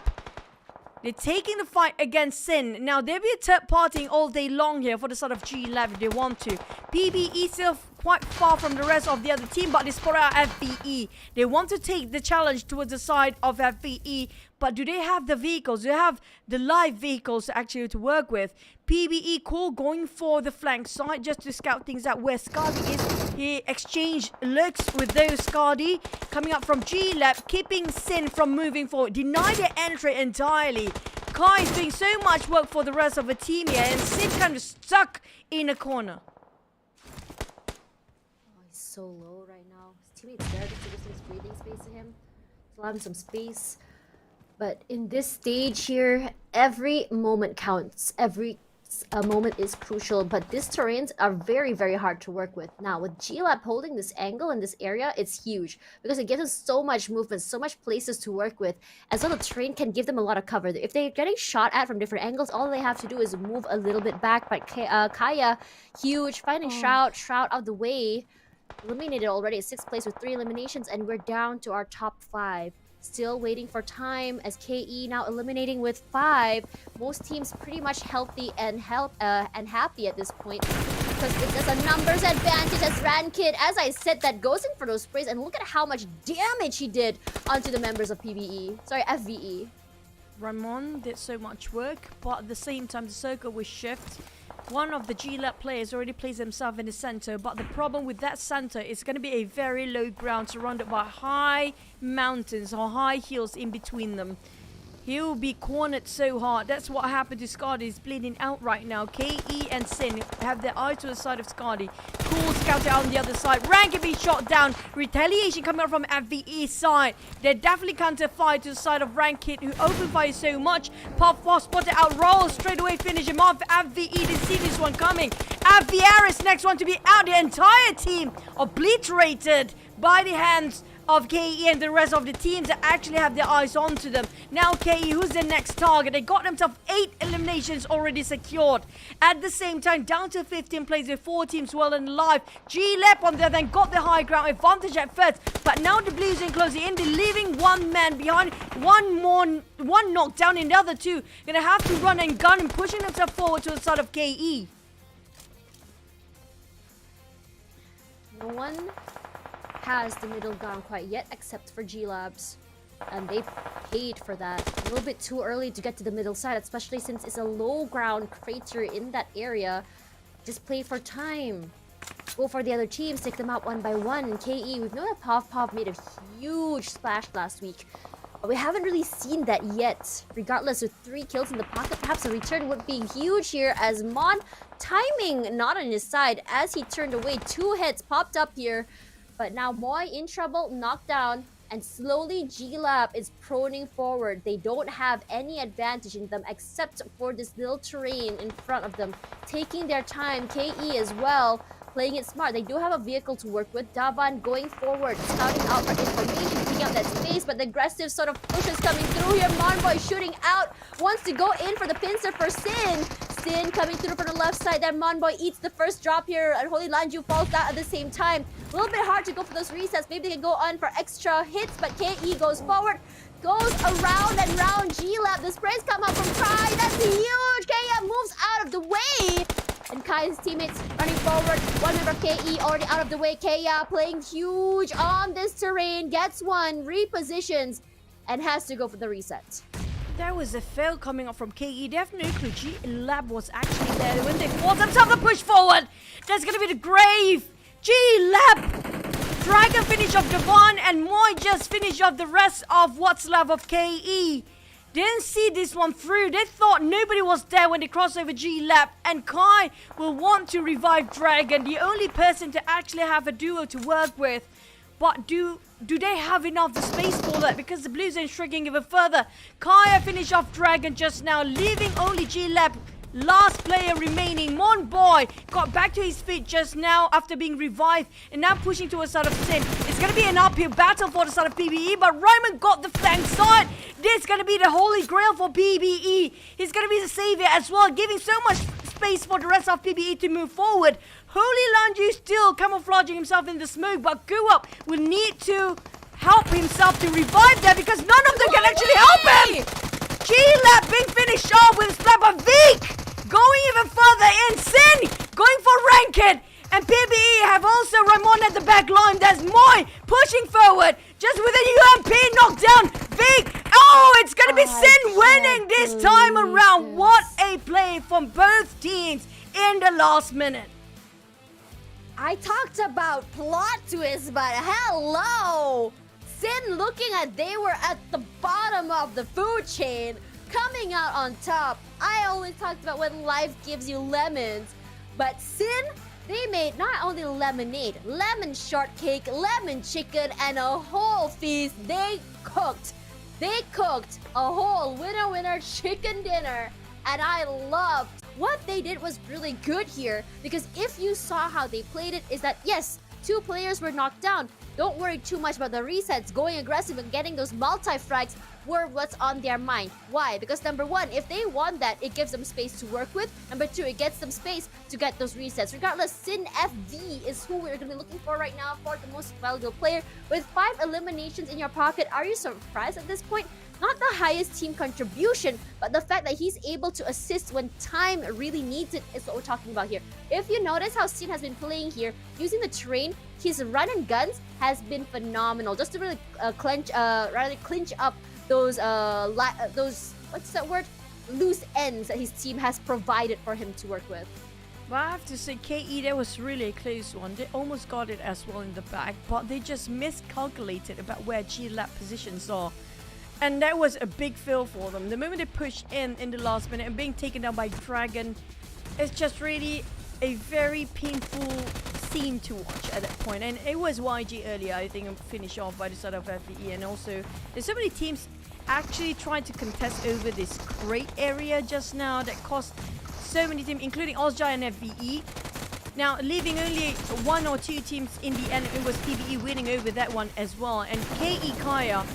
They're taking the fight against Sin. Now, they'll be third partying all day long here for the sort of G-Lab if they want to. PBE still quite far from the rest of the other team, but they spot out FBE. They want to take the challenge towards the side of FBE, but do they have the vehicles? Do they have the live vehicles actually to work with? PBE cool going for the flank side just to scout things out where Scardy is. He exchanged looks with those Scardy coming up from G-Lab, keeping Sin from moving forward. Deny their entry entirely. Kai is doing so much work for the rest of the team here, and Sin kind of stuck in a corner. So low right now. His teammates there just to give some breathing space to him. Allow him some space. But in this stage here, every moment counts. Every moment is crucial. But these terrains are very, very hard to work with. Now, with G-Lab holding this angle in this area, it's huge. Because it gives us so much movement, so much places to work with. As well, the terrain can give them a lot of cover. If they're getting shot at from different angles, all they have to do is move a little bit back. But Kaya, huge, finding Shroud out of the way. Eliminated already at 6th place with 3 eliminations, and we're down to our top 5. Still waiting for time as KE now eliminating with 5. Most teams pretty much healthy and happy at this point because it's just a numbers advantage as Rankid, as I said, that goes in for those sprays, and look at how much damage he did onto the members of FVE. Ramon did so much work, but at the same time the circle will shift. One of the G-Lab players already placed himself in the center, but the problem with that center is going to be a very low ground surrounded by high mountains or high hills in between them. He'll be cornered so hard. That's what happened to Scardy. He's bleeding out right now. KE and Sin have their eye to the side of Scardy. Cool scouted out on the other side. Rankin being shot down. Retaliation coming out from FVE side. They definitely counter fire to the side of Rankin, who open fire so much. Pop Foss spotted out. Roll straight away. Finish him off. FVE didn't see this one coming. FVR's next one to be out. The entire team obliterated by the hands of KE and the rest of the teams that actually have their eyes onto them. Now KE, who's the next target? They got themselves 8 eliminations already secured. At the same time, down to 15 plays with 4 teams well and alive. G-Lep on there then got the high ground advantage at first, but now the Blues in closing in. They're leaving one man behind. One knockdown in the other 2. Gonna have to run and gun and pushing themselves forward to the side of KE. No one has the middle ground quite yet, except for G-Labs. And they paid for that. A little bit too early to get to the middle side, especially since it's a low ground crater in that area. Just play for time. Go for the other teams, take them out one by one. KE, we've known that Pov made a huge splash last week. But we haven't really seen that yet. Regardless, with 3 kills in the pocket, perhaps a return would be huge here as Mon, timing not on his side as he turned away. 2 hits popped up here. But now Moi in trouble, knocked down, and slowly G-Lab is proning forward. They don't have any advantage in them except for this little terrain in front of them. Taking their time, KE as well, playing it smart. They do have a vehicle to work with. Davan going forward, scouting out for information, picking up that space, but the aggressive sort of push is coming through here. Monboy shooting out, wants to go in for the pincer for Sin. Sin coming through from the left side. Then Monboy eats the first drop here, and Holy Lanju falls down at the same time. A little bit hard to go for those resets. Maybe they can go on for extra hits, but KE goes forward, goes around and round G-Lab. The sprays come up from Kai. That's huge. KE moves out of the way. And Kai's teammates running forward. One member of KE already out of the way. Kaya playing huge on this terrain. Gets one, repositions, and has to go for the reset. There was a fail coming up from KE. They have no clue. G-Lab was actually there. When they force themselves to push forward, there's going to be the grave. G-Lab! Dragon finish off the one, and Moi just finish off the rest of what's left of KE. Didn't see this one through. They thought nobody was there when they crossed over G-Lab, and Kai will want to revive Dragon, the only person to actually have a duo to work with. But do they have enough space for that? Because the Blues are shrinking even further. Kaya finished off Dragon just now, leaving only G-Lab. Last player remaining. Monboy got back to his feet just now after being revived, and now pushing towards the side of Sin. It's going to be an uphill battle for the side of PBE, but Ryman got the flank side. This is going to be the holy grail for PBE. He's going to be the savior as well, giving so much space for the rest of PBE to move forward. Holy Lanju still camouflaging himself in the smoke, but Guap will need to help himself to revive there because none of them can actually help him. G-Lab being finished off with a slap of Vic. Going even further in, Sin going for Ranked, and PBE have also Ramon at the back line. There's Moi pushing forward, just with a UMP knockdown. Vic, oh, it's gonna be Sin winning this time around. What a play from both teams in the last minute. I talked about plot twist, but hello! Sin looking at they were at the bottom of the food chain, coming out on top. I always talked about when life gives you lemons, but Sin, they made not only lemonade, lemon shortcake, lemon chicken, and a whole feast. They cooked a whole winner chicken dinner, and I loved what they did. Was really good here, because if you saw how they played it, is that yes, 2 players were knocked down. Don't worry too much about the resets. Going aggressive and getting those multi-frags were what's on their mind. Why? Because number 1, if they want that, it gives them space to work with. Number 2, it gets them space to get those resets. Regardless, Sin FV is who we're going to be looking for right now for the most valuable player. With 5 eliminations in your pocket, are you surprised at this point? Not the highest team contribution, but the fact that he's able to assist when time really needs it is what we're talking about here. If you notice how Sin has been playing here, using the terrain, his run and guns has been phenomenal. Just to really clinch up those what's that word? Loose ends that his team has provided for him to work with. Well, I have to say, KE, that was really a close one. They almost got it as well in the back, but they just miscalculated about where G-Lab positions are. And that was a big fail for them. The moment they pushed in the last minute and being taken down by Dragon, it's just really a very painful scene to watch at that point. And it was YG earlier, I think, finished off by the side of FVE. And also, there's so many teams actually trying to contest over this great area just now that cost so many teams, including Ozjai and FVE. Now, leaving only 1 or 2 teams in the end, it was PBE winning over that one as well. And KE Kaya,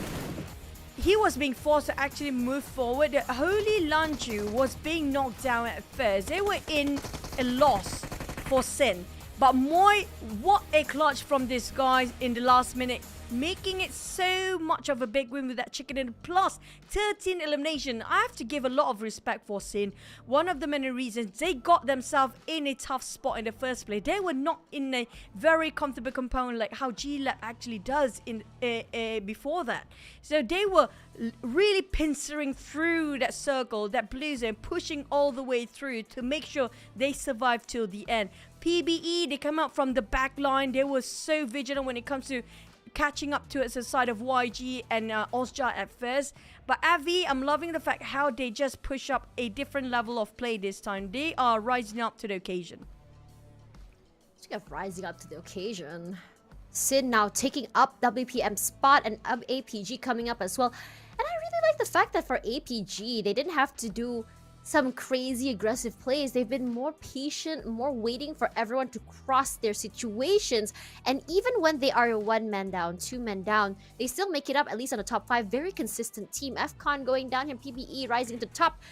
he was being forced to actually move forward. The Holy Lanju was being knocked down at first. They were in a loss for Sin. But Moi, what a clutch from this guy in the last minute, making it so much of a big win with that chicken in plus 13 elimination. I have to give a lot of respect for Sin. One of the many reasons they got themselves in a tough spot in the first place. They were not in a very comfortable component like how G-Lab actually does in before that. So they were really pincering through that circle, that blue zone, pushing all the way through to make sure they survive till the end. PBE, they come out from the back line. They were so vigilant when it comes to catching up to the side of YG and Ozja at first. But Avi, I'm loving the fact how they just push up a different level of play this time. They are rising up to the occasion. Speaking of rising up to the occasion, Sin now taking up WPM spot and APG coming up as well. And I really like the fact that for APG, they didn't have to do some crazy aggressive plays. They've been more patient, more waiting for everyone to cross their situations. And even when they are 1 man down, 2 men down, they still make it up at least on the top 5. Very consistent team. FCon going down here, PBE rising to top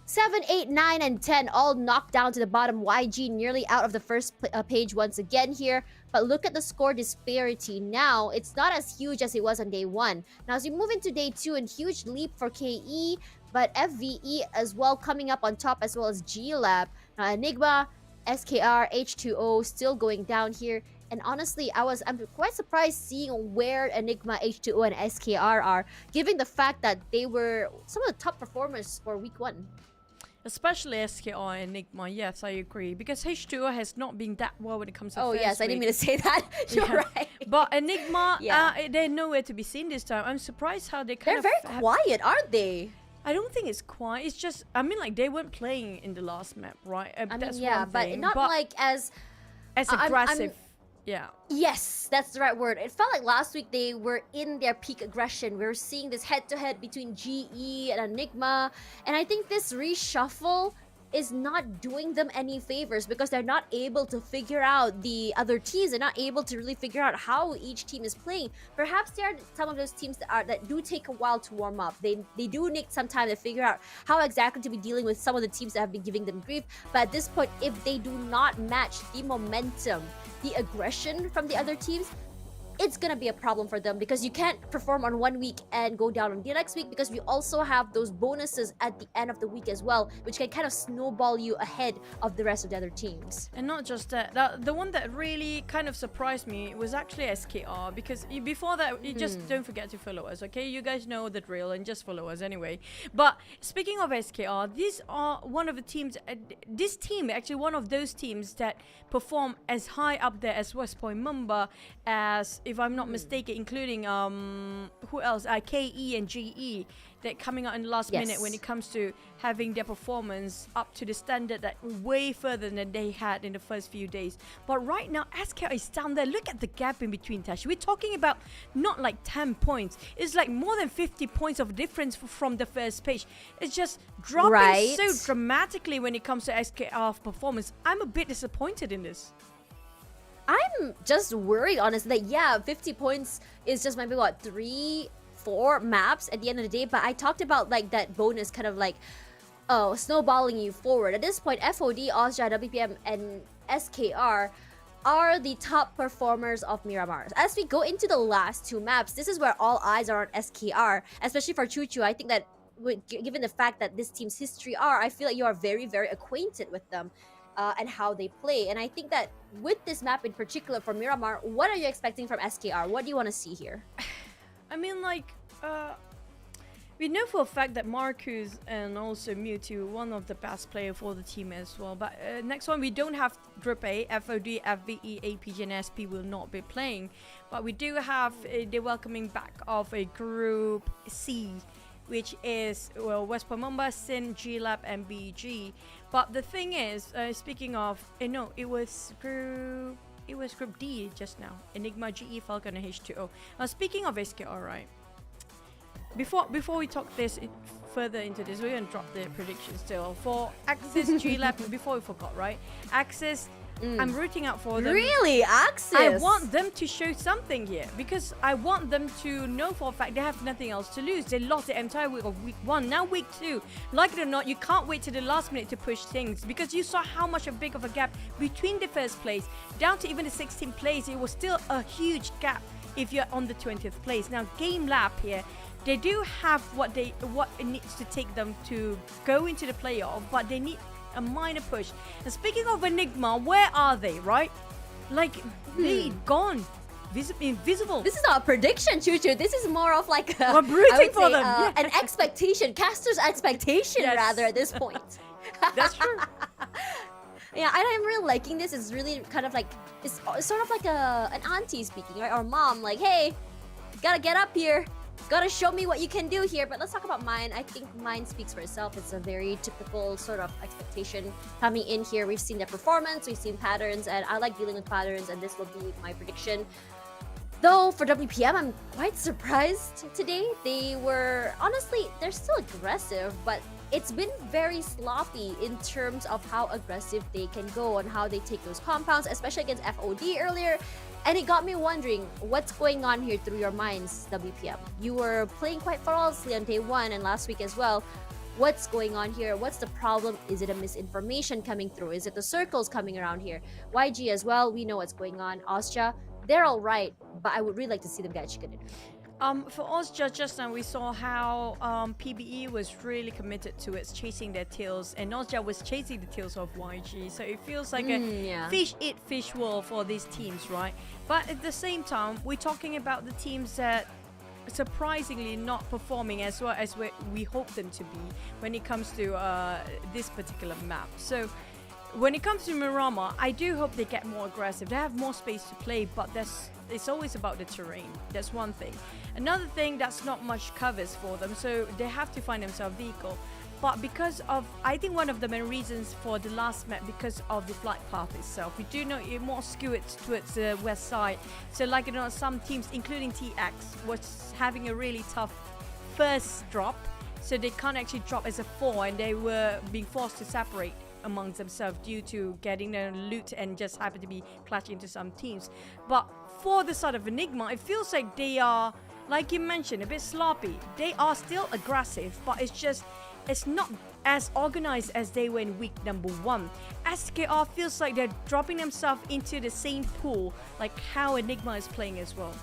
7, 8, 9, and 10 all knocked down to the bottom. YG nearly out of the first page once again here. But look at the score disparity now. It's not as huge as it was on day 1. Now as we move into day 2, a huge leap for KE, but FVE as well coming up on top, as well as G-Lab. Now Enigma, SKR, H2O still going down here. And honestly, I'm quite surprised seeing where Enigma, H2O, and SKR are, given the fact that they were some of the top performers for week 1. Especially SKR and Enigma, yes, I agree. Because H2O has not been that well when it comes to first yes, I didn't mean to say that. You're right. But Enigma, they're nowhere to be seen this time. I'm surprised how they're very quiet, aren't they? I don't think it's quiet. It's just, I mean, like, they weren't playing in the last map, right? That's one but thing. not like as aggressive. Yeah. Yes, that's the right word. It felt like last week they were in their peak aggression. We were seeing this head-to-head between GE and Enigma. And I think this reshuffle is not doing them any favors because they're not able to figure out the other teams. They're not able to really figure out how each team is playing. Perhaps there are some of those teams that do take a while to warm up. They do need some time to figure out how exactly to be dealing with some of the teams that have been giving them grief. But at this point, if they do not match the momentum, the aggression from the other teams, it's gonna be a problem for them because you can't perform on 1 week and go down on the next week, because we also have those bonuses at the end of the week as well, which can kind of snowball you ahead of the rest of the other teams. And not just that, the one that really kind of surprised me was actually SKR, because before that, you just don't forget to follow us, okay? You guys know the drill, and just follow us anyway. But speaking of SKR, these are one of the teams, this team actually one of those teams that perform as high up there as West Point Mumba, as if I'm not mistaken, including who else? KE and GE, that coming out in the last minute when it comes to having their performance up to the standard that way further than they had in the first few days. But right now, SKR is down there. Look at the gap in between, Tash. We're talking about not like 10 points. It's like more than 50 points of difference from the first page. It's just dropping so dramatically when it comes to SKR performance. I'm a bit disappointed in this. I'm just worried, honestly, that 50 points is just maybe what, 3-4 maps at the end of the day. But I talked about like that bonus kind of like snowballing you forward. At this point, FOD, Austria, WPM, and SKR are the top performers of Myanmar. As we go into the last 2 maps, this is where all eyes are on SKR, especially for Chuchu. I think that given the fact that this team's history I feel like you are very, very acquainted with them. And how they play. And I think that with this map in particular for Myanmar, what are you expecting from SKR? What do you want to see here? I mean, like, we know for a fact that Marcus and also Mewtwo, one of the best players for the team as well. But next one, we don't have Group A, FOD, FVE, APG, and SP will not be playing. But we do have the welcoming back of a Group C, which is West Point Mumba, Sin, G-Lab, and BG. But the thing is, speaking of, no, it was Group D just now. Enigma, GE, Falcon, and H2O. Now, speaking of SKR, right? Before we talk further into this, we're gonna drop the prediction still for Axis, G-Lab. Before we forgot, right? Axis. I'm rooting out for them. Really? Axis? I want them to show something here, because I want them to know for a fact they have nothing else to lose. They lost the entire week of week 1. Now week 2, like it or not, you can't wait to the last minute to push things, because you saw how much big of a gap between the first place down to even the 16th place. It was still a huge gap if you're on the 20th place. Now Game Lab here, they do have what it needs to take them to go into the playoff, but they need a minor push. And speaking of Enigma, where are they, right? Like, they gone. Invisible. This is not a prediction, Chuchu. This is more of like a, I'm rooting for them. An expectation, caster's expectation rather at this point. That's true. Yeah, I'm really liking this. It's really kind of like, it's sort of like an auntie speaking, right? Or mom, like, hey, gotta get up here. Gotta show me what you can do here. But let's talk about mine. I think mine speaks for itself. It's a very typical sort of expectation coming in here. We've seen their performance, we've seen patterns, and I like dealing with patterns, and this will be my prediction. Though for WPM, I'm quite surprised today. They're still aggressive, but it's been very sloppy in terms of how aggressive they can go and how they take those compounds, especially against FOD earlier. And it got me wondering what's going on here through your minds, WPM. You were playing quite flawlessly on day one and last week as well. What's going on here? What's the problem? Is it a misinformation coming through? Is it the circles coming around here? YG as well, we know what's going on. Austria, they're all right, but I would really like to see them get chicken dinner. For us, just now we saw how PBE was really committed to its chasing their tails, and Austria was chasing the tails of YG. So it feels like a fish eat fish world for these teams, right? But at the same time, we're talking about the teams that surprisingly not performing as well as we hope them to be when it comes to this particular map. So when it comes to Myanmar, I do hope they get more aggressive. They have more space to play, but it's always about the terrain. That's one thing. Another thing, that's not much covers for them, so they have to find themselves a vehicle. But because of, I think one of the main reasons for the last map, because of the flight path itself, we do know it more skewed towards the west side. So like, you know, some teams, including TX, was having a really tough first drop, so they can't actually drop as a 4, and they were being forced to separate amongst themselves due to getting their loot and just happen to be clashing into some teams. But for the side of Enigma, it feels like they are, like you mentioned, a bit sloppy. They are still aggressive, but it's not as organized as they were in week number 1. SKR feels like they're dropping themselves into the same pool like how Enigma is playing as well.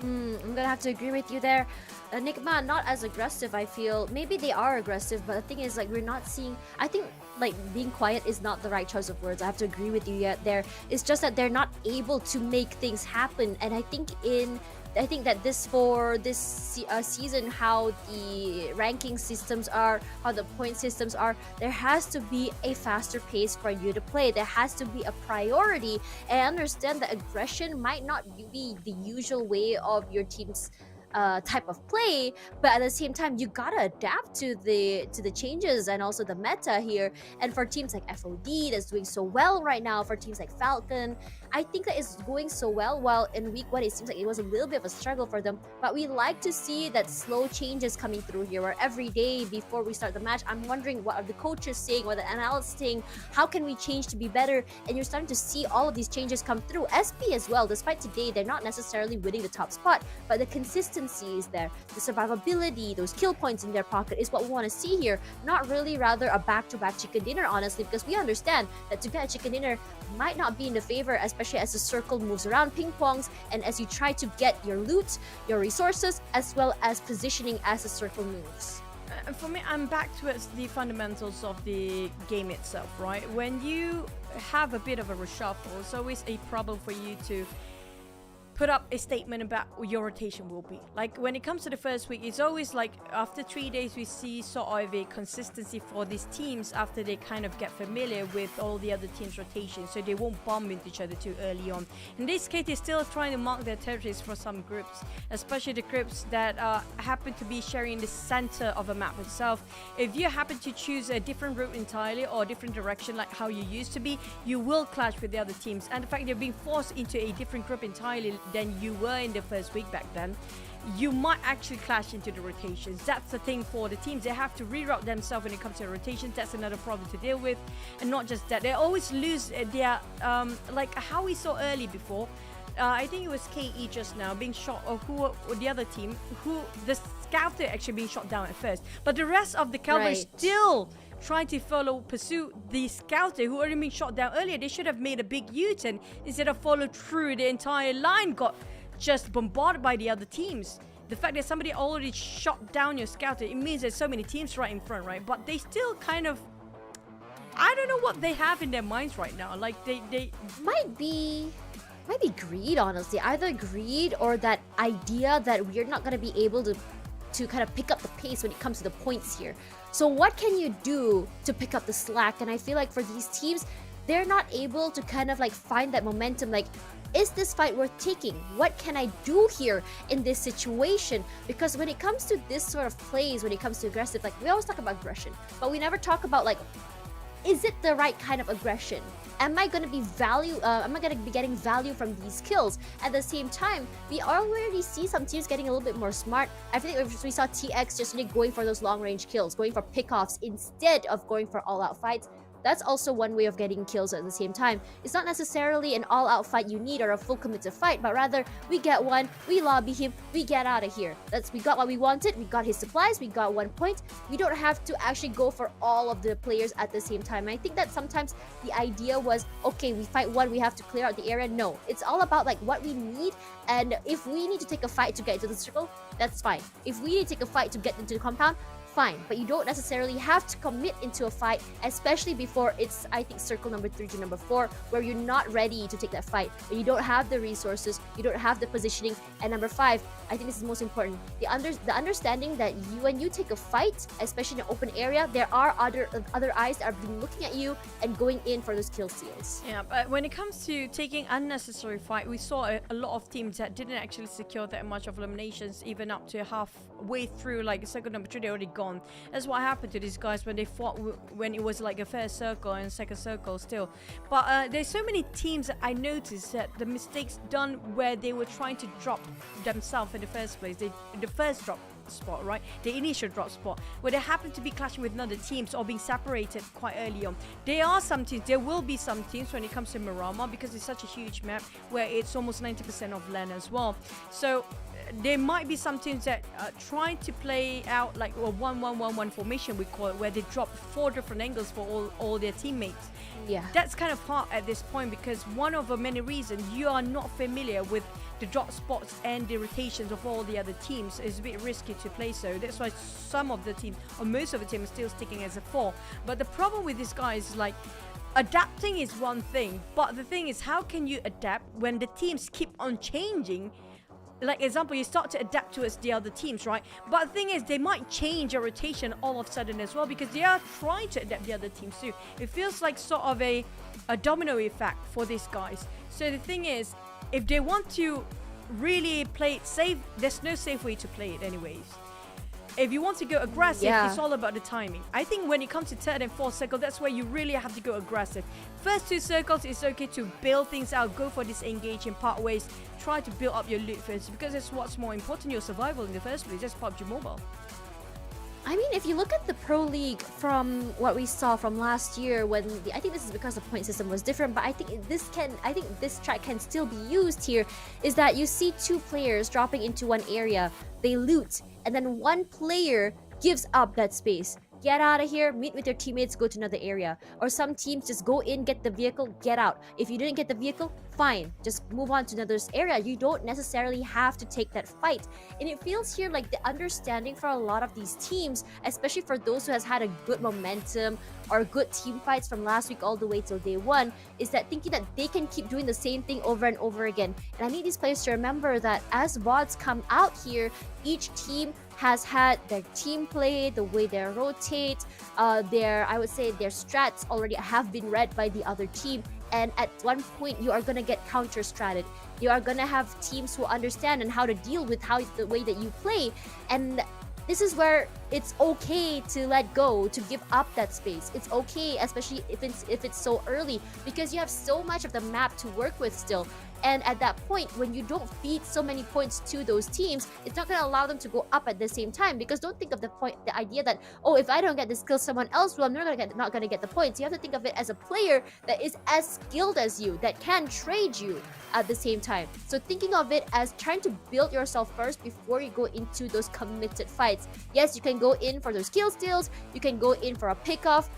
I'm gonna have to agree with you there. Enigma not as aggressive, I feel. Maybe they are aggressive, but the thing is, like, we're not seeing, I think, like, being quiet is not the right choice of words. I have to agree with you yet there. It's just that they're not able to make things happen. And I think that this season, how the ranking systems are, how the point systems are, there has to be a faster pace for you to play. There has to be a priority. And I understand that aggression might not be the usual way of your team's type of play, but at the same time you gotta adapt to the changes and also the meta here. And for teams like FOD that's doing so well right now, for teams like Falcon, I think that it's going so well, while in week 1 it seems like it was a little bit of a struggle for them. But we like to see that slow changes coming through here, where every day before we start the match, I'm wondering what are the coaches saying, what are the analysts saying, how can we change to be better? And you're starting to see all of these changes come through. SP as well, despite today they're not necessarily winning the top spot, but the consistency is there. The survivability, those kill points in their pocket is what we want to see here. Not really rather a back-to-back chicken dinner, honestly, because we understand that to get a chicken dinner might not be in the favor, especially as the circle moves around ping-pongs and as you try to get your loot, your resources, as well as positioning as the circle moves. For me, I'm back towards the fundamentals of the game itself, right? When you have a bit of a reshuffle, it's always a problem for you to put up a statement about what your rotation will be. Like when it comes to the first week, it's always like after 3 days we see sort of a consistency for these teams after they kind of get familiar with all the other teams' rotations, so they won't bump into each other too early on. In this case, they're still trying to mark their territories for some groups, especially the groups that happen to be sharing the center of a map itself. If you happen to choose a different route entirely or a different direction like how you used to be, you will clash with the other teams. And the fact they're being forced into a different group entirely than you were in the first week back then, you might actually clash into the rotations. That's the thing for the teams. They have to reroute themselves when it comes to rotations. That's another problem to deal with. And not just that, they always lose their like how we saw early before. I think it was KE just now being shot, or the other team, who the scouter actually being shot down at first, but the rest of the Cowboys still trying to pursue the scouter who already been shot down earlier. They should have made a big U-turn instead of follow through. The entire line got just bombarded by the other teams. The fact that somebody already shot down your scouter, it means there's so many teams right in front, right? But they still kind of, I don't know what they have in their minds right now. Like they might be greed, honestly. Either greed or that idea that we're not going to be able to kind of pick up the pace when it comes to the points here. So what can you do to pick up the slack? And I feel like for these teams, they're not able to kind of like find that momentum. Like, is this fight worth taking? What can I do here in this situation? Because when it comes to this sort of plays, when it comes to aggressive, like we always talk about aggression, but we never talk about like is it the right kind of aggression? Am I going to be am I going to be getting value from these kills? At the same time, we already see some teams getting a little bit more smart. I think we saw TX just really going for those long range kills, going for pickoffs instead of going for all out fights. That's also one way of getting kills at the same time. It's not necessarily an all-out fight you need or a full committed fight, but rather we get one, we lobby him, we get out of here. We got what we wanted, we got his supplies, we got 1 point. We don't have to actually go for all of the players at the same time. And I think that sometimes the idea was, okay, we fight one, we have to clear out the area. No, it's all about like what we need, and if we need to take a fight to get into the circle, that's fine. If we need to take a fight to get into the compound, fine, but you don't necessarily have to commit into a fight, especially before it's, I think, circle number 3 to number 4, where you're not ready to take that fight, but you don't have the resources, you don't have the positioning. And number 5, I think this is most important, the understanding that when you take a fight, especially in an open area, there are other eyes that are looking at you and going in for those kill steals. Yeah, but when it comes to taking unnecessary fight, we saw a lot of teams that didn't actually secure that much of eliminations, even up to halfway through, like circle number 3, they already gone. That's what happened to these guys when they fought when it was like a first circle and second circle still. But there's so many teams that I noticed that the mistakes done where they were trying to drop themselves in the first place, the first drop spot, right? The initial drop spot, where they happen to be clashing with another teams or being separated quite early on. There will be some teams when it comes to Myanmar, because it's such a huge map where it's almost 90% of land as well. So there might be some teams that try to play out like a 1-1-1-1 formation, we call it, where they drop 4 different angles for all their teammates. Yeah, that's kind of hard at this point, because one of the many reasons you are not familiar with the drop spots and the rotations of all the other teams is a bit risky to play. So that's why some of the teams, or most of the team, are still sticking as a 4. But the problem with this guy is like, adapting is one thing, but the thing is, how can you adapt when the teams keep on changing? Like example, you start to adapt towards the other teams, right? But the thing is, they might change your rotation all of a sudden as well, because they are trying to adapt the other teams too. It feels like sort of a domino effect for these guys. So the thing is, if they want to really play it safe, there's no safe way to play it anyways. If you want to go aggressive, it's all about the timing. I think when it comes to 3rd and 4th circle, that's where you really have to go aggressive. First 2 circles, it's okay to build things out, go for this engage in part ways, try to build up your loot first, because it's what's more important, your survival in the first place. That's PUBG Mobile. I mean, if you look at the Pro League from what we saw from last year, when I think this is because the point system was different, but I think this track can still be used here, is that you see 2 players dropping into one area, they loot, and then one player gives up that space. Get out of here, meet with your teammates, go to another area. Or some teams just go in, get the vehicle, get out. If you didn't get the vehicle, fine, just move on to another area. You don't necessarily have to take that fight. And it feels here like the understanding for a lot of these teams, especially for those who has had a good momentum or good team fights from last week all the way till day 1, is that thinking that they can keep doing the same thing over and over again. And I need these players to remember that as VODs come out here, each team has had their team play, the way they rotate, I would say their strats already have been read by the other team. And at one point, you are going to get counter-stratted. You are going to have teams who understand and how to deal with the way that you play. And this is where it's okay to let go, to give up that space. It's okay, especially if it's so early, because you have so much of the map to work with still. And at that point, when you don't feed so many points to those teams, it's not going to allow them to go up at the same time. Because don't think of the idea that, oh, if I don't get this kill, someone else will. I'm not going to get the points. You have to think of it as a player that is as skilled as you, that can trade you at the same time. So thinking of it as trying to build yourself first before you go into those committed fights. Yes, you can go in for those kill steals, you can go in for a pick-off,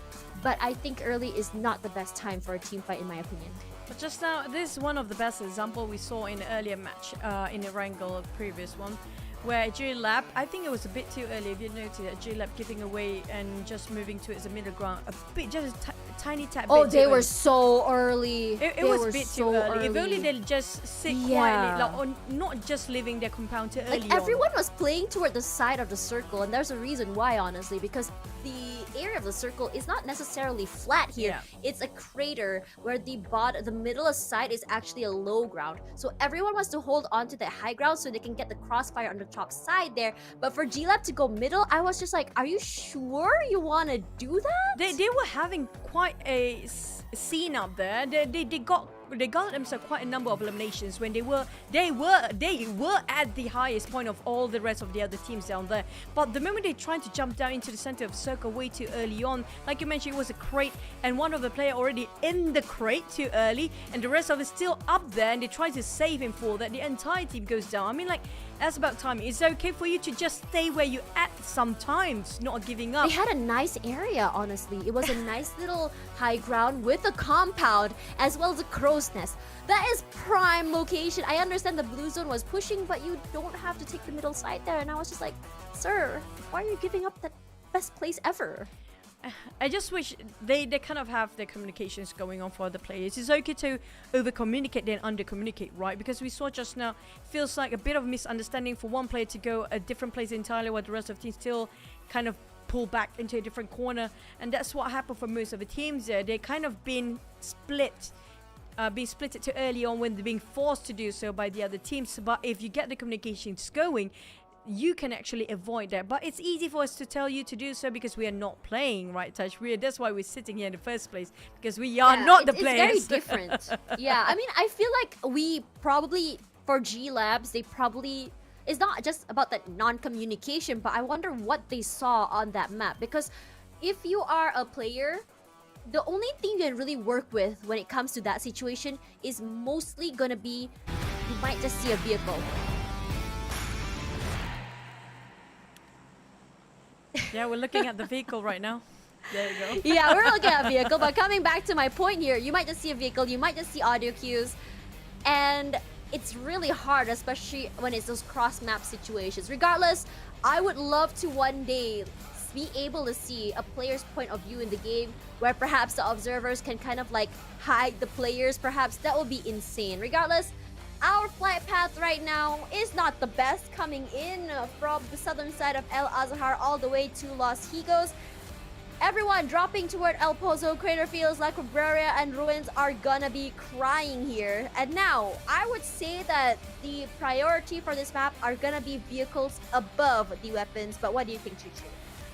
but I think early is not the best time for a team fight, in my opinion. But just now, this is one of the best examples we saw in the earlier match, in the Wrangle previous one, where G-Lab, I think it was a bit too early. If you noticed that G-Lab giving away and just moving to its middle ground a bit, just a tiny tap. Oh, they were so early. It was a bit too early. If only they'll just sit quietly, like, or not just leaving their compound too early. Like everyone was playing toward the side of the circle, and there's a reason why, honestly, because the area of the circle is not necessarily flat here. Yeah. It's a crater where the middle side is actually a low ground. So everyone wants to hold on to that high ground so they can get the crossfire on the top side there. But for G-Lab to go middle, I was just like, are you sure you want to do that? They were having quite a scene up there. They got themselves quite a number of eliminations when they were at the highest point of all the rest of the other teams down there. But the moment they tried to jump down into the center of the circle way too early on, like you mentioned, it was a crate and one of the player already in the crate too early, and the rest of it still up there, and they try to save him for that. The entire team goes down. I mean, like, that's about time. It's okay for you to just stay where you at sometimes, not giving up. They had a nice area, honestly. It was a nice little high ground with a compound as well as a crow's nest. That is prime location. I understand the blue zone was pushing, but you don't have to take the middle side there. And I was just like, sir, why are you giving up that best place ever? I just wish they kind of have their communications going on for the players. It's okay to over-communicate than under-communicate, right? Because we saw just now, feels like a bit of misunderstanding for one player to go a different place entirely while the rest of the team still kind of pull back into a different corner. And that's what happened for most of the teams there. They kind of been split. Being split too early on when they're being forced to do so by the other teams. But if you get the communications going, you can actually avoid that. But it's easy for us to tell you to do so because we are not playing, right, Tash? That's why we're sitting here in the first place, because we are not the players. It's very different. Yeah, I mean, I feel like we probably, for G Labs, they probably, it's not just about that non-communication, but I wonder what they saw on that map. Because if you are a player, the only thing you can really work with when it comes to that situation is mostly gonna be, you might just see a vehicle. Yeah, we're looking at the vehicle right now. There you go. Yeah, we're looking at a vehicle, but coming back to my point here, you might just see a vehicle, you might just see audio cues, and it's really hard, especially when it's those cross-map situations. Regardless, I would love to one day be able to see a player's point of view in the game where perhaps the observers can kind of like hide the players. Perhaps that would be insane. Regardless, our flight path right now is not the best, coming in from the southern side of El Azhar all the way to Los Higos. Everyone dropping toward El Pozo. Crater feels like Cabrera and Ruins are gonna be crying here. And now, I would say that the priority for this map are gonna be vehicles above the weapons. But what do you think, Chuchu?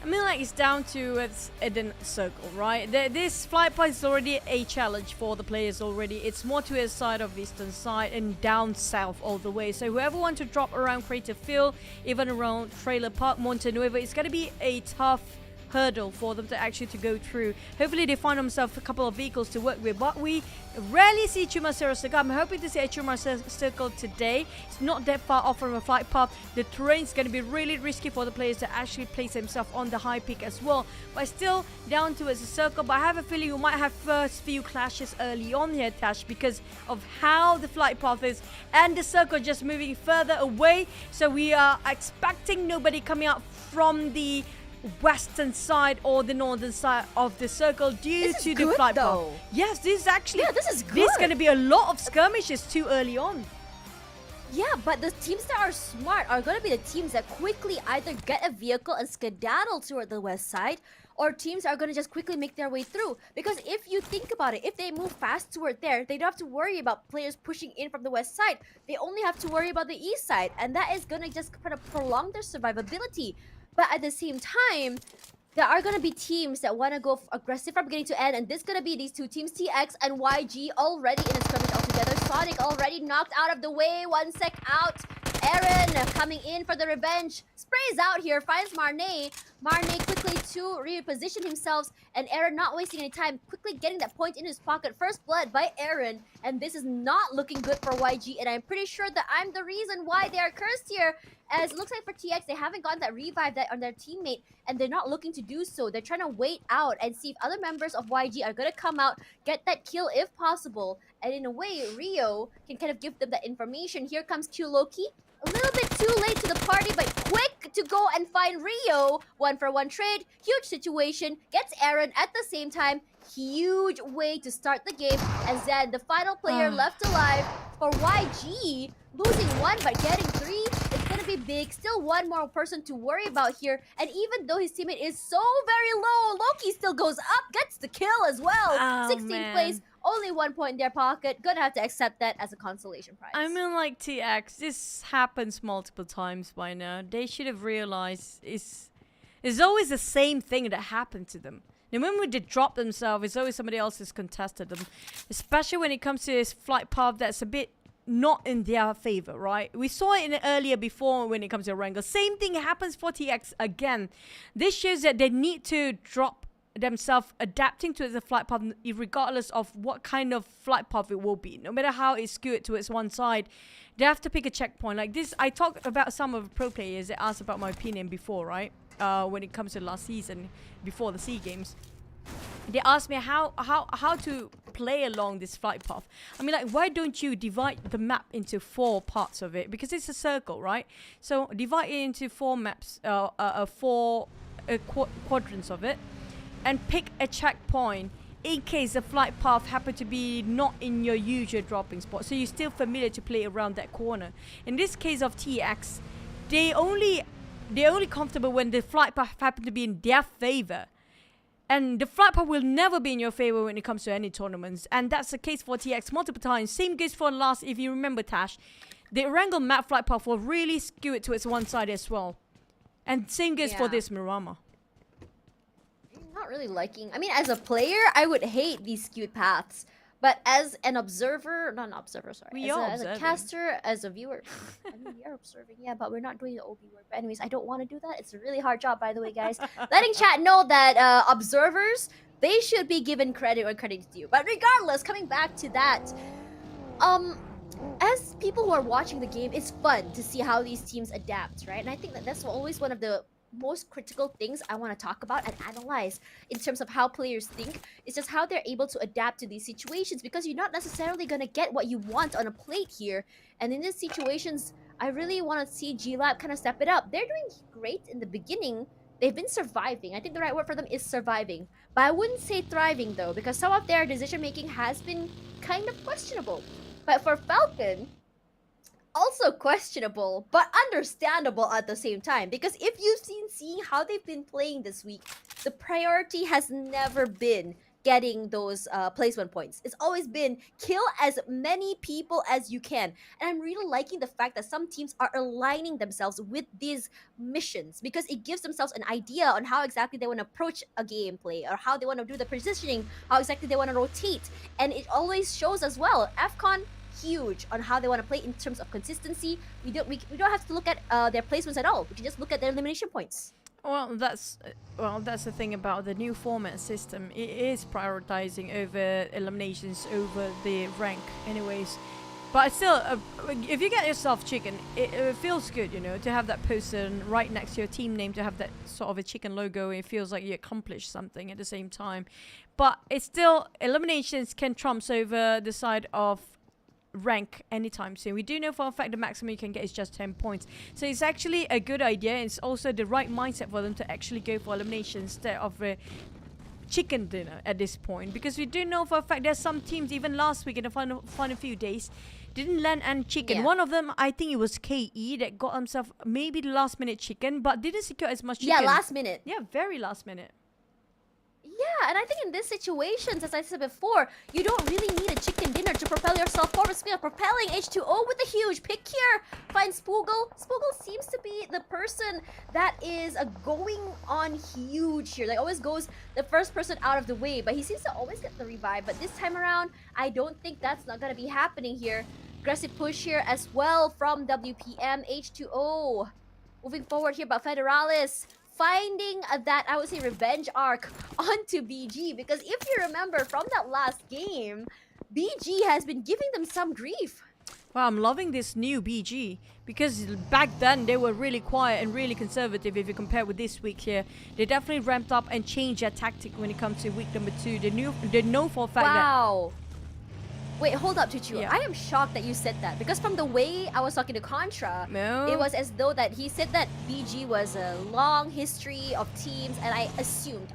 I mean, like, it's down to its Eden Circle, right? This flight path is already a challenge for the players already. It's more to the side of eastern side and down south all the way. So whoever wants to drop around Crater Field, even around Trailer Park, Monte Nuevo, it's going to be a tough hurdle for them to actually to go through. Hopefully they find themselves a couple of vehicles to work with, but we rarely see Chumacero Circle. I'm hoping to see a Chumacero Circle today. It's not that far off from a flight path. The terrain is going to be really risky for the players to actually place themselves on the high peak as well, but still down towards the circle. But I have a feeling we might have first few clashes early on here, Tash, because of how the flight path is and the circle just moving further away. So we are expecting nobody coming out from the western side or the northern side of the circle due to the flight path. Yes, this is actually, this is good. This is going to be a lot of skirmishes too early on. Yeah, but the teams that are smart are going to be the teams that quickly either get a vehicle and skedaddle toward the west side, or teams are going to just quickly make their way through. Because if you think about it, if they move fast toward there, they don't have to worry about players pushing in from the west side. They only have to worry about the east side, and that is going to just kind of prolong their survivability. But at the same time, there are going to be teams that want to go aggressive from beginning to end. And this is going to be these two teams, TX and YG, already in a skirmish altogether. Sonic already knocked out of the way. 1 sec out. Aaron coming in for the revenge. Sprays out here, finds Marnay. Marnay quickly to reposition himself. And Aaron not wasting any time, quickly getting that point in his pocket. First blood by Aaron. And this is not looking good for YG. And I'm pretty sure that I'm the reason why they are cursed here. As it looks like for TX, they haven't gotten that revive that on their teammate. And they're not looking to do so. They're trying to wait out and see if other members of YG are going to come out, get that kill if possible. And in a way, Rio can kind of give them that information. Here comes Q Loki. A little bit too late to the party, but quick to go and find Rio. 1-for-1 trade. Huge situation. Gets Aaron at the same time. Huge way to start the game. As then the final player left alive for YG. Losing 1 but getting 3. It's going to be big. Still one more person to worry about here. And even though his teammate is so very low, Loki still goes up. Gets the kill as well. 16th place. only 1 point in their pocket. Gonna have to accept that as a consolation prize. I mean, like TX, this happens multiple times by now. They should have realized it's always the same thing that happened to them. The moment they drop themselves, it's always somebody else has contested them. Especially when it comes to this flight path that's a bit not in their favor, right? We saw it earlier before when it comes to Wrangle. Same thing happens for TX again. This shows that they need to drop themselves adapting to the flight path regardless of what kind of flight path it will be. No matter how it's skewed towards one side, they have to pick a checkpoint. Like this, I talked about some of the pro players that asked about my opinion before, right? When it comes to last season, before the SEA Games. They asked me how to play along this flight path. I mean, like, why don't you divide the map into 4 parts of it? Because it's a circle, right? So divide it into 4 maps, 4 quadrants of it, and pick a checkpoint in case the flight path happen to be not in your usual dropping spot. So you're still familiar to play around that corner. In this case of TX, they're only comfortable when the flight path happen to be in their favor. And the flight path will never be in your favor when it comes to any tournaments. And that's the case for TX multiple times. Same goes for last, if you remember, Tash. The Wrangle map flight path will really skew it towards one side as well. And same goes for this Miramar. Not really liking. I mean, as a player, I would hate these skewed paths. But as an observer, not an observer, sorry. As a caster, as a viewer. I mean, we are observing, yeah, but we're not doing the OB work. But anyways, I don't want to do that. It's a really hard job, by the way, guys. Letting chat know that observers, they should be given credit where credit is due. But regardless, coming back to that, as people who are watching the game, it's fun to see how these teams adapt, right? And I think that that's always one of the most critical things I want to talk about and analyze in terms of how players think. It's just how they're able to adapt to these situations, because you're not necessarily going to get what you want on a plate here. And in these situations, I really want to see G-Lab kind of step it up. They're doing great in the beginning. They've been surviving. I think the right word for them is surviving. But I wouldn't say thriving though, because some of their decision making has been kind of questionable. But for Falcon, also questionable, but understandable at the same time. Because if you've seeing how they've been playing this week, the priority has never been getting those placement points. It's always been kill as many people as you can. And I'm really liking the fact that some teams are aligning themselves with these missions, because it gives themselves an idea on how exactly they want to approach a gameplay, or how they want to do the positioning, how exactly they want to rotate. And it always shows as well. AFCON, huge on how they want to play in terms of consistency. We don't have to look at their placements at all. We can just look at their elimination points. Well, that's the thing about the new format system. It is prioritizing over eliminations over the rank, anyways. But still, if you get yourself chicken, it feels good, you know, to have that person right next to your team name, to have that sort of a chicken logo. It feels like you accomplished something at the same time. But it's still, eliminations can trump over the side of rank anytime soon. We do know for a fact the maximum you can get is just 10 points. So it's actually a good idea. It's also the right mindset for them to actually go for elimination instead of a chicken dinner at this point. Because we do know for a fact there's some teams, even last week in the final few days, didn't land any chicken. Yeah. One of them, I think it was KE, that got himself maybe the last minute chicken, but didn't secure as much chicken. Yeah, last minute. Yeah, very last minute. Yeah, and I think in these situations, as I said before, you don't really need a chicken dinner to propel yourself forward. Speaking of propelling, H2O with a huge pick here finds Spoogle. Spoogle seems to be the person that is going on huge here. Like, always goes the first person out of the way, but he seems to always get the revive. But this time around, I don't think that's not going to be happening here. Aggressive push here as well from WPM. H2O moving forward here, but Federalis finding that, I would say, revenge arc onto BG, because if you remember from that last game, BG has been giving them some grief. Wow, I'm loving this new BG, because back then they were really quiet and really conservative. If you compare with this week here, they definitely ramped up and changed their tactic when it comes to week number 2. They know for a fact that... Wait, hold up, Chuchu. Yeah. I am shocked that you said that, because from the way I was talking to Contra, it was as though that he said that BG was a long history of teams, and I assumed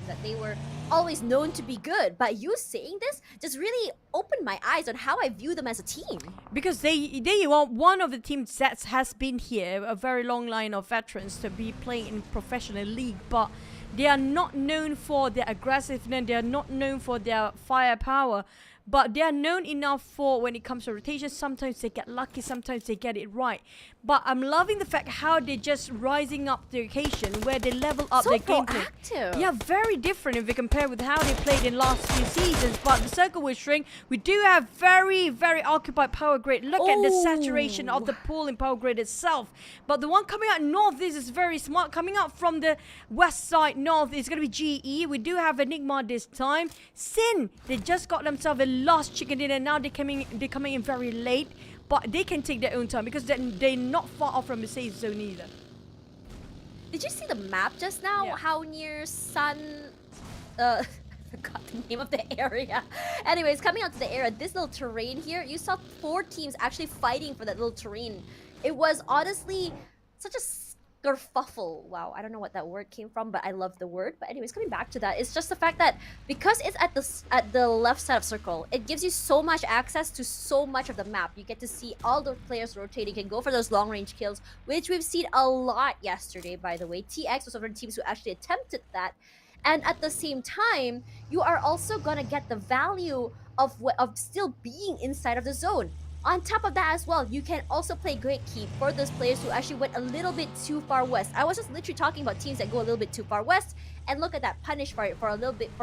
that they were always known to be good. But you saying this just really opened my eyes on how I view them as a team. Because they are one of the teams that has been here, a very long line of veterans to be playing in professional league, but they are not known for their aggressiveness, they are not known for their firepower. but they are known enough for when it comes to rotation. Sometimes they get lucky, sometimes they get it right. But I'm loving the fact how they're just rising up the occasion where they level up their gameplay. Proactive. Yeah, very different if we compare with how they played in last few seasons. But the circle will shrink. We do have very, very occupied power grid. Look at the saturation of the pool in power grid itself. But the one coming out north, this is very smart. Coming out from the west side north is going to be GE. We do have Enigma this time. Sin, they just got themselves a lost chicken dinner. Now they're coming in very late. But they can take their own time because they're not far off from the safe zone either. Did you see the map just now? Yeah. How near Sun... I forgot the name of the area. Anyways, coming out to the area, this little terrain here, you saw 4 teams actually fighting for that little terrain. It was honestly such a kerfuffle. Wow, I don't know what that word came from, but I love the word. But anyways, coming back to that, it's just the fact that because it's at the left side of circle, it gives you so much access to so much of the map. You get to see all the players rotating, can go for those long range kills, which we've seen a lot yesterday, by the way. TX was one of the teams who actually attempted that. And at the same time, you are also gonna get the value of still being inside of the zone. On top of that as well, you can also play great keep for those players who actually went a little bit too far west. I was just literally talking about teams that go a little bit too far west, and look at that, punish for it for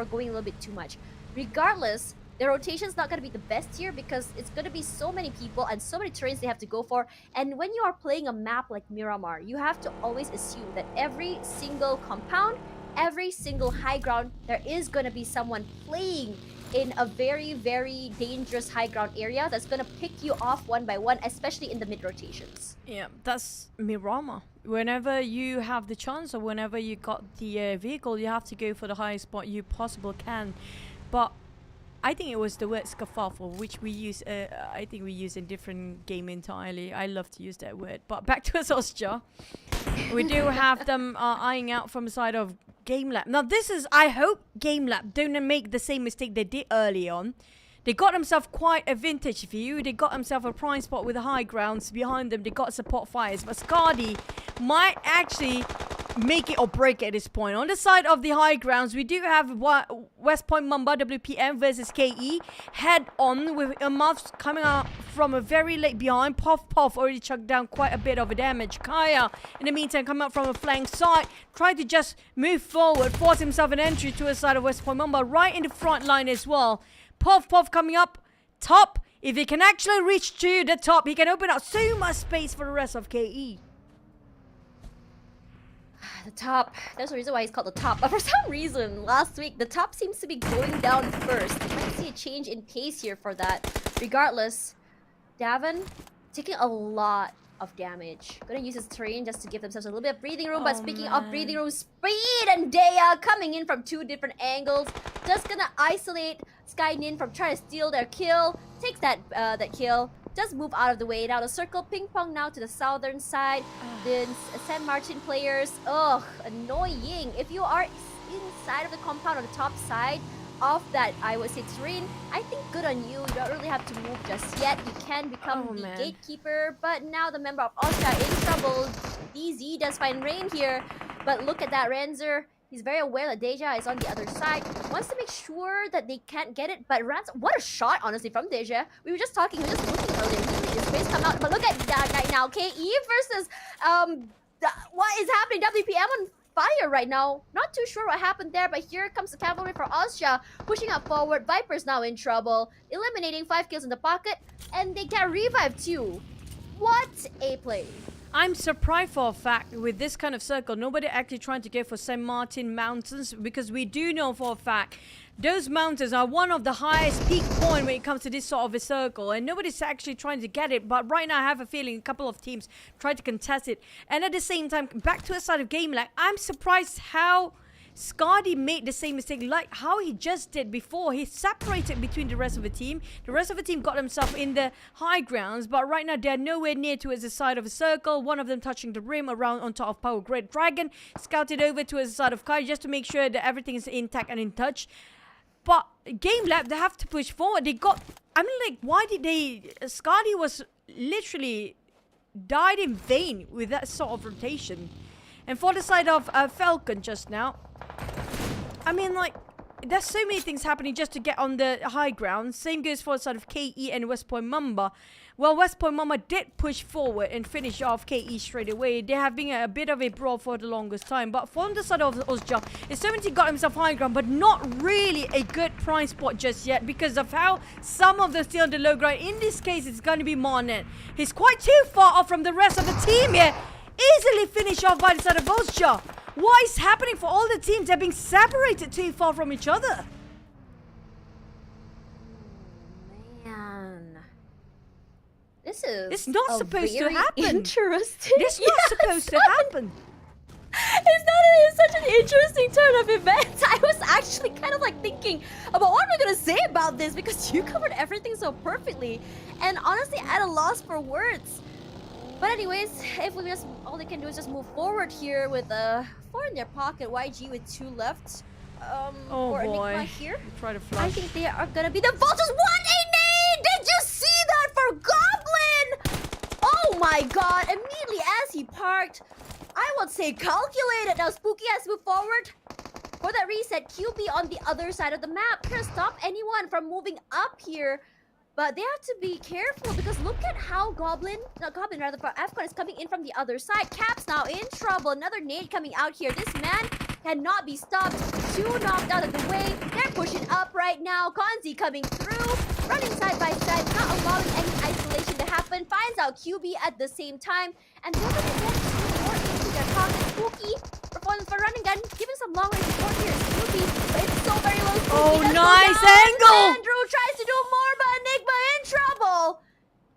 going a little bit too much. Regardless, the rotation is not going to be the best here because it's going to be so many people and so many terrains they have to go for. And when you are playing a map like Myanmar, you have to always assume that every single compound, every single high ground, there is going to be someone playing in a very, very dangerous high ground area that's going to pick you off one by one, especially in the mid rotations. Yeah, that's Myanmar. Whenever you have the chance or whenever you got the vehicle, you have to go for the highest spot you possibly can. But I think it was the word scuffle, which we use. I think we use in different game entirely. I love to use that word. But back to Austria, we do have them eyeing out from the side of Game Lab. Now this is, I hope Game Lab don't make the same mistake they did early on. They got themselves quite a vintage view. They got themselves a prime spot with the high grounds behind them. They got support fires. But Skadi might actually make it or break it at this point. On the side of the high grounds, we do have West Point Mamba WPM versus KE. Head on with Muffs coming out from a very late behind. Puff already chucked down quite a bit of a damage. Kaya, in the meantime, coming out from a flank side, trying to just move forward, force himself an entry to the side of West Point Mamba, right in the front line as well. Puff coming up top. If he can actually reach to the top, he can open up so much space for the rest of KE. The top, there's a reason why he's called the top, but for some reason last week the top seems to be going down first. You might see a change in pace here for that. Regardless, Davin taking a lot of damage. Gonna use his terrain just to give themselves a little bit of breathing room. But speaking of breathing room, Speed and Dea coming in from 2 different angles, just gonna isolate Skynin from trying to steal their kill. Takes that kill. Just move out of the way. Now the circle ping pong now to the southern side. The San Martin players, ugh, annoying. If you are inside of the compound on the top side of that, I would say, terrain, I think good on you. You don't really have to move just yet. You can become the gatekeeper. But now the member of Austria in trouble. DZ does find Rain here. But look at that, Ranzer. He's very aware that Deja is on the other side. Wants to make sure that they can't get it. But Ranzer, what a shot, honestly, from Deja. We were just talking, we were just looking earlier. He made his face come out. But look at that guy now. KE versus, what is happening? WPM on fire right now. Not too sure what happened there, but here comes the cavalry for Austria, pushing up forward. Viper's now in trouble, eliminating 5 kills in the pocket, and they get revived too. What a play. I'm surprised for a fact with this kind of circle, nobody actually trying to go for St. Martin Mountains, because we do know for a fact those mountains are one of the highest peak point when it comes to this sort of a circle, and nobody's actually trying to get it. But right now I have a feeling a couple of teams try to contest it. And at the same time, back to a side of game, like, I'm surprised how Skadi made the same mistake like how he just did before. He separated between the rest of the team. The rest of the team got themselves in the high grounds, but right now they're nowhere near towards the side of a circle. One of them touching the rim around on top of Power Grid. Dragon scouted over towards the side of Kai just to make sure that everything is intact and in touch. But Game Lab, they have to push forward. They got, I mean, like, why did they, Skadi was literally died in vain with that sort of rotation. And for the side of Falcon just now, I mean, like, there's so many things happening just to get on the high ground. Same goes for sort of KE and West Point Mamba. Well, West Point Mamba did push forward and finish off KE straight away. They have been a bit of a brawl for the longest time. But from the side of Ozja, Seventy got himself high ground, but not really a good prime spot just yet because of how some of them still on the low ground. In this case, it's going to be Marnet. He's quite too far off from the rest of the team here. Easily finished off by the side of Ozja. What is happening for all the teams? They're being separated too far from each other. Man. This is It's not supposed to happen. Interesting. This is not supposed to happen. It's such an interesting turn of events. I was actually kind of like thinking about what am I gonna say about this because you covered everything so perfectly, and honestly, at a loss for words. But anyways, if we just all they can do is just move forward here with 4 in their pocket, YG with 2 left. Oh for boy. Enigma here. Try to I flush. think they are gonna be the Vultures. What a nade! Did you see that for Goblin? Oh my god! Immediately as he parked, I would say calculated. Now Spooky has moved forward for that reset. QB on the other side of the map. Can't stop anyone from moving up here. But they have to be careful because look at how Afcon is coming in from the other side. Cap's now in trouble. Another nade coming out here. This man cannot be stopped. 2 knocked out of the way. They're pushing up right now. Konzi coming through. Running side by side. Not allowing any isolation to happen. Finds out QB at the same time. And they're going to get 2 more into their pocket. Spooky for running gun. Giving some long range support here. Spooky. But it's so very low. Spooky Oh, does go nice down. angle. Andrew tries to do more, but Enigma in trouble.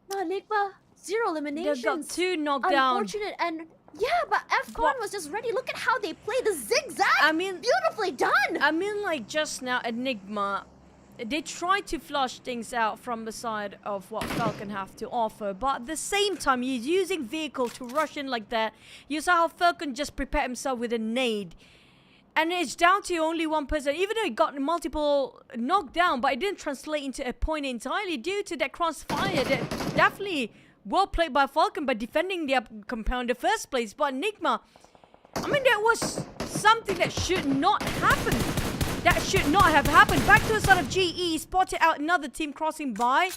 No, Enigma, 0 eliminations. They've got 2 knocked down. Unfortunate, and yeah, but Afcon was just ready. Look at how they play the zigzag. I mean, beautifully done. I mean, like just now, Enigma, they tried to flush things out from the side of what Falcon have to offer, but at the same time, he's using vehicle to rush in like that. You saw how Falcon just prepared himself with a nade. And it's down to only one person, even though he got multiple knockdown, but it didn't translate into a point entirely due to that crossfire. That definitely well played by Falcon by defending their compound in the first place. But Enigma, I mean, that was something that should not happen. That should not have happened. Back to the side of GE, spotted out another team crossing by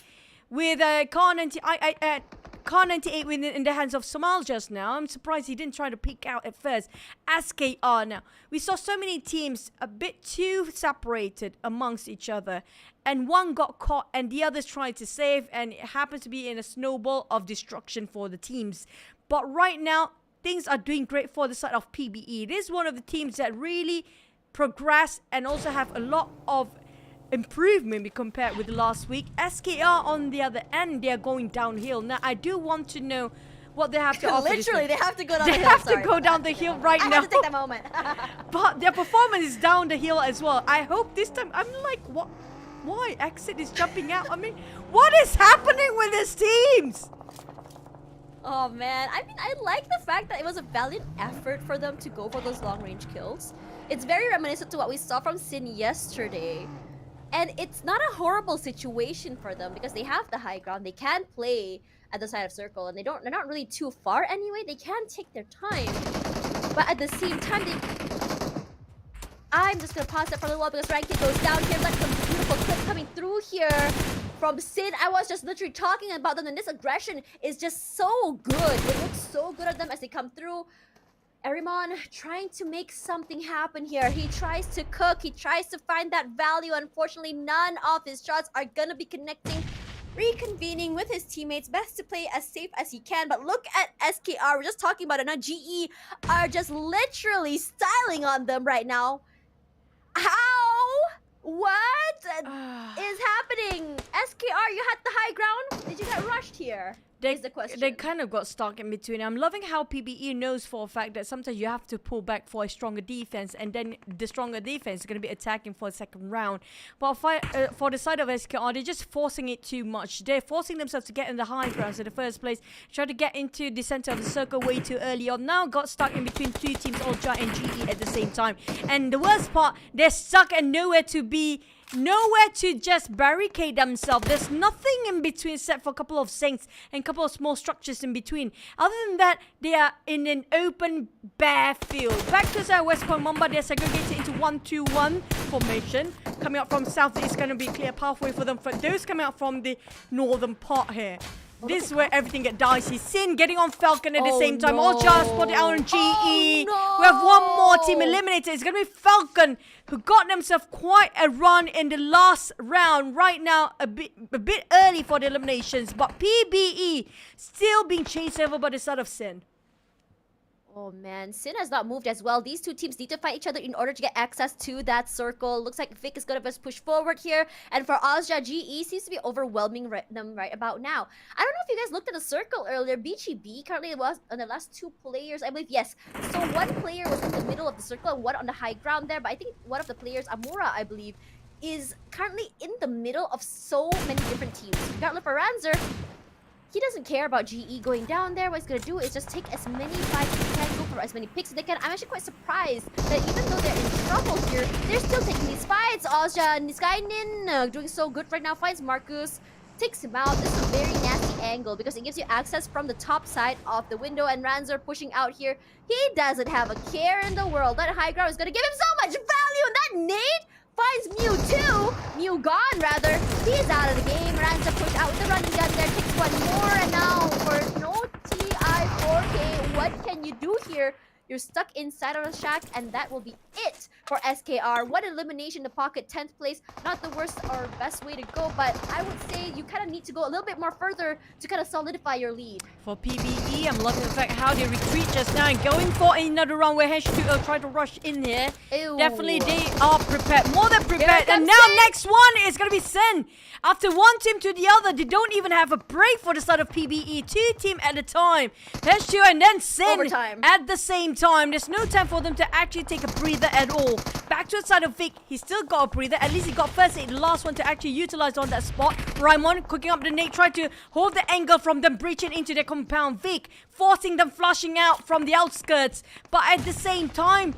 with Car 98 in the hands of Samal just now. I'm surprised he didn't try to peek out at first. SKR now. We saw so many teams a bit too separated amongst each other. And one got caught and the others tried to save. And it happens to be in a snowball of destruction for the teams. But right now, things are doing great for the side of PBE. This is one of the teams that really progress and also have a lot of improvement compared with last week. SKR on the other end, they're going downhill. Now, I do want to know what they have to offer. Literally, they have to go down they the hill. have to go down the hill right now. I have to take that moment. But their performance is down the hill as well. I hope this time, I'm like, what? Why? Exit is jumping out. I mean, what is happening with these teams? Oh man, I mean, I like the fact that it was a valiant effort for them to go for those long range kills. It's very reminiscent to what we saw from Sin yesterday. And it's not a horrible situation for them because they have the high ground. They can play at the side of circle and they're not really too far anyway. They can take their time. But at the same time, I'm just gonna pause that for a little while because Rankin goes down here. Like some beautiful clip coming through here from Sid. I was just literally talking about them, and this aggression is just so good. It looks so good at them as they come through. Erimon trying to make something happen here. He tries to cook. He tries to find that value. Unfortunately, none of his shots are gonna be connecting. Reconvening with his teammates. Best to play as safe as he can. But look at SKR. We're just talking about it now. GE are just literally styling on them right now. How? What is happening? SKR, you had the high ground. Did you get rushed here? Is the question. They kind of got stuck in between. I'm loving how PBE knows for a fact that sometimes you have to pull back for a stronger defense, and then the stronger defense is going to be attacking for a second round. But for the side of SKR, they're just forcing it too much. They're forcing themselves to get in the high grounds in the first place, try to get into the center of the circle way too early on. Now got stuck in between two teams, Ultra and GE at the same time. And the worst part, they're stuck and nowhere to be nowhere to just barricade themselves. There's nothing in between except for a couple of sinks and a couple of small structures in between. Other than that, they are in an open, bare field. Back to West Point Mumbai, they're segregated into 1-2-1 formation. Coming up from south, it's going to be a clear pathway for them. For those coming out from the northern part here. This is where everything gets dicey. Sin getting on Falcon at the same time. All just spotted out on GE. We have one more team eliminated. It's going to be Falcon, who got themselves quite a run in the last round. Right now, a bit early for the eliminations. But PBE still being chased over by the side of Sin. Oh man, Sin has not moved as well. These two teams need to fight each other in order to get access to that circle. Looks like Vic is going to push forward here. And for Ozja, GE seems to be overwhelming them right about now. I don't know if you guys looked at the circle earlier. BGB currently was on the last two players, I believe. Yes, so one player was in the middle of the circle and one on the high ground there. But I think one of the players, Amura, I believe, is currently in the middle of so many different teams. Regardless for Ranzer, he doesn't care about GE going down there. What he's going to do is just take as many fights as he can, go for as many picks as they can. I'm actually quite surprised that even though they're in trouble here, they're still taking these fights. Ozja and Niskainen doing so good right now. Finds Marcus, takes him out. This is a very nasty angle because it gives you access from the top side of the window. And Ranzer pushing out here. He doesn't have a care in the world. That high ground is going to give him so much value. And that nade finds Mew too. Mew gone, rather. He's out of the game. Ranza pushed out with the running gun there. Takes one more. And now for no TI4K, what can you do here? You're stuck inside of the shack, and that will be it for SKR. One elimination in the pocket, 10th place. Not the worst or best way to go, but I would say you kind of need to go a little bit more further to kind of solidify your lead. For PBE, I'm loving the fact how they retreat just now and going for another round where H2O try to rush in here. Ew. Definitely they are prepared, more than prepared. And now next one is going to be Sen. After one team to the other, they don't even have a break for the start of PBE. Two team at a time. H2O and then Sen at the same time. There's no time for them to actually take a breather at all. Back to the side of Vic. He still got a breather. At least he got first aid, the last one to actually utilize on that spot. Raimon cooking up the nade, tried to hold the angle from them breaching into their compound. Vic forcing them flushing out from the outskirts. But at the same time,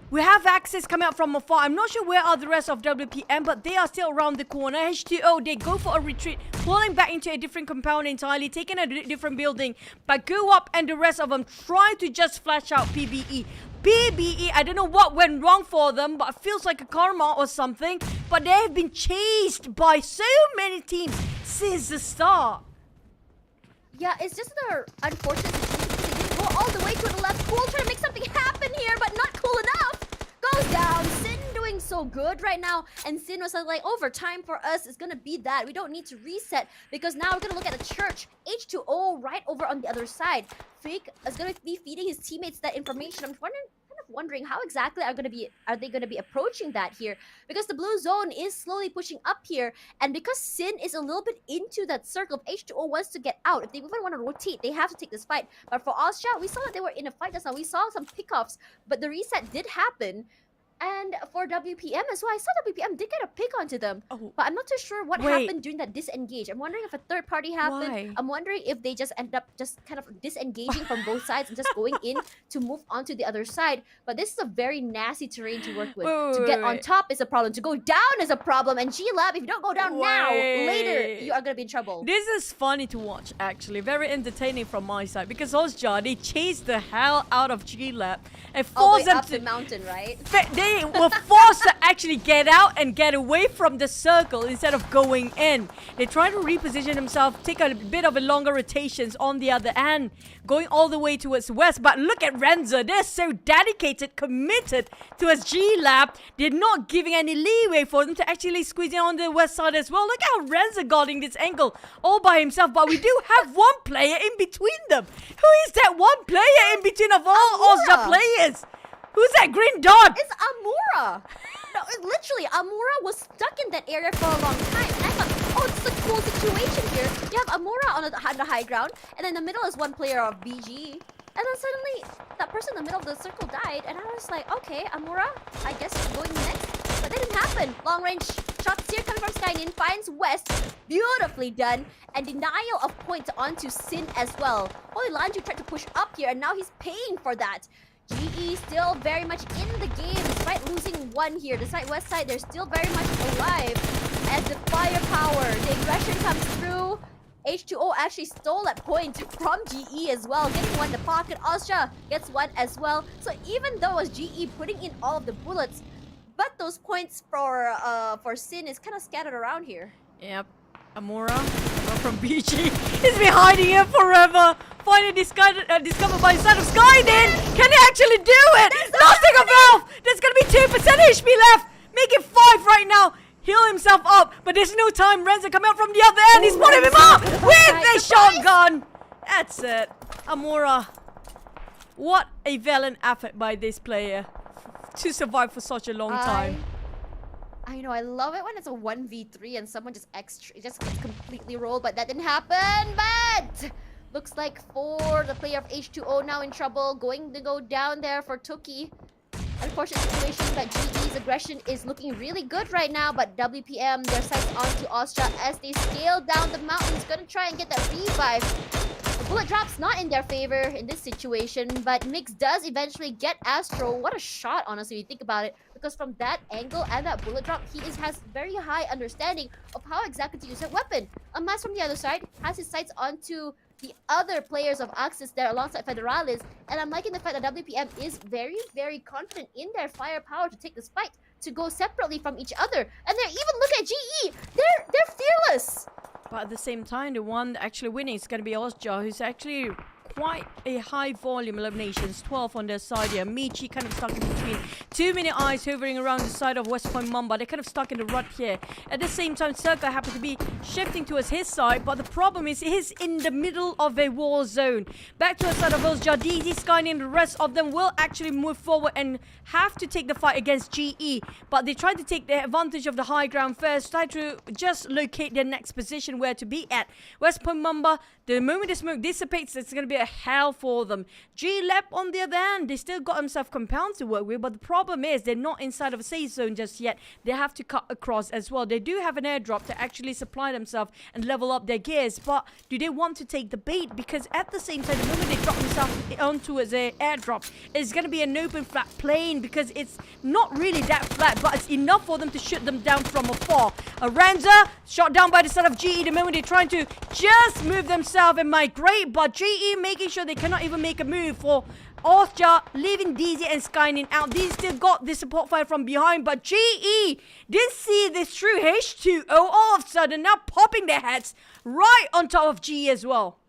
we have access coming out from afar. I'm not sure where are the rest of WPM, but they are still around the corner. H2O, they go for a retreat, pulling back into a different compound entirely, taking a different building. But go up and the rest of them try to just flash out PBE. PBE, I don't know what went wrong for them, but it feels like a karma or something. But they have been chased by so many teams since the start. Yeah, it's just an unfortunate situation. They didn't go all the way to the left. Cool trying to make something happen here, but not cool enough. Goes down. Sin doing so good right now. And Sin was like, overtime for us is going to be that. We don't need to reset because now we're going to look at the church. H2O right over on the other side. Fake is going to be feeding his teammates that information. I'm wondering how exactly are they going to be approaching that here, because the blue zone is slowly pushing up here, and because Sin is a little bit into that circle, if H2O wants to get out, if they even want to rotate, they have to take this fight. But for Ozja, we saw that they were in a fight just now. We saw some pickoffs, but the reset did happen. And for WPM as well, I saw WPM did get a pick onto them. Oh. But I'm not too sure what happened during that disengage. I'm wondering if a third party happened. Why? I'm wondering if they just end up just kind of disengaging from both sides and just going in to move on to the other side. But this is a very nasty terrain to work with. To get on top is a problem. To go down is a problem. And G-Lab, if you don't go down now, later, you are going to be in trouble. This is funny to watch, actually. Very entertaining from my side. Because Ozja, they chased the hell out of G-Lab and forced them up the mountain, right? They were forced to actually get out and get away from the circle instead of going in. They try to reposition themselves, take a bit of a longer rotations on the other end, going all the way towards west. But look at Renzo. They're so dedicated, committed to his G-Lab. They're not giving any leeway for them to actually squeeze in on the west side as well. Look how Renzo guarding this angle all by himself. But we do have one player in between them. Who is that one player in between of all Ozja players? Who's that green dot? It's Amura. No, literally, Amura was stuck in that area for a long time. And I thought, oh, it's a cool situation here. You have Amura on the high ground, and in the middle is one player of BG. And then suddenly, that person in the middle of the circle died, and I was like, okay, Amura, I guess you're going next. But that didn't happen. Long range shots here coming from Skynin, finds West. Beautifully done. And denial of points onto Sin as well. Only Lanju tried to push up here, and now he's paying for that. GE still very much in the game despite losing one here. The west side, they're still very much alive as the firepower, the aggression comes through. H2O actually stole that point from GE as well, getting one in the pocket. Austria gets one as well. So even though it was GE putting in all of the bullets, but those points for Sin is kind of scattered around here. Yep. Amora from BG. He's been hiding here forever. Finally discovered by the side of Skyden. Can he actually do it? Nothing of health. There's gonna be 2% HP left. Make it 5 right now. Heal himself up, but there's no time. Renzo coming out from the other end. He's putting him up with a shotgun. That's it. Amora. What a valiant effort by this player to survive for such a long time. I know, I love it when it's a 1v3 and someone just gets completely rolled, but that didn't happen. But looks like for the player of H2O now in trouble, going to go down there for Tuki. Unfortunate situation that GE's aggression is looking really good right now, but WPM, their sights onto Austria as they scale down the mountains, gonna try and get that revive. The bullet drop's not in their favor in this situation, but Mix does eventually get Astro. What a shot, honestly, if you think about it. Because from that angle and that bullet drop, he has very high understanding of how exactly to use that weapon. Mas from the other side has his sights onto the other players of Axis there alongside Federalis. And I'm liking the fact that WPM is very, very confident in their firepower to take this fight, to go separately from each other. And they're even, look at GE! They're fearless! But at the same time, the one actually winning is going to be Ozja, who's actually quite a high volume eliminations, 12 on their side here. Michi kind of stuck in between. Too many eyes hovering around the side of West Point Mamba. They're kind of stuck in the rut here. At the same time, Circa happens to be shifting towards his side, but the problem is he's in the middle of a war zone. Back to the side of Ozja, DZ, Skyne and the rest of them will actually move forward and have to take the fight against GE. But they try to take the advantage of the high ground first, try to just locate their next position where to be at. West Point Mamba, the moment the smoke dissipates, it's going to be a hell for them. G-Lab on the other hand, they still got themselves compounds to work with, but the problem is they're not inside of a safe zone just yet. They have to cut across as well. They do have an airdrop to actually supply themselves and level up their gears, but do they want to take the bait? Because at the same time, the moment they drop themselves onto an airdrop, it's going to be an open flat plane because it's not really that flat, but it's enough for them to shoot them down from afar. Aranza shot down by the side of GE the moment they're trying to just move themselves and migrate, but GE making sure they cannot even make a move for Austria, leaving DZ and Skynin out. DZ still got the support fire from behind, but GE didn't see this through. H2O all of a sudden now popping their heads right on top of GE as well.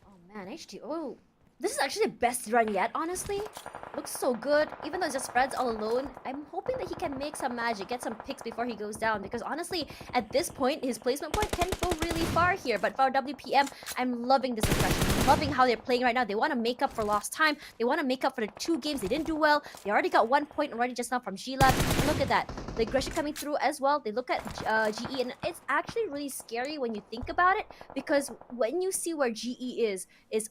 Oh man, H2O. This is actually the best run yet, honestly. Looks so good. Even though it's just Fred's all alone, I'm hoping that he can make some magic, get some picks before he goes down. Because honestly, at this point, his placement point can go really far here. But for WPM, I'm loving this aggression. I'm loving how they're playing right now. They want to make up for lost time. They want to make up for the 2 games they didn't do well. They already got 1 point already just now from G-Lab. Look at that. The aggression coming through as well. They look at GE, and it's actually really scary when you think about it. Because when you see where GE is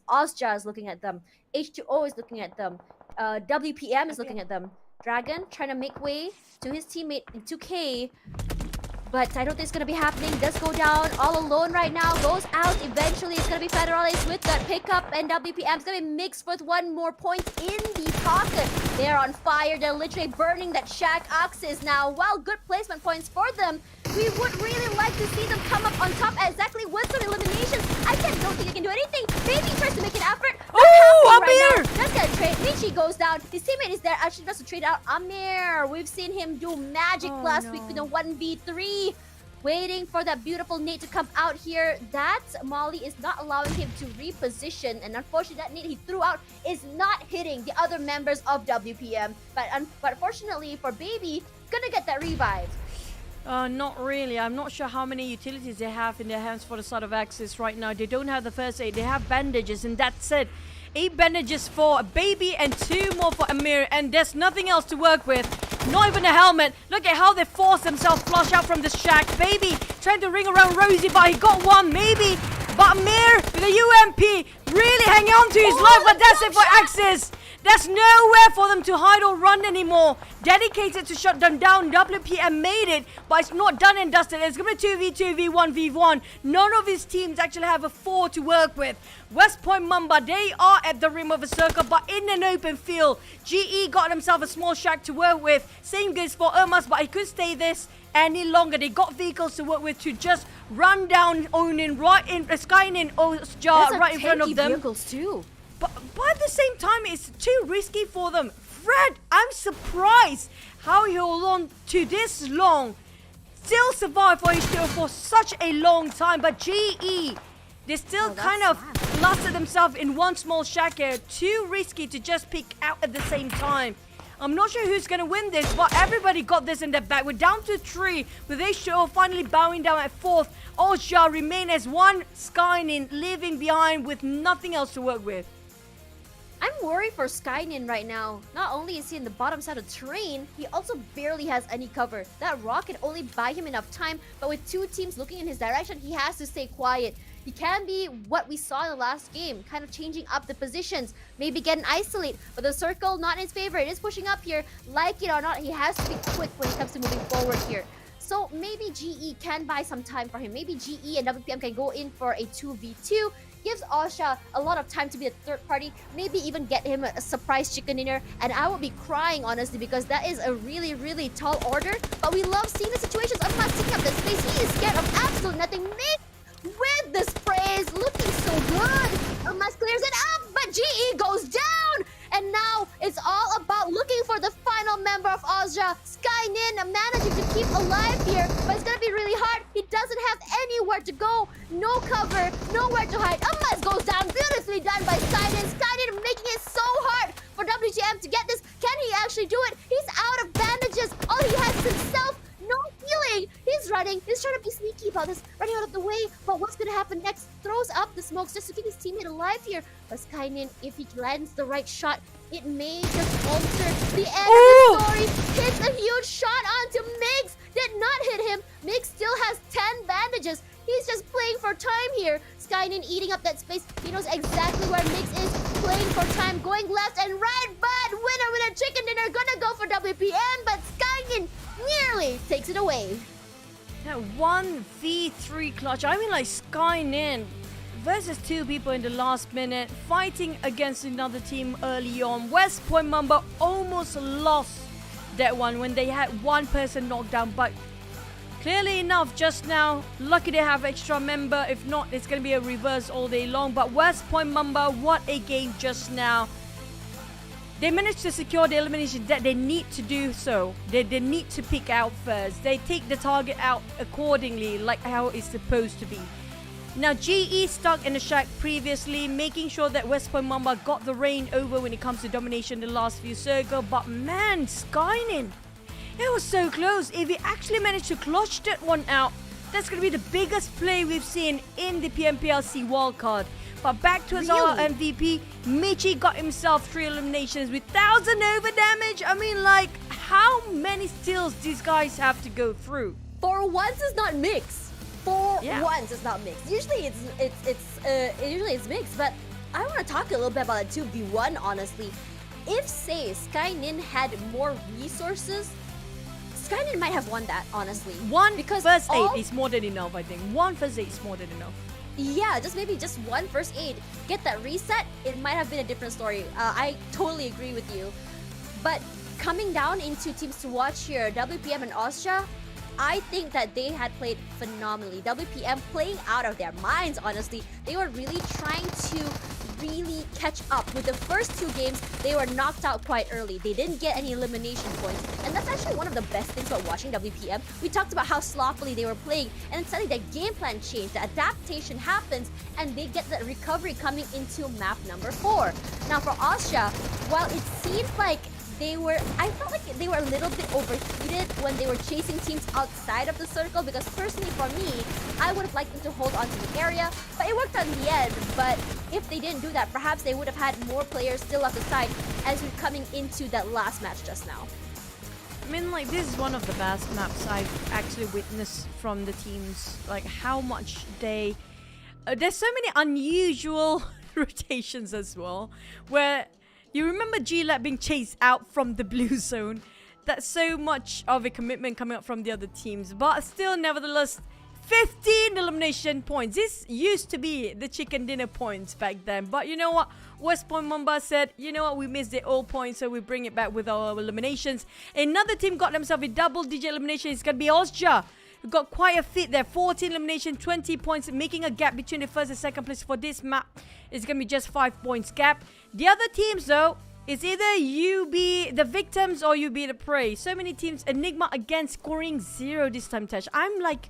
Ozja is looking at them. H2O is looking at them. WPM is looking at them. Dragon trying to make way to his teammate in 2K. But I don't think it's going to be happening. Does go down all alone right now. Goes out. Eventually, it's going to be Federalis with that pickup. And WPM is going to be mixed with 1 more point in the pocket. They're on fire. They're literally burning that shack axis now. Well, good placement points for them. We would really like to see them come up on top exactly with some eliminations. I don't think they can do anything. Maybe tries to make an effort. Oh, Amir! Right, that's gonna trade. Michi goes down. His teammate is there. Actually tries to trade out Amir. We've seen him do magic last week with a 1v3. Waiting for that beautiful nade to come out here. That Molly is not allowing him to reposition. And unfortunately, that nade he threw out is not hitting the other members of WPM. But fortunately for Baby, gonna get that revive. Not really. I'm not sure how many utilities they have in their hands for the side of Axis right now. They don't have the first aid. They have bandages, and that's it. 8 bandages for Baby and 2 more for Amir, and there's nothing else to work with. Not even a helmet. Look at how they force themselves flush out from the shack. Baby trying to ring around Rosie, but he got one, maybe. But Amir with the UMP really hanging on to his life, but that's it for Axis. There's nowhere for them to hide or run anymore. Dedicated to shut them down. WPM made it, but it's not done and dusted. It's going to be 2v2, v1v1. None of his teams actually have a 4 to work with. West Point Mamba, they are at the rim of a circle, but in an open field. GE got himself a small shack to work with. Same goes for Irmas, but he could stay this any longer. They got vehicles to work with to just run down Onin right in Skynin Osja right in front of them. Vehicles too. But at the same time, it's too risky for them. Fred, I'm surprised how he held on to this long. Still survived for such a long time. But GE, they still kind of lasted themselves in one small shack here. Too risky to just pick out at the same time. I'm not sure who's going to win this, but everybody got this in their back. We're down to 3, with A-Show finally bowing down at 4th. Osja remain as one, Skynin leaving behind with nothing else to work with. I'm worried for Skynin right now. Not only is he in the bottom side of the terrain, he also barely has any cover. That rock can only buy him enough time, but with 2 teams looking in his direction, he has to stay quiet. He can be what we saw in the last game, kind of changing up the positions, maybe get an isolate, but the circle not in his favor. It is pushing up here. Like it or not, he has to be quick when it comes to moving forward here. So maybe GE can buy some time for him. Maybe GE and WPM can go in for a 2v2. Gives Osja a lot of time to be the third party, maybe even get him a surprise chicken dinner, and I will be crying honestly because that is a really, really tall order. But we love seeing the situations. I'm not taking up the space. He is scared of absolute nothing. With the sprays, looking so good. Almas clears it up, but GE goes down. And now it's all about looking for the final member of Osja. Skynin managing to keep alive here, but it's gonna be really hard. He doesn't have anywhere to go. No cover, nowhere to hide. Almas goes down, beautifully done by Skynin. Skynin making it so hard for WGM to get this. Can he actually do it? He's out of bandages. All he has is himself. No healing. He's running. He's trying to be sneaky about this, running out of the way. But what's gonna happen next? Throws up the smokes just to keep his teammate alive here. But Skynin, if he lands the right shot, it may just alter the end of the story. Hits a huge shot onto Migs. Did not hit him. Migs still has 10 bandages. He's just playing for time here. Skynin eating up that space. He knows exactly where Migs is. Playing for time, going left and right. But winner, chicken dinner. Gonna go for WPM, but Skynin nearly takes it away. That 1v3 clutch. I mean, like Skynin versus 2 people in the last minute, fighting against another team early on. West Point Mamba almost lost that one when they had one person knocked down, but clearly enough just now, lucky they have extra member. If not, it's going to be a reverse all day long. But West Point Mamba, what a game just now. They managed to secure the elimination that they need to do so. They need to pick out first. They take the target out accordingly, like how it's supposed to be. Now, GE stuck in the shack previously, making sure that West Point Mamba got the reign over when it comes to domination in the last few circles. But man, Skynin, it was so close. If he actually managed to clutch that one out, that's going to be the biggest play we've seen in the PMPL SEA Wildcard. But back to his MVP, Michi got himself 3 eliminations with 1,000 over damage. I mean, like, how many steals these guys have to go through? For once, it's not mixed. Once it's not mixed. Usually it's mixed, but I want to talk a little bit about the 2v1 honestly. If say Skynin had more resources, Skynin might have won that honestly. Because first aid is more than enough, I think. 1 first aid is more than enough. Yeah, maybe just 1 first aid. Get that reset, it might have been a different story. I totally agree with you. But coming down into teams to watch here, WPM and Osja, I think that they had played phenomenally. WPM playing out of their minds, honestly. They were really trying to catch up. With the first 2 games, they were knocked out quite early. They didn't get any elimination points. And that's actually one of the best things about watching WPM. We talked about how sloppily they were playing, and then suddenly their game plan changed. The adaptation happens, and they get that recovery coming into map number 4. Now for Osja, while it seemed like I felt like they were a little bit overheated when they were chasing teams outside of the circle, because personally for me, I would have liked them to hold on to the area, but it worked out in the end. But if they didn't do that, perhaps they would have had more players still left aside as we're coming into that last match just now. I mean, like, this is one of the best maps I've actually witnessed from the teams. Like, how much they... there's so many unusual rotations as well, where You remember G-Lab being chased out from the blue zone? That's so much of a commitment coming up from the other teams. But still, nevertheless, 15 elimination points. This used to be the chicken dinner points back then. But you know what? West Point Mamba said, you know what? We missed the all points, so we bring it back with our eliminations. Another team got themselves a double-digit elimination. It's going to be Austria. We got quite a feat there. 14 elimination, 20 points, making a gap between the first and second place for this map. It's going to be just 5 points gap. The other teams, though, it's either you be the victims or you be the prey. So many teams. Enigma again scoring 0 this time, Tash. I'm like,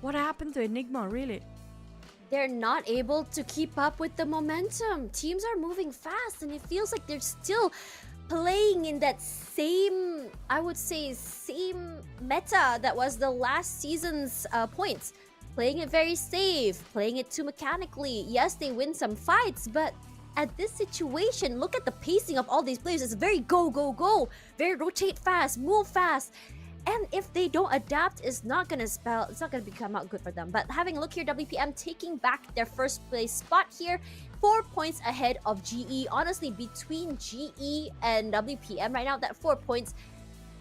what happened to Enigma, really? They're not able to keep up with the momentum. Teams are moving fast and it feels like they're still playing in that same, I would say, same meta that was the last season's points. Playing it very safe, playing it too mechanically. Yes, they win some fights, but at this situation, look at the pacing of all these players. It's very go, go, go. Very rotate fast, move fast. And if they don't adapt, it's not gonna come out good for them. But having a look here, WPM taking back their first place spot here, 4 points ahead of GE. Honestly, between GE and WPM right now, that 4 points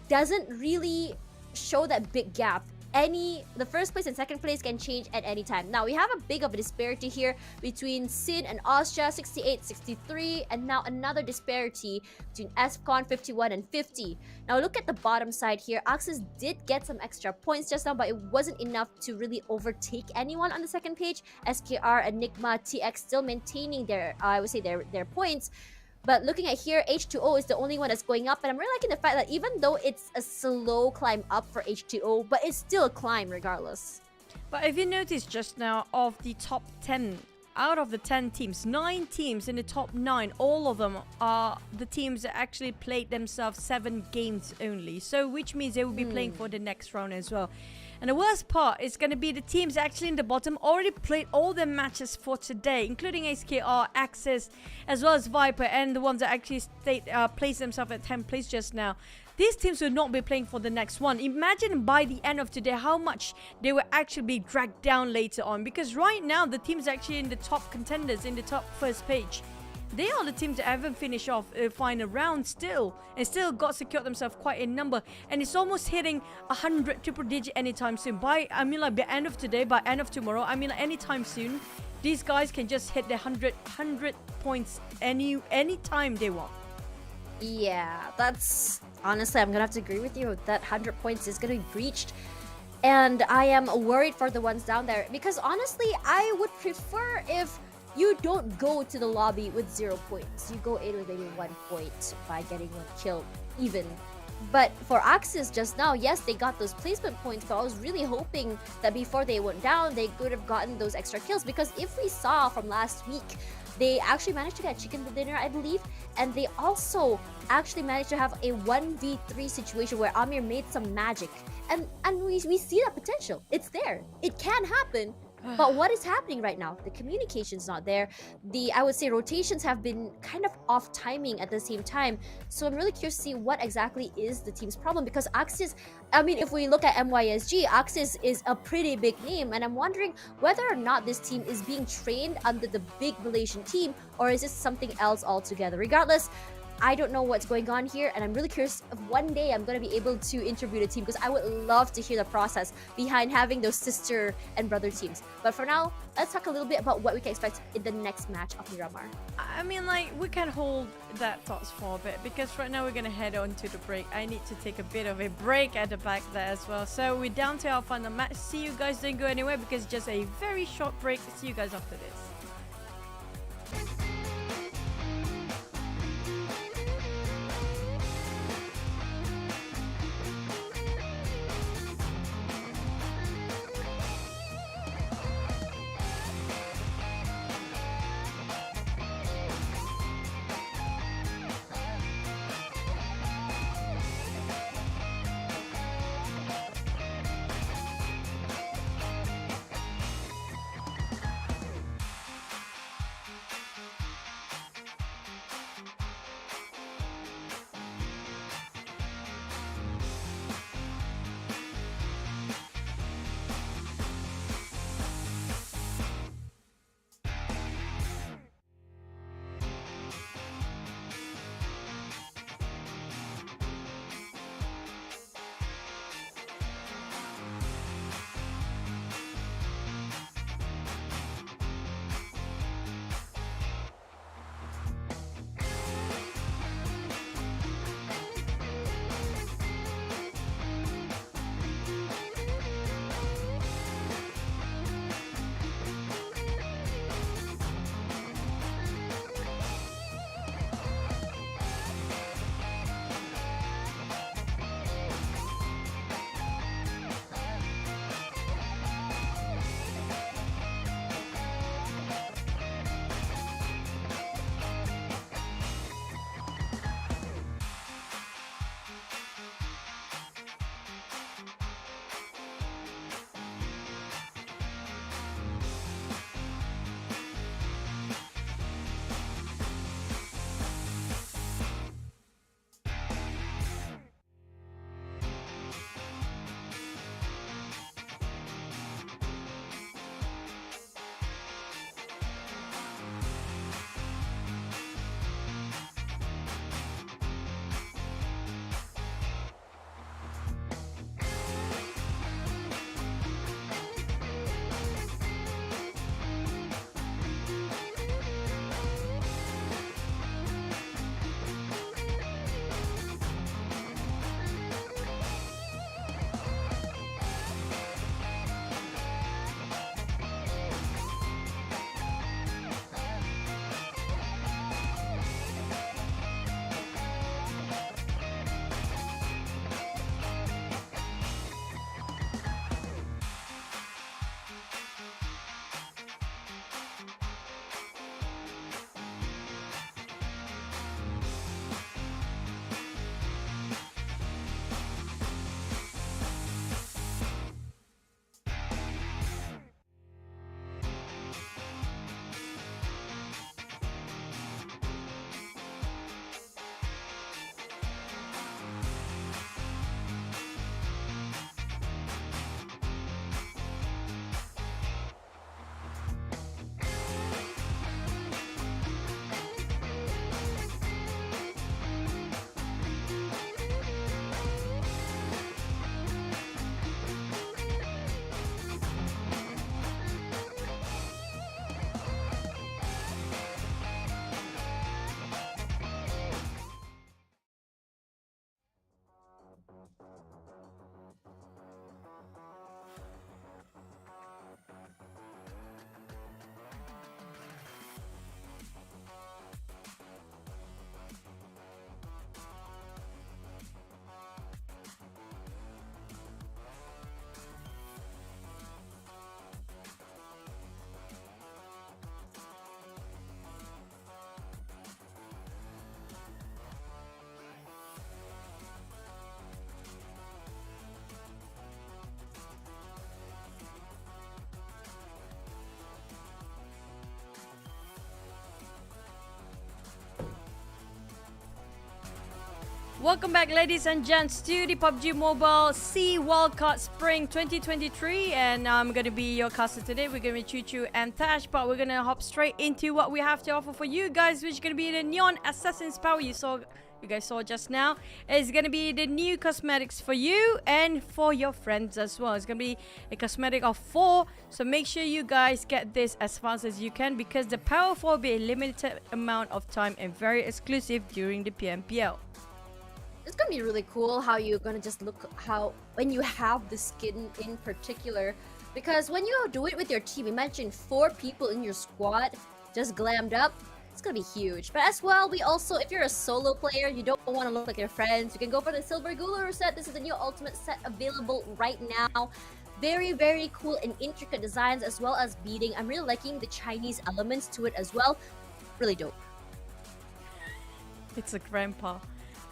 doesn't really show that big gap. The first place and second place can change at any time. Now we have a big of a disparity here between Sin and Austria, 68, 63, and now another disparity between SFCON 51 and 50. Now look at the bottom side here. Axis did get some extra points just now, but it wasn't enough to really overtake anyone on the second page. SKR, Enigma, TX still maintaining their, I would say their points. But looking at here, H2O is the only one that's going up. And I'm really liking the fact that even though it's a slow climb up for H2O, but it's still a climb regardless. But if you notice just now, of the top 10, out of the 10 teams, 9 teams in the top 9, all of them are the teams that actually played themselves 7 games only. So which means they will be playing for the next round as well. And the worst part is going to be the teams actually in the bottom already played all their matches for today, including HKR, Axis, as well as Viper, and the ones that actually placed themselves at 10th place just now. These teams will not be playing for the next one. Imagine by the end of today how much they will actually be dragged down later on. Because right now, the teams actually in the top contenders, in the top first page, they are the teams that haven't finished off final round still, and still got secured themselves quite a number, and it's almost hitting 100 triple digit anytime soon. By the end of today, by end of tomorrow, anytime soon, these guys can just hit the 100 points anytime they want. Yeah, that's honestly, I'm gonna have to agree with you. That 100 points is gonna be breached. And I am worried for the ones down there because honestly, I would prefer if you don't go to the lobby with 0 points. You go in with maybe 1 point by getting 1 kill even. But for Axis just now, yes, they got those placement points, but I was really hoping that before they went down, they could have gotten those extra kills. Because if we saw from last week, they actually managed to get chicken dinner, I believe. And they also actually managed to have a 1v3 situation where Amir made some magic. And we see that potential. It's there. It can happen. But what is happening right now? The communication's not there. I would say rotations have been kind of off timing at the same time. So I'm really curious to see what exactly is the team's problem, because Axis, if we look at MYSG, Axis is a pretty big name, and I'm wondering whether or not this team is being trained under the big Malaysian team, or is this something else altogether? Regardless, I don't know what's going on here, and I'm really curious if one day I'm going to be able to interview the team, because I would love to hear the process behind having those sister and brother teams. But for now, let's talk a little bit about what we can expect in the next match of Myanmar. We can hold that thoughts for a bit, because right now we're going to head on to the break. I need to take a bit of a break at the back there as well. So we're down to our final match. See you guys, don't go anywhere, because it's just a very short break. See you guys after this. Welcome back, ladies and gents, to the PUBG Mobile SEA Wildcard Spring 2023, and I'm gonna be your caster today. We're gonna be Choo Choo and Tash, but we're gonna hop straight into what we have to offer for you guys, which is gonna be the Neon Assassin's Power you guys saw just now. It's gonna be the new cosmetics for you and for your friends as well. It's gonna be a cosmetic of 4, so make sure you guys get this as fast as you can, because the Power 4 will be a limited amount of time and very exclusive during the PMPL. It's gonna be really cool how you're gonna just look how when you have the skin in particular, because when you do it with your team, imagine 4 people in your squad just glammed up. It's gonna be huge. But as well, we also, if you're a solo player, you don't want to look like your friends, you can go for the Silver Guru set. This is the new ultimate set available right now. Very, very cool and intricate designs, as well as beading. I'm really liking the Chinese elements to it as well. Really dope. It's a grandpa,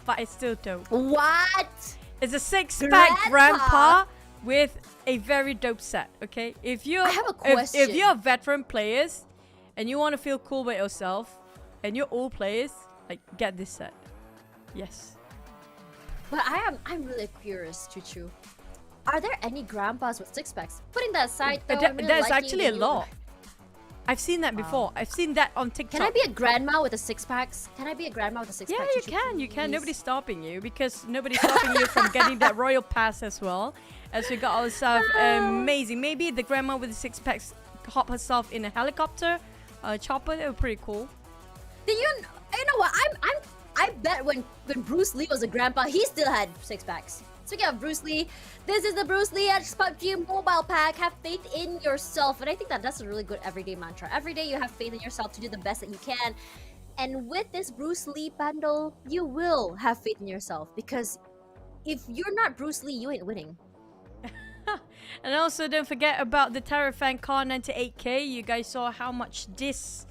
but it's still dope. What? It's a 6-pack grandpa with a very dope set, okay? If you I have a question. If you're veteran players and you want to feel cool by yourself and you're all players, like, get this set. Yes. But I'm really curious, Choo Choo. Are there any grandpas with 6-packs? Putting that aside, though, I'm really there's liking actually a the new- lot. I've seen that before. I've seen that on TikTok. Can I be a grandma with a 6-packs? Can I be a grandma with a 6-pack? Yeah, you Choo-choo, can. You can. please? Nobody's stopping you, because nobody's stopping you from getting that royal pass as well. As we got ourselves amazing. Maybe the grandma with the 6-packs hop herself in a helicopter, chopper. That would be pretty cool. Did you know what? I bet when Bruce Lee was a grandpa, he still had 6-packs. Speaking of Bruce Lee, this is the Bruce Lee at PUBG Mobile Pack. Have faith in yourself. And I think that's a really good everyday mantra. Every day you have faith in yourself to do the best that you can. And with this Bruce Lee bundle, you will have faith in yourself. Because if you're not Bruce Lee, you ain't winning. And also, don't forget about the Terrafan Car 98K. You guys saw how much this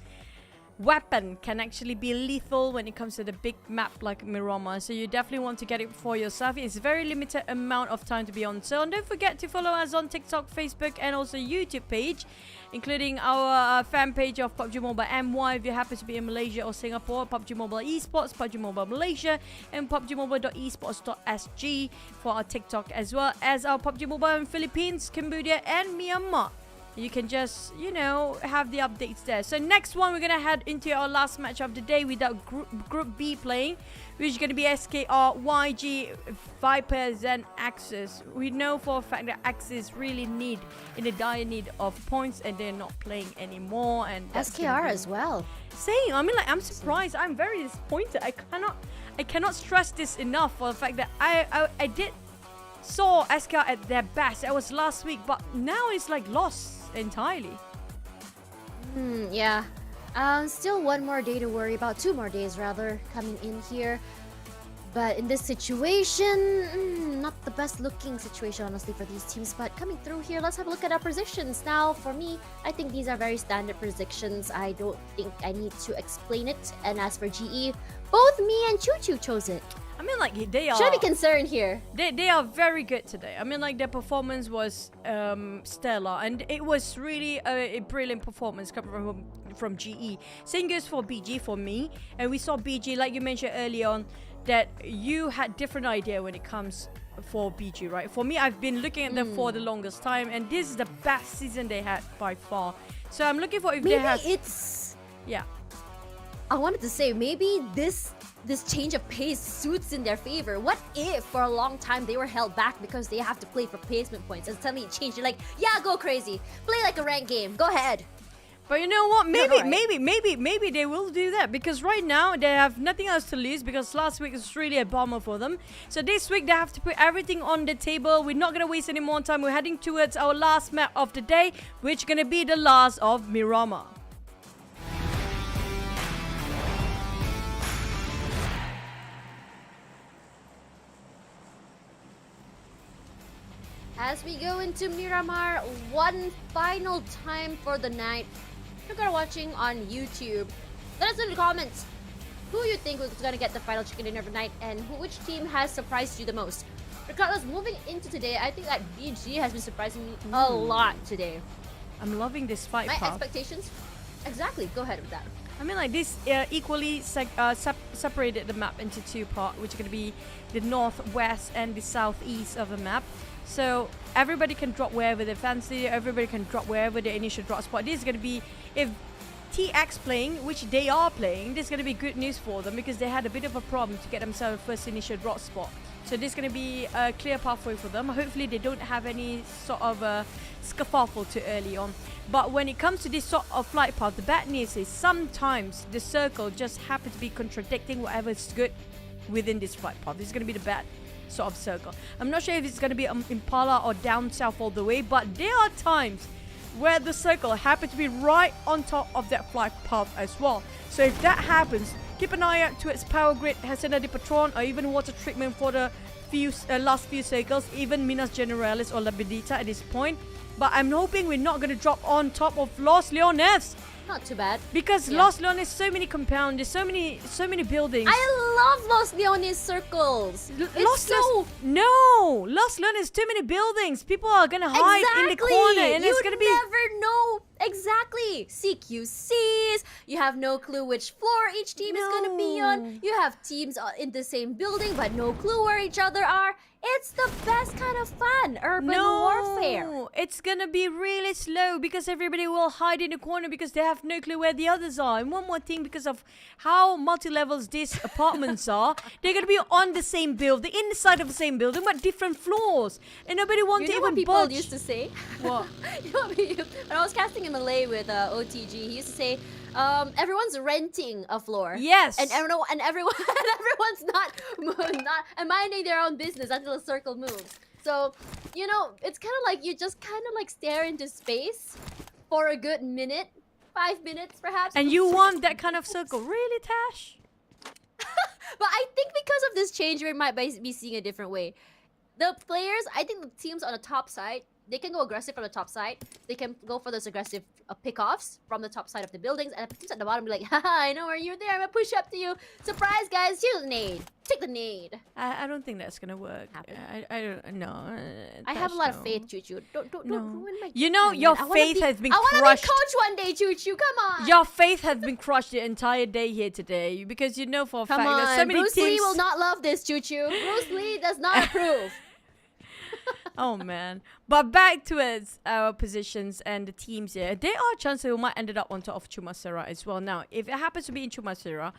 weapon can actually be lethal when it comes to the big map like Myanmar, so you definitely want to get it for yourself. It's a very limited amount of time to be on sale. And don't forget to follow us on TikTok, Facebook, and also YouTube page, including our fan page of PUBG Mobile MY if you happen to be in Malaysia or Singapore, PUBG Mobile Esports, PUBG Mobile Malaysia, and PUBGmobile.esports.sg for our TikTok, as well as our PUBG Mobile in Philippines, Cambodia, and Myanmar. You can just, have the updates there. So next one, we're going to head into our last match of the day without Group B playing, which is going to be SKR, YG, Vipers, and Axis. We know for a fact that Axis really in a dire need of points, and they're not playing anymore. And SKR as well. Same. I mean, like, I'm surprised. I'm very disappointed. I cannot stress this enough for the fact that I did saw SKR at their best. That was last week, but now it's like lost entirely. Yeah. Still 1 more day to worry about. 2 more days rather coming in here. But in this situation, not the best looking situation honestly for these teams, but coming through here, let's have a look at our positions. Now for me, I think these are very standard positions. I don't think I need to explain it. And as for GE, both me and Choo Choo chose it. I mean, like, they are... Should I be concerned here? They are very good today. I mean, like, their performance was stellar, and it was really a brilliant performance coming from GE. Same goes for BG for me, and we saw BG, like you mentioned earlier on, that you had different idea when it comes for BG, right? For me, I've been looking at them for the longest time, and this is the best season they had by far. So I'm looking for if they have... Yeah. I wanted to say, maybe this change of pace suits in their favor. What if for a long time they were held back because they have to play for placement points, and suddenly it changed? You're like, yeah, go crazy, play like a ranked game, go ahead. But you know what? Maybe they will do that, because right now they have nothing else to lose, because last week was really a bummer for them. So this week they have to put everything on the table. We're not gonna waste any more time. We're heading towards our last map of the day, which is gonna be the last of Myanmar. As we go into Myanmar, one final time for the night. If you're watching on YouTube, let us know in the comments who you think is going to get the final chicken dinner of the night, and which team has surprised you the most. Regardless, moving into today, I think that BG has been surprising me a lot today. I'm loving this fight My path. expectations? Exactly, go ahead with that. I mean, like this equally separated the map into two parts, which are going to be the northwest and the southeast of the map. So everybody can drop wherever they fancy. Everybody can drop wherever their initial drop spot. This is going to be, if TX playing, which they are playing, this is going to be good news for them because they had a bit of a problem to get themselves first initial drop spot. So this is going to be a clear pathway for them. Hopefully they don't have any sort of scuffle too early on. But when it comes to this sort of flight path, the bad news is sometimes the circle just happens to be contradicting whatever is good within this flight path. This is going to be the bad sort of circle. I'm not sure if it's going to be Impala or down south all the way, but there are times where the circle happens to be right on top of that flight path as well. So if that happens, keep an eye out towards Power Grid, Hacienda de Patron, or even water treatment for the last few circles, even Minas Generalis or La Bedita at this point. But I'm hoping we're not going to drop on top of Los Leones. Not too bad. Because Los Leones, so many compounds, there's so many buildings. I love Los Leones circles. No, Los Leones, too many buildings. People are gonna hide in the corner, and it's gonna be. You never know exactly. CQCs. You have no clue which floor each team is gonna be on. You have teams in the same building, but no clue where each other are. It's the best kind of fun, urban warfare. It's gonna be really slow because everybody will hide in the corner because they have no clue where the others are. And one more thing, because of how multi-levels these apartments are, they're gonna be on the same building, inside of the same building, but different floors. And nobody wants to even what people budge. used to say? What? You know what when I was casting in Malay with OTG, he used to say, everyone's renting a floor. Yes. And everyone's not minding their own business until a circle moves. So, you know, it's kind of like you just kind of like stare into space for a good minute, 5 minutes perhaps. And you want that kind of circle, really, Tash? But I think because of this change, we might be seeing a different way. The players, I think the teams on the top side, they can go aggressive from the top side. They can go for those aggressive pick-offs from the top side of the buildings. And the teams at the bottom be like, haha, I know where you're there. I'm going to push up to you. Surprise, guys. Here's the nade. Take the nade. I don't think that's going to work. I don't know. I have a lot of faith, Choo Choo. Don't ruin my... You know, your faith has been crushed. I want to be coach one day, Choo Choo. Come on. Your faith has been crushed the entire day here today. Because you know for a fact that so many Bruce teams... Lee will not love this, Choo Choo. Bruce Lee does not approve. Oh man. But back towards our positions and the teams here. There are chances we might end up on top of Chumasera as well. Now, if it happens to be in Chumasera,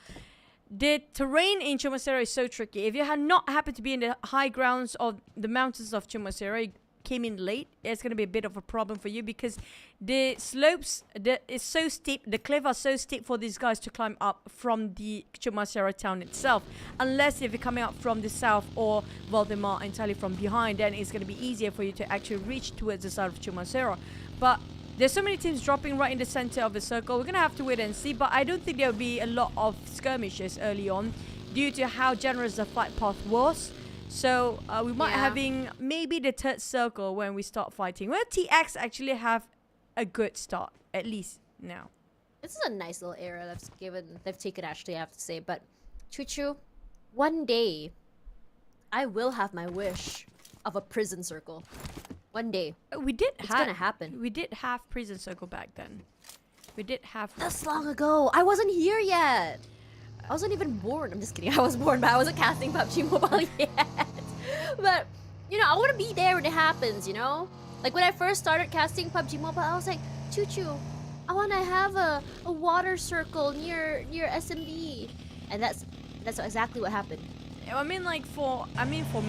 the terrain in Chumasera is so tricky. If you had not happened to be in the high grounds of the mountains of Chumasera, you came in late, it's going to be a bit of a problem for you because the slopes is so steep, the cliff are so steep for these guys to climb up from the Chumasera town itself. Unless if you're coming up from the south or Valdemar entirely from behind, then it's going to be easier for you to actually reach towards the side of Chumasera. But there's so many teams dropping right in the center of the circle. We're going to have to wait and see, but I don't think there'll be a lot of skirmishes early on due to how generous the flight path was. So we might having maybe the third circle when we start fighting. Well, TX actually have a good start, at least now. This is a nice little era they've taken, actually, I have to say. But Choo Choo, one day I will have my wish of a prison circle. One day. It's gonna happen. We did have prison circle back then. We did have. That's long ago. I wasn't here yet. I wasn't even born. I'm just kidding. I was born, but I wasn't casting PUBG Mobile yet. But, you know, I want to be there when it happens, you know? Like, when I first started casting PUBG Mobile, I was like, Choo Choo, I want to have a water circle near SMB. And that's exactly what happened. I mean, for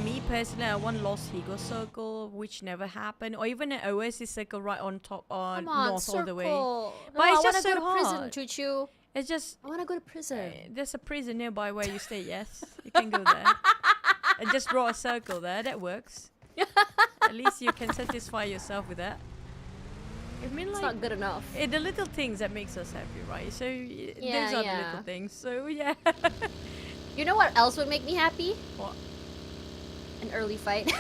me personally, I want Los Higos circle, which never happened, or even an Oasis circle right on top on north circle. all the way. No, But it's just I so want to go to hard. prison, Choo Choo. It's just I want to go to prison. There's a prison nearby where you stay. Yes, you can go there. And just draw a circle there. That works. At least you can satisfy yourself with that. I mean, it's not good enough. The little things that makes us happy, right? So those are the little things. So yeah. You know what else would make me happy? What? An early fight.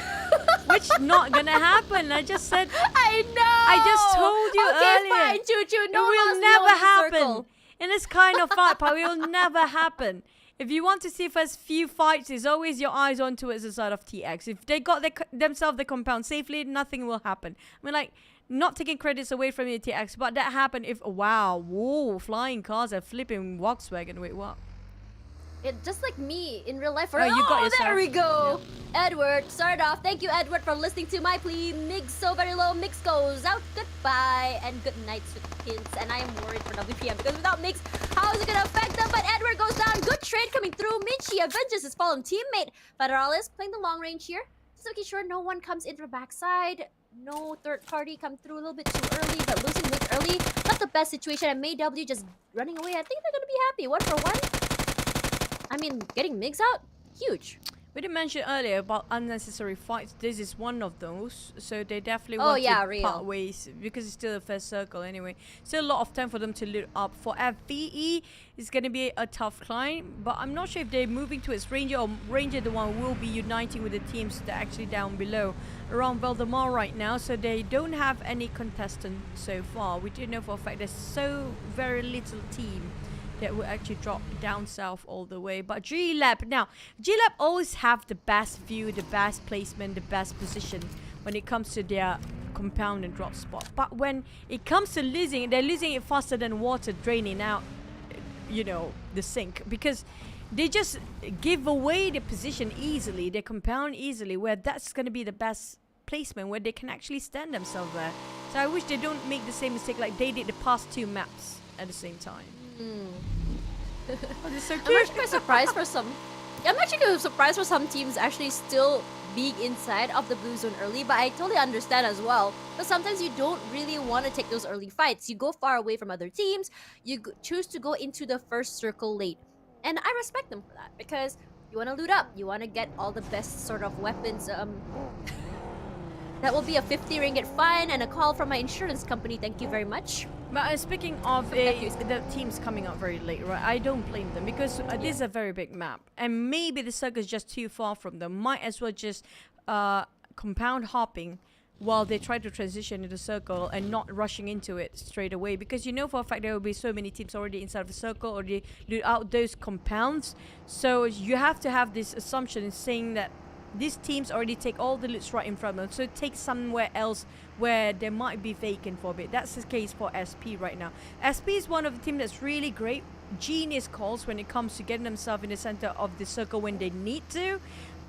Which not gonna happen. I just said. I know. I just told you earlier. Okay, fine, Choo Choo. No, it will never happen. In this kind of fight, but it will never happen. If you want to see first few fights, it's always your eyes on towards the side of TX. If they got themselves the compound safely, nothing will happen. I mean, not taking credits away from the TX, but that happened if, wow, whoa, flying cars are flipping Volkswagen. Wait, what? It just like me in real life. Oh, you got yourself. There we go. Edward, start off. Thank you, Edward, for listening to my plea. Migs so very low. Migs goes out. Goodbye and good night, sweet hints. And I am worried for WPM because without Migs, how is it gonna affect them? But Edward goes down. Good trade coming through. Michi avenges his fallen teammate. Federalis playing the long range here. Just making sure no one comes in from backside. No third party come through a little bit too early, but losing Migs early, not the best situation. And May W just running away. I think they're gonna be happy. 1 for 1. I mean, getting Migs out, huge. We did mention earlier about unnecessary fights. This is one of those. So they definitely want to part ways because it's still a first circle anyway. Still a lot of time for them to loot up. For FVE, it's going to be a tough climb. But I'm not sure if they're moving towards Ranger or Ranger the one will be uniting with the teams that are actually down below around Valdemar right now. So they don't have any contestant so far. We do know for a fact there's so very little team that will actually drop down south all the way. But G-Lab, now, G-Lab always have the best view, the best placement, the best position when it comes to their compound and drop spot. But when it comes to losing, they're losing it faster than water draining out, you know, the sink. Because they just give away the position easily, their compound easily, where that's going to be the best placement, where they can actually stand themselves there. So I wish they don't make the same mistake like they did the past 2 maps at the same time. Oh, so I'm actually quite surprised for some. I'm actually kind of surprised for some teams actually still being inside of the blue zone early, but I totally understand as well. But sometimes you don't really want to take those early fights. You go far away from other teams. You choose to go into the first circle late, and I respect them for that because you want to loot up. You want to get all the best sort of weapons. That will be a 50 ringgit fine and a call from my insurance company. Thank you very much. But speaking of the teams coming out very late, right? I don't blame them because this is a very big map. And maybe the circle is just too far from them. Might as well just compound hopping while they try to transition into the circle and not rushing into it straight away. Because you know for a fact there will be so many teams already inside of the circle or they loot out those compounds. So you have to have this assumption saying that these teams already take all the loots right in front of them, so take somewhere else where there might be vacant for a bit. That's the case for SP right now. SP is one of the teams that's really great, genius calls when it comes to getting themselves in the center of the circle when they need to.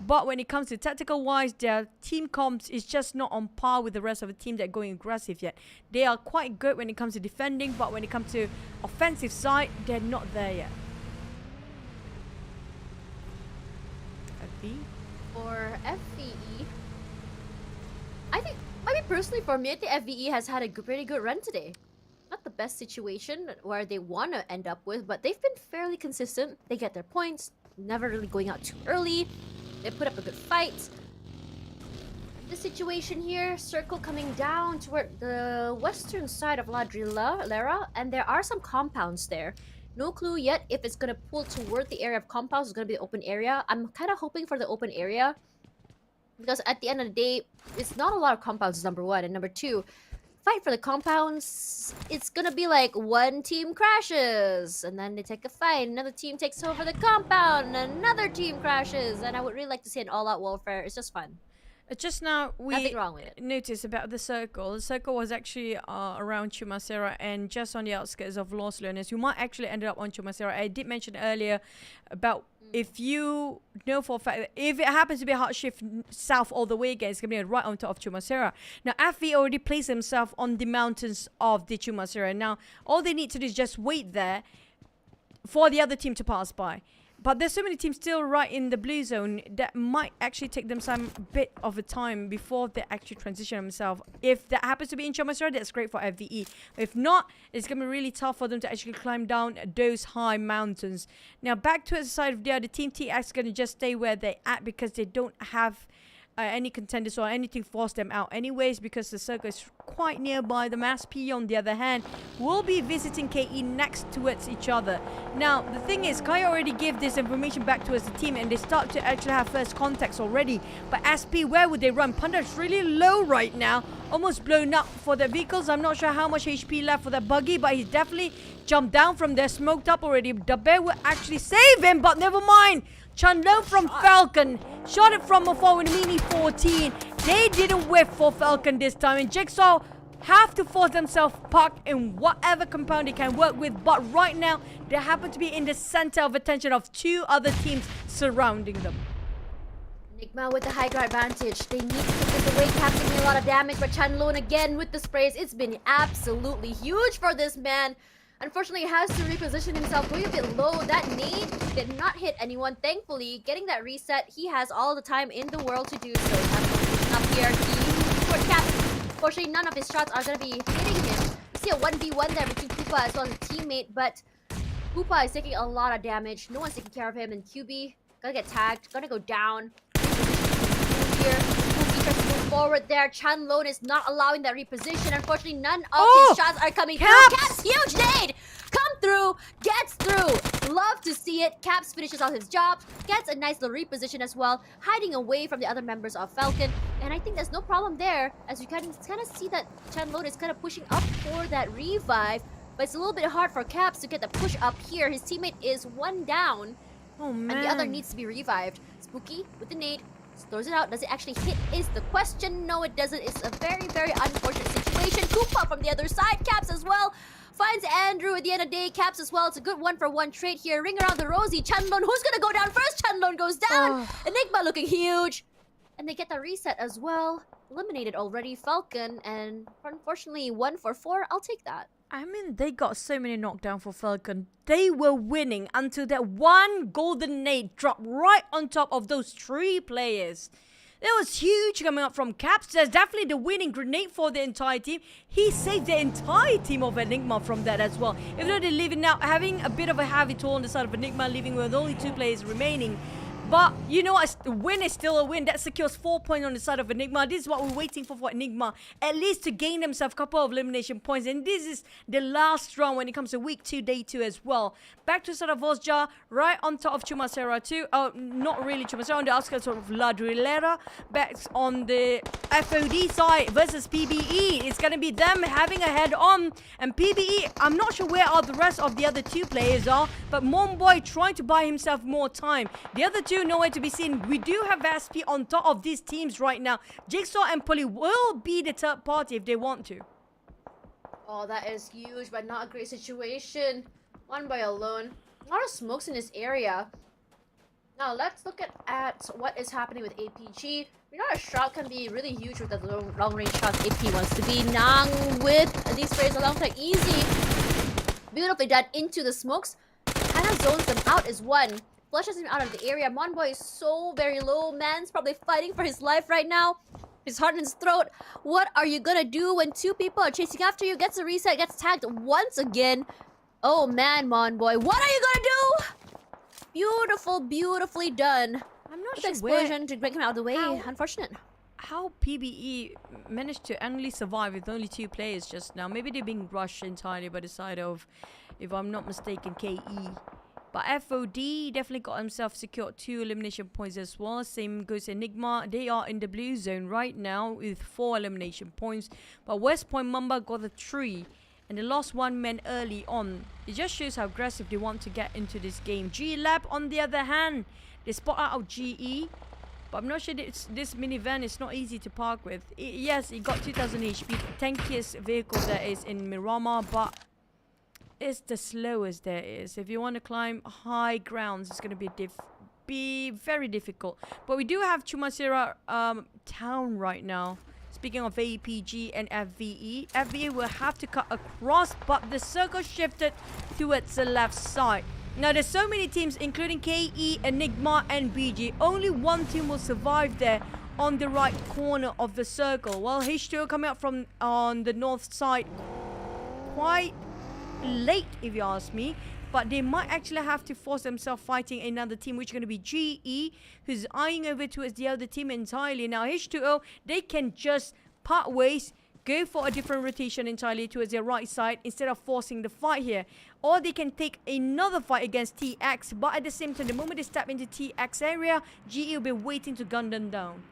But when it comes to tactical wise, their team comps is just not on par with the rest of the team that are going aggressive yet. They are quite good when it comes to defending, but when it comes to offensive side, they're not there yet. FB? For FVE, I think, I mean personally for me, I think FVE has had a pretty good run today. Not the best situation where they want to end up with, but they've been fairly consistent. They get their points, never really going out too early. They put up a good fight. The situation here, circle coming down toward the western side of Ladrilera, and there are some compounds there. No clue yet if it's gonna pull toward the area of compounds. It's gonna be the open area. I'm kind of hoping for the open area because at the end of the day, it's not a lot of compounds. Number one, and number two, fight for the compounds. It's gonna be like one team crashes and then they take a fight. Another team takes over the compound. And another team crashes, and I would really like to see an all-out warfare. It's just fun. Just now we Nothing wrong with it. Noticed about the circle. The circle was actually around Chumacera and just on the outskirts of Los Leones. You might actually end up on Chumacera. I did mention earlier about if you know for a fact that if it happens to be a hard shift south all the way again, it's going to be right on top of Chumacera. Now, FV already placed himself on the mountains of the Chumacera. Now, all they need to do is just wait there for the other team to pass by. But there's so many teams still right in the blue zone that might actually take them some bit of a time before they actually transition themselves. If that happens to be in Chumacera, that's great for FVE. If not, it's going to be really tough for them to actually climb down those high mountains. Now, back to the side of the other team, TX is going to just stay where they're at because they don't have any contenders or anything force them out anyways because the circle is quite nearby. The Mass P, on the other hand, will be visiting KE next towards each other. Now, the thing is, Kai already gave this information back to us, the team, and they start to actually have first contacts already. But SP, where would they run? Panda is really low right now, almost blown up for their vehicles. I'm not sure how much HP left for that buggy, but he's definitely jumped down from there, smoked up already. The bear will actually save him, but never mind. Chanlo from Falcon shot it from afar with a Mini 14. They didn't whiff for Falcon this time. And Jigsaw have to force themselves parked in whatever compound they can work with. But right now, they happen to be in the center of attention of 2 other teams surrounding them. Enigma with the high ground advantage. They need to put this away, taking a lot of damage, but Chanlone again with the sprays. It's been absolutely huge for this man. Unfortunately, he has to reposition himself, going a bit low. That nade did not hit anyone. Thankfully, getting that reset, he has all the time in the world to do so. Chanlone up here. He for cap. Unfortunately, none of his shots are going to be hitting him. You see a 1v1 there between Koopa as well as a teammate, but Koopa is taking a lot of damage. No one's taking care of him, and QB gonna get tagged, gonna go down. Here, Koopa tries to move forward there. Chanlone is not allowing that reposition. Unfortunately, none of his shots are coming through. Caps, huge nade! Come through, gets through. Love to see it. Caps finishes off his job, gets a nice little reposition as well, hiding away from the other members of Falcon. And I think there's no problem there, as you can kind of see that Chanlone is kind of pushing up for that revive. But it's a little bit hard for Caps to get the push up here. His teammate is 1 down. Oh man. And the other needs to be revived. Spooky with the nade. Throws it out. Does it actually hit is the question. No, it doesn't. It's a very, very unfortunate situation. Koopa from the other side. Caps as well. Finds Andrew at the end of the day. Caps as well. It's a good 1-for-1 trade here. Ring around the rosy. Chanlone. Who's going to go down first? Chanlone goes down. Enigma looking huge. And they get the reset as well. Eliminated already. Falcon. And unfortunately, 1-for-4. I'll take that. I mean, they got so many knockdown for Falcon. They were winning until that one golden nade dropped right on top of those 3 players. That was huge coming up from Caps. That's definitely the winning grenade for the entire team. He saved the entire team of Enigma from that as well. Even though they're leaving now, having a bit of a heavy toll on the side of Enigma, leaving with only 2 players remaining. But you know what? A win is still a win. That secures 4 points on the side of Enigma. This is what we're waiting for Enigma. At least to gain themselves a couple of elimination points. And this is the last round when it comes to week 2, day 2 as well. Back to the side of Vosja, right on top of Chumacera too. Not really Chumacera, on the outskirts of La Duilera. Back on the FOD side versus PBE. It's going to be them having a head-on. And PBE, I'm not sure where the rest of the other 2 players are. But Momboy trying to buy himself more time. The other 2 nowhere to be seen. We do have SP on top of these teams right now. Jigsaw and Pulley will be the third party if they want to. Oh, that is huge, but not a great situation. One boy alone. A lot of smokes in this area. Now let's look at what is happening with APG. We know a shot can be really huge with the long range shots AP wants to be. Nang with these sprays alongside easy. Beautifully done into the smokes. Kind of zones them out as one. Flushes him out of the area. Monboy is so very low. Man's probably fighting for his life right now. His heart in his throat. What are you gonna do when 2 people are chasing after you? Gets a reset, gets tagged once again. Oh man, Monboy. What are you gonna do? Beautiful, beautifully done. I'm not With sure explosion to break him out of the way. Unfortunate. how PBE managed to only survive with only 2 players just now. Maybe they're being rushed entirely by the side of, if I'm not mistaken, KE. But FOD definitely got himself secured 2 elimination points as well. Same goes Enigma. They are in the blue zone right now with 4 elimination points. But West Point Mamba got the 3. And they lost 1 man early on. It just shows how aggressive they want to get into this game. G-Lab on the other hand, they spot out GE. But I'm not sure this minivan is not easy to park with. Yes, it got 2000 HP. Tankiest vehicle that is in Miramar, but it's the slowest there is. If you want to climb high grounds, it's going to be very difficult. But we do have Chumacera town right now. Speaking of APG and FVE, FVE will have to cut across, but the circle shifted towards the left side. Now there's so many teams, including KE, Enigma, and BG. Only one team will survive there on the right corner of the circle. While H2O coming up from on the north side quite late, if you ask me. But they might actually have to force themselves fighting another team, which is going to be GE, who's eyeing over towards the other team entirely. Now, H2O, they can just part ways, go for a different rotation entirely towards their right side instead of forcing the fight here. Or they can take another fight against TX. But at the same time, the moment they step into TX area, GE will be waiting to gun them down.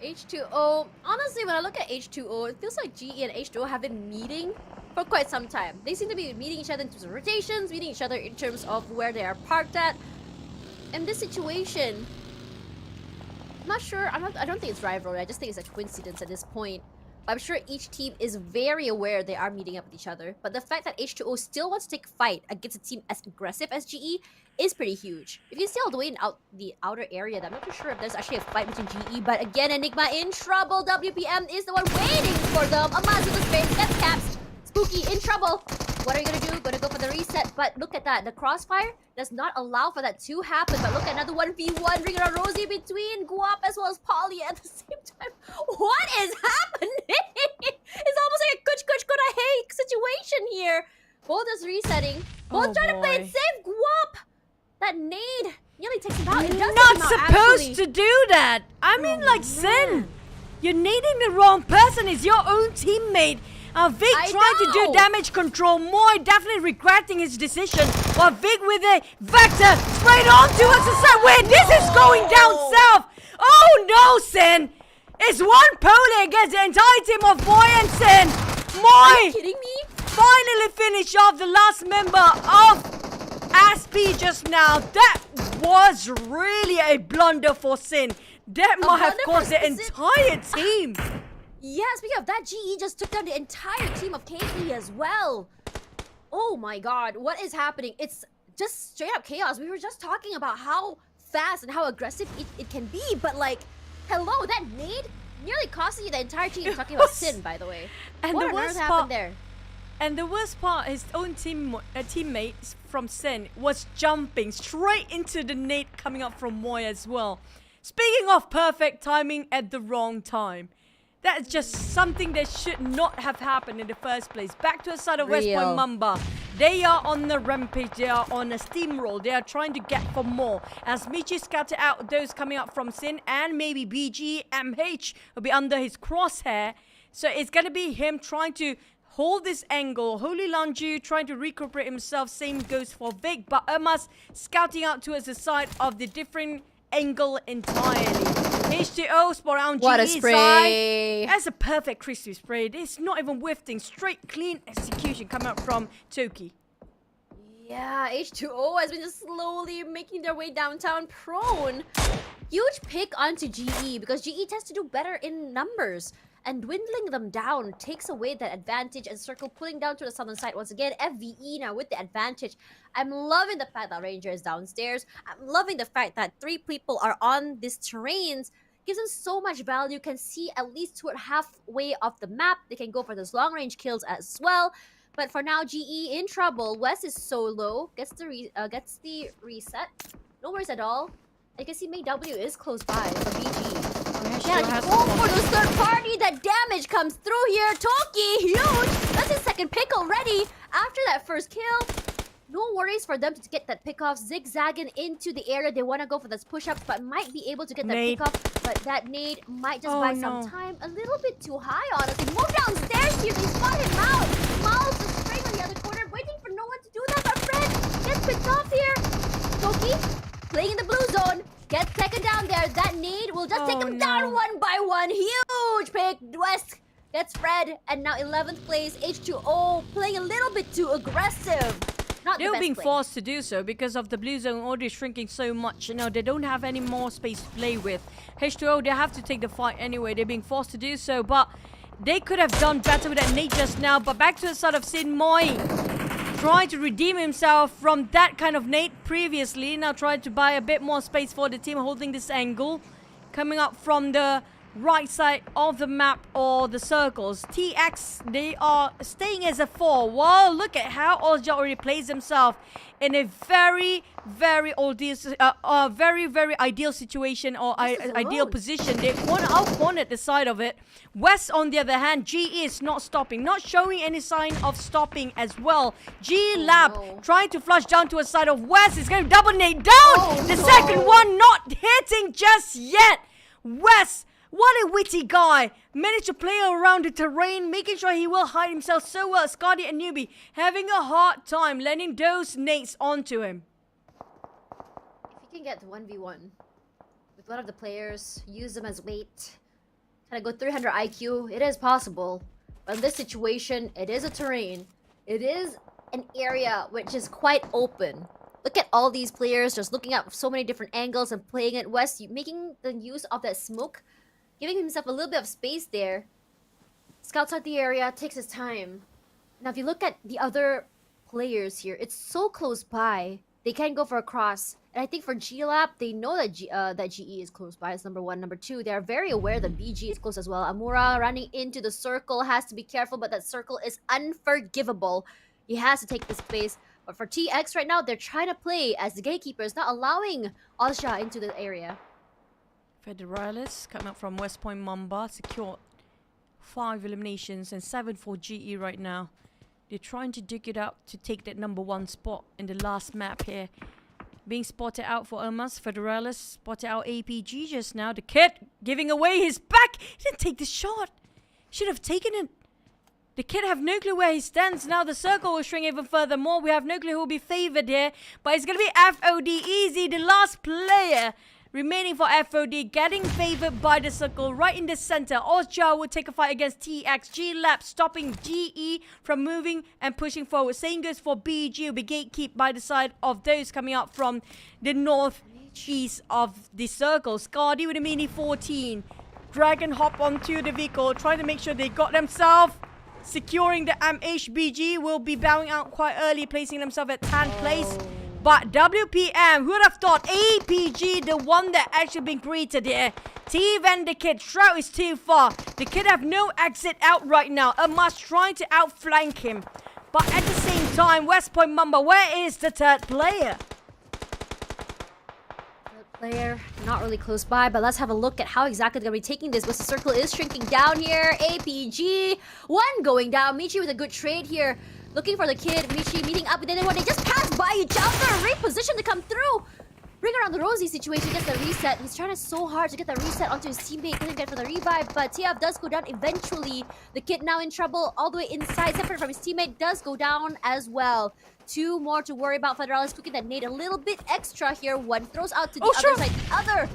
H2O, honestly, when I look at H2O, it feels like GE and H2O have been meeting for quite some time. They seem to be meeting each other in terms of rotations, meeting each other in terms of where they are parked at. In this situation, I'm not sure. I don't think it's rivalry. I just think it's a coincidence at this point. I'm sure each team is very aware they are meeting up with each other. But the fact that H2O still wants to take fight against a team as aggressive as GE is pretty huge. If you see all the way in the outer area, I'm not too sure if there's actually a fight between GE. But again, Enigma in trouble. WPM is the one waiting for them. Amaz with the space, gets caps. Spooky in trouble. What are you gonna do? Gonna go for the reset, but look at that. The crossfire does not allow for that to happen. But look at another 1v1 ring around Rosie between Guap as well as Polly at the same time. What is happening? It's almost like a kuch gonna hate situation here. Both is resetting. Both trying to play it safe. Guap! That nade nearly takes him out. It does Not take him out, supposed actually. to do that. I mean, like, Sin, you're nading the wrong person. It's your own teammate. Vic tried to do damage control. Moy definitely regretting his decision. While Vic with a Vector straight onto us. Wait, this is going down south. Oh no, Sin. It's one pole against the entire team of Moy and Sin. Moy! Are you kidding me? Finally finish off the last member of ASP just now. That was really a blunder for Sin. That might have cost the entire team. Yeah, speaking of that, GE just took down the entire team of KP as well. Oh my god, what is happening? It's just straight up chaos. We were just talking about how fast and how aggressive it can be, but like, hello, that nade nearly costing you the entire team. Talking about Sin, by the way. And what the on worst earth happened there? And the worst part, his own teammate from Sin was jumping straight into the nade coming up from Moy as well. Speaking of perfect timing at the wrong time. That's just something that should not have happened in the first place. Back to the side of West Point Mamba. They are on the rampage. They are on a steamroll. They are trying to get for more. As Michi scouted out those coming up from Sin and maybe BG, MH will be under his crosshair. So it's going to be him trying to hold this angle. Holy Lanju trying to recuperate himself. Same goes for Vic. But Irma's scouting out towards the side of the different angle entirely. H2O spot on What a GE spray. side. That's a perfect crispy spray. It's not even whiffing. Straight clean execution coming out from Toki. Yeah, H2O has been just slowly making their way downtown prone. Huge pick onto GE because GE tends to do better in numbers. And dwindling them down takes away that advantage, and Circle pulling down to the southern side once again. FVE now with the advantage. I'm loving the fact that Ranger is downstairs. I'm loving the fact that 3 people are on these terrains. Gives them so much value. Can see at least toward halfway of the map. They can go for those long range kills as well. But for now, GE in trouble. West is solo. Gets the reset. No worries at all. You can see May W is close by for BG. Yeah, go for the third party. That damage comes through here. Toki, huge. That's his second pick already. After that first kill, no worries for them to get that pick off. Zigzagging into the area. They want to go for those push-ups, but might be able to get that pick off. But that nade might just buy some time. A little bit too high, honestly. Move downstairs here. They spot him out. Miles is spraying on the other corner, waiting for no one to do that. But Fred gets picked off here. Toki playing in the blue zone. Gets taken down there. That nade will just take him down one by one. Huge pick. West gets Fred. And now 11th place. H2O playing a little bit too aggressive. Not They're the best being play. forced to do so because of the blue zone already shrinking so much. You know, they don't have any more space to play with. H2O, they have to take the fight anyway. They're being forced to do so. But they could have done better with that nade just now. But back to the side of Sin Moy. Trying to redeem himself from that kind of nade previously. Now trying to buy a bit more space for the team holding this angle. Coming up from the right side of the map or the circles. TX, they are staying as a 4. Wow, look at how Ozja already plays himself in a very, very ideal situation or ideal position. They out-cornered the side of it. West, on the other hand, GE is not stopping, not showing any sign of stopping as well. GE Lab trying to flush down to a side of West. Is going to double nade down. The second one not hitting just yet. West, what a witty guy. Managed to play around the terrain, making sure he will hide himself so well. Scotty and Newbie having a hard time landing those nades onto him. If you can get 1v1 with one of the players, use them as weight, kind of go 300 IQ, it is possible. But in this situation, it is a terrain. It is an area which is quite open. Look at all these players just looking at so many different angles and playing it. West making the use of that smoke, giving himself a little bit of space there Scouts out the area, takes his time. Now, if you look at the other players here, it's so close by. They can go for a cross. And I think for GLAP, they know that that GE is close by. It's number one. Number two, they are very aware that BG is close as well. Amura running into the circle, has to be careful, but that circle is unforgivable. He has to take the space. But for TX right now, they're trying to play as the gatekeepers, not allowing Alsha into the area. Federalis coming up from West Point Mamba, secured 5 eliminations and 7 for GE right now. They're trying to dig it up to take that number 1 spot in the last map here. Being spotted out for Elmas. Federalis spotted out APG just now. The kid giving away his back. He didn't take the shot. Should have taken it. The kid have no clue where he stands now. The circle will shrink even further more. We have no clue who will be favored here. But it's going to be FOD Easy, the last player remaining for FOD, getting favored by the circle right in the center. Ozja will take a fight against TX. GLAP stopping GE from moving and pushing forward. Same goes for BG, will be gatekept by the side of those coming up from the northeast of the circle. Scardy with a Mini 14. Dragon hop onto the vehicle, trying to make sure they got themselves. Securing the HBG will be bowing out quite early, placing themselves at 10th place. But WPM, who would have thought APG, the one that actually been greeted here. T-Van the kid, Shroud is too far. The kid have no exit out right now. Amas trying to outflank him. But at the same time, West Point Mamba, where is the third player? Player not really close by, but let's have a look at how exactly they're going to be taking this. The circle is shrinking down here. APG, one going down. Michi with a good trade here. Looking for the kid. Michi meeting up with anyone. They just pass by each other. Reposition to come through. Bring around the Rosie situation. Gets the reset. He's trying so hard to get the reset onto his teammate. Couldn't get for the revive, but TF does go down eventually. The kid now in trouble all the way inside. Separate from his teammate does go down as well. 2 more to worry about. Federalis cooking that nade a little bit extra here. One throws out to the other side. The other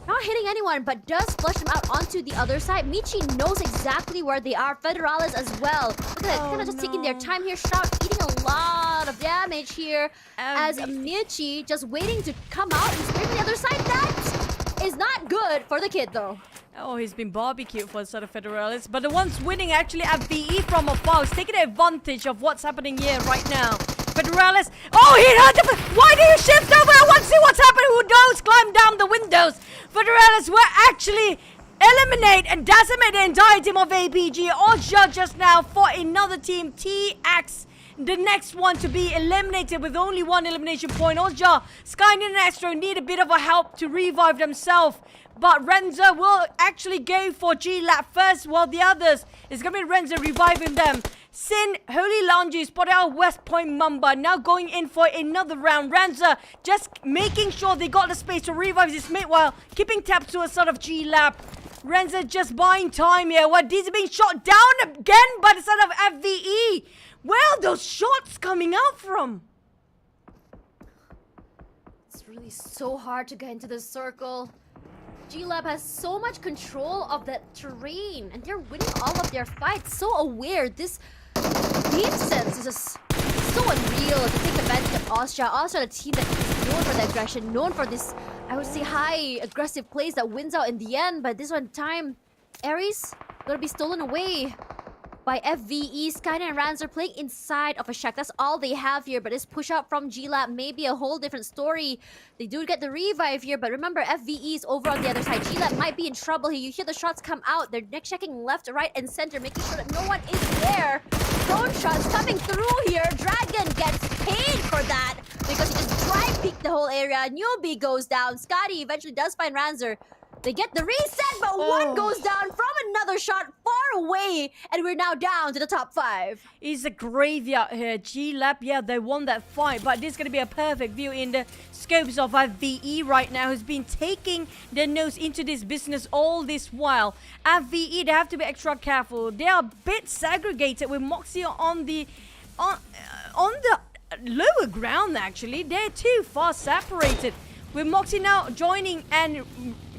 not hitting anyone, but does flush them out onto the other side. Michi knows exactly where they are. Federalis as well. Look at that, kind of just taking their time here. Shroud eating a lot of damage here. As Michi just waiting to come out and spray from the other side. That is not good for the kid though. Oh, he's been barbecued for the side of Federalis. But the ones winning actually at VE from afar. He's taking advantage of what's happening here right now. Federalis. Oh, he heard the... Why do you shift over? I want to see what's happening. Who knows? Climb down the windows. Federalis will actually eliminate and decimate the entire team of APG. Ozja just now for another team. TX. The next one to be eliminated with only 1 elimination point. Ozja, Skynet and Astro need a bit of a help to revive themselves. But Renzo will actually go for GLAP first, while the others is going to be Renzo reviving them. Sin, Holy Laundry, spot out West Point Mamba. Now going in for another round. Renzo just making sure they got the space to revive his mate while keeping tabs to a sort of GLAP. Renzo just buying time here. What? These are being shot down again by the side of FVE. Where are those shots coming out from? It's really so hard to get into the circle. GLAB has so much control of that terrain, and they're winning all of their fights. So aware. This game sense is just so unreal to take advantage of Austria. Austria, the team that is known for the aggression, known for this, I would say, high aggressive plays that wins out in the end. But this one time, Ares gonna be stolen away by FVE. Skynet and Rans are playing inside of a shack. That's all they have here. But this push out from GLAB may be a whole different story. They do get the revive here, but remember, FVE is over on the other side. GLAB might be in trouble here. You hear the shots come out. They're neck checking left, right, and center, making sure that no one is there. Drone shots coming through here. Dragon gets paid for that because he just dry peeked the whole area. Newbie goes down. Scotty eventually does find Ranzer. They get the reset, but one goes down from another shot far away, and we're now down to the top 5. It's a graveyard here. GLAB, yeah, they won that fight, but this is going to be a perfect view in the scopes of FVE right now, who's been taking their nose into this business all this while. FVE, they have to be extra careful. They are a bit segregated with Moxie on the lower ground, actually. They're too far separated. With Moxie now joining and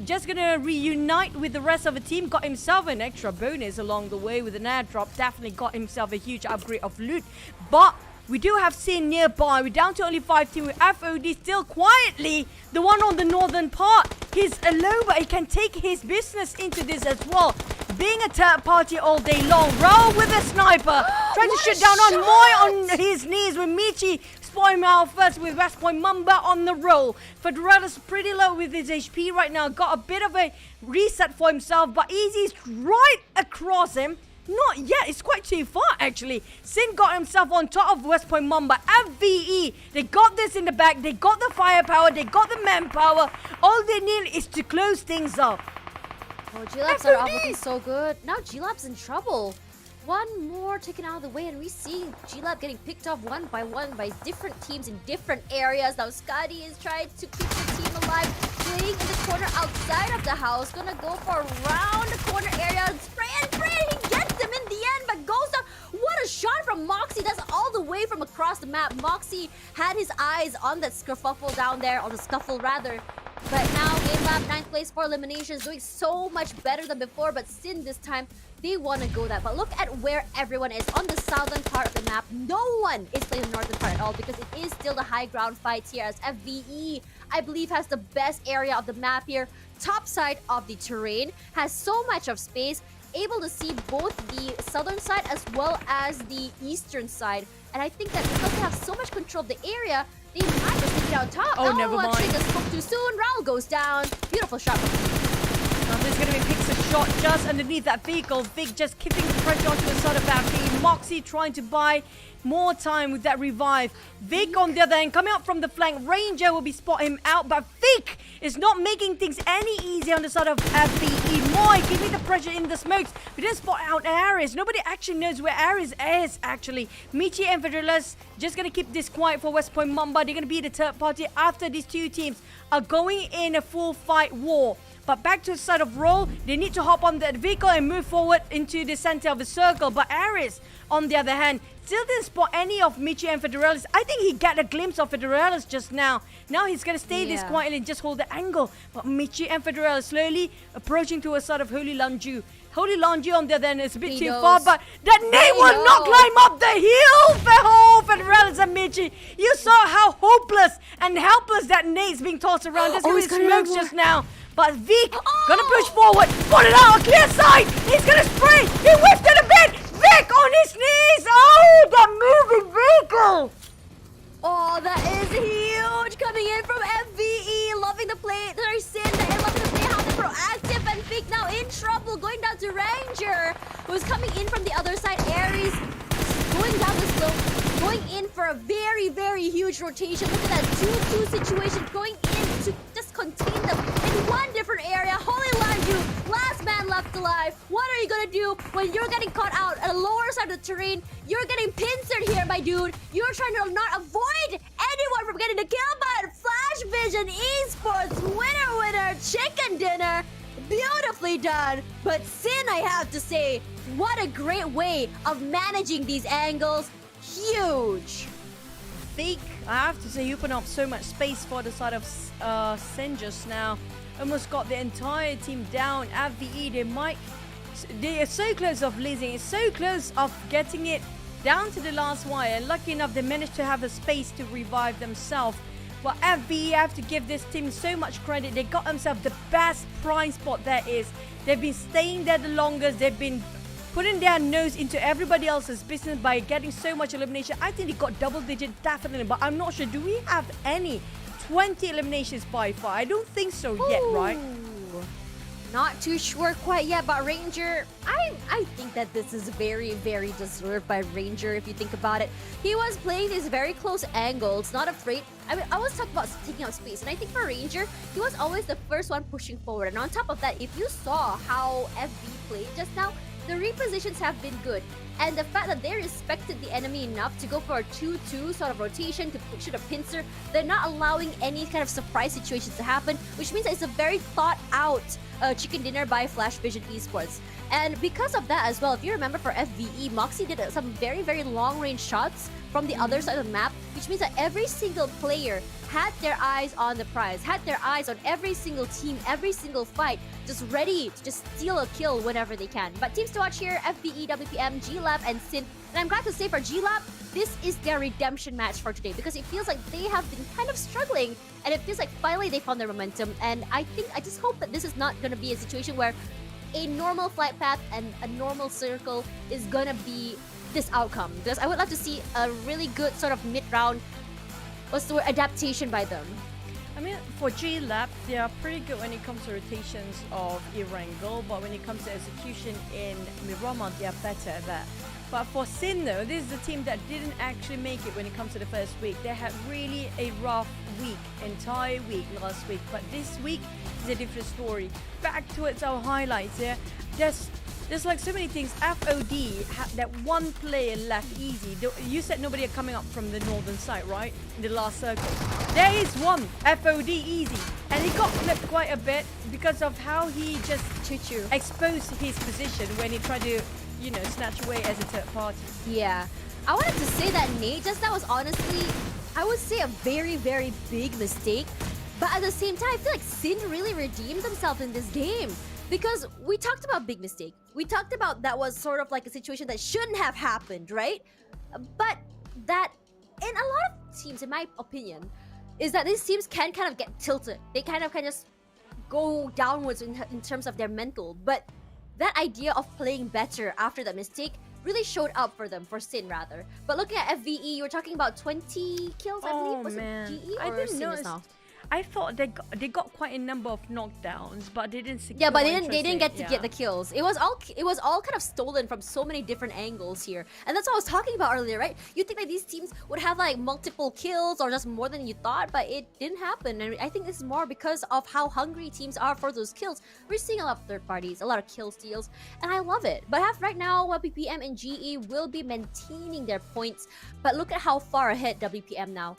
just gonna reunite with the rest of the team. Got himself an extra bonus along the way with an airdrop. Definitely got himself a huge upgrade of loot. But we do have Sin nearby. We're down to only 5 teams with FOD still quietly the one on the northern part. He's alone, but he can take his business into this as well. being a third party all day long. Roll with a sniper. Trying to shoot down on Moy on his knees with Michi. Spot him out first with West Point Mamba on the roll. Federella's pretty low with his HP right now. Got a bit of a reset for himself, but Easy's right across him. Not yet. It's quite too far, actually. Sin got himself on top of West Point Mamba. FVE, they got this in the back. They got the firepower. They got the manpower. All they need is to close things up. Oh, G-Lab started off looking so good. Now G-Lab's in trouble. One more taken out of the way, and we see G-Lab getting picked off one by different teams in different areas. Now Scotty is trying to keep the team alive, playing in the corner outside of the house. Gonna go for around the corner area. Spray and pray. He gets them in the end, but goes down. What a shot from Moxie. That's all the way from across the map. Moxie had his eyes on that scuffle down there, on the scuffle rather. But now Game Lab 9th place for eliminations, doing so much better than before. But Sin this time, they want to go that. But look at where everyone is. On the southern part of the map, no one is playing the northern part at all, because it is still the high ground fights here, as FVE, I believe, has the best area of the map here. Top side of the terrain, has so much of space, able to see both the southern side as well as the eastern side. And I think that because they have so much control of the area, they might just take it out top. Oh, never mind. Actually, just spoke too soon. Raul goes down. Beautiful shot from him. Now there's going to be Pix's shot just underneath that vehicle. Vic just keeping the pressure onto the side of that team. Moxie trying to buy more time with that revive. Vic on the other end, coming up from the flank. Ranger will be spotting him out, but Vic is not making things any easier on the side of FBE. Moy giving the pressure in the smokes. We didn't spot out Ares. Nobody actually knows where Ares is, actually. Michi and Federella's just going to keep this quiet for West Point Mamba. They're going to be the third party after these two teams are going in a full fight war. But back to the side of Roll, they need to hop on that vehicle and move forward into the center of the circle. But Ares, on the other hand, still didn't spot any of Michi and Federella's. I think he got a glimpse of Federella's just now. Now he's going to stay this quietly and just hold the angle. But Michi and Federella slowly approaching to a side of Holy Lanju. Holy Lanju on the other end is a bit too far, but that nade will not climb up the hill. Federella's and Michi. You saw how hopeless and helpless that nade's being tossed around. There's going to be smokes just now. But Vic gonna push forward, put it out, clear side. He's gonna spray. He whiffed it a bit. Vic on his knees. Oh, that moving vehicle. Oh, that is huge. Coming in from FVE, loving the play. There's Sin, and loving the play. How they're proactive, and Vic now in trouble, going down to Ranger, who's coming in from the other side. Ares going down the slope, going in for a very, very huge rotation. Look at that 2-2 situation, going in to just contain them in one different area. Holy Lanju, last man left alive. What are you gonna do when you're getting caught out at the lower side of the terrain? You're getting pincered here, my dude. You're trying to not avoid anyone from getting the kill, but Flash Vision Esports, winner, chicken dinner. Beautifully done. But Sin, I have to say, what a great way of managing these angles. Huge. Vic, I have to say, you open up so much space for the side of Sin just now. Almost got the entire team down. FVE, they are so close of losing. It's so close of getting it down to the last wire. And lucky enough, they managed to have the space to revive themselves. But FVE, I have to give this team so much credit. They got themselves the best prime spot there is. They've been staying there the longest. They've been putting their nose into everybody else's business by getting so much elimination. I think they got double digit definitely, but I'm not sure. Do we have any 20 eliminations by far? I don't think so yet, right? Not too sure quite yet, but Ranger, I think that this is very, very deserved by Ranger if you think about it. He was playing these very close angles, not afraid. I mean, I was talking about taking up space, and I think for Ranger, he was always the first one pushing forward. And on top of that, if you saw how FB played just now, the repositions have been good. And the fact that they respected the enemy enough to go for a 2-2 sort of rotation to shoot a pincer, they're not allowing any kind of surprise situations to happen, which means that it's a very thought out chicken dinner by Flash Vision Esports. And because of that as well, if you remember for FVE, Moxie did some very, very long range shots from the other side of the map, which means that every single player had their eyes on the prize, had their eyes on every single team, every single fight, just ready to just steal a kill whenever they can. But teams to watch here, FBE, WPM, G-Lab, and Sin. And I'm glad to say for G-Lab, this is their redemption match for today, because it feels like they have been kind of struggling, and it feels like finally they found their momentum. And I just hope that this is not going to be a situation where a normal flight path and a normal circle is gonna be this outcome. Because I would love to see a really good sort of mid-round, what's the word, adaptation by them. I mean, for G-Lab, they are pretty good when it comes to rotations of Erangel, but when it comes to execution in Miramar, they are better at that. But for Sin, though, this is a team that didn't actually make it when it comes to the first week. They had really a rough week, entire week last week, but this week is a different story. Back towards our highlights here, there's like so many things. FOD had that one player left easy. You said nobody are coming up from the northern side, right? In the last circle. There is one FOD easy. And he got flipped quite a bit because of how he just exposed his position when he tried to, you know, snatch away as a third party. Yeah. I wanted to say that Nate just that was honestly, I would say a very, very big mistake. But at the same time, I feel like Sin really redeemed themselves in this game. Because we talked about big mistake. We talked about that was sort of like a situation that shouldn't have happened, right? But that, in a lot of teams, in my opinion, is that these teams can kind of get tilted. They kind of just go downwards in terms of their mental. But that idea of playing better after that mistake really showed up for them, for Sin rather. But looking at FVE, you were talking about 20 kills, I believe. Was it GE or I didn't Sin know. now? I thought they got quite a number of knockdowns, but they didn't secure. Yeah, but they didn't get to get the kills. It was all kind of stolen from so many different angles here, and that's what I was talking about earlier, right? You think like these teams would have like multiple kills or just more than you thought, but it didn't happen. And I think this is more because of how hungry teams are for those kills. We're seeing a lot of third parties, a lot of kill steals, and I love it. But right now, WPM and GE will be maintaining their points, but look at how far ahead WPM now.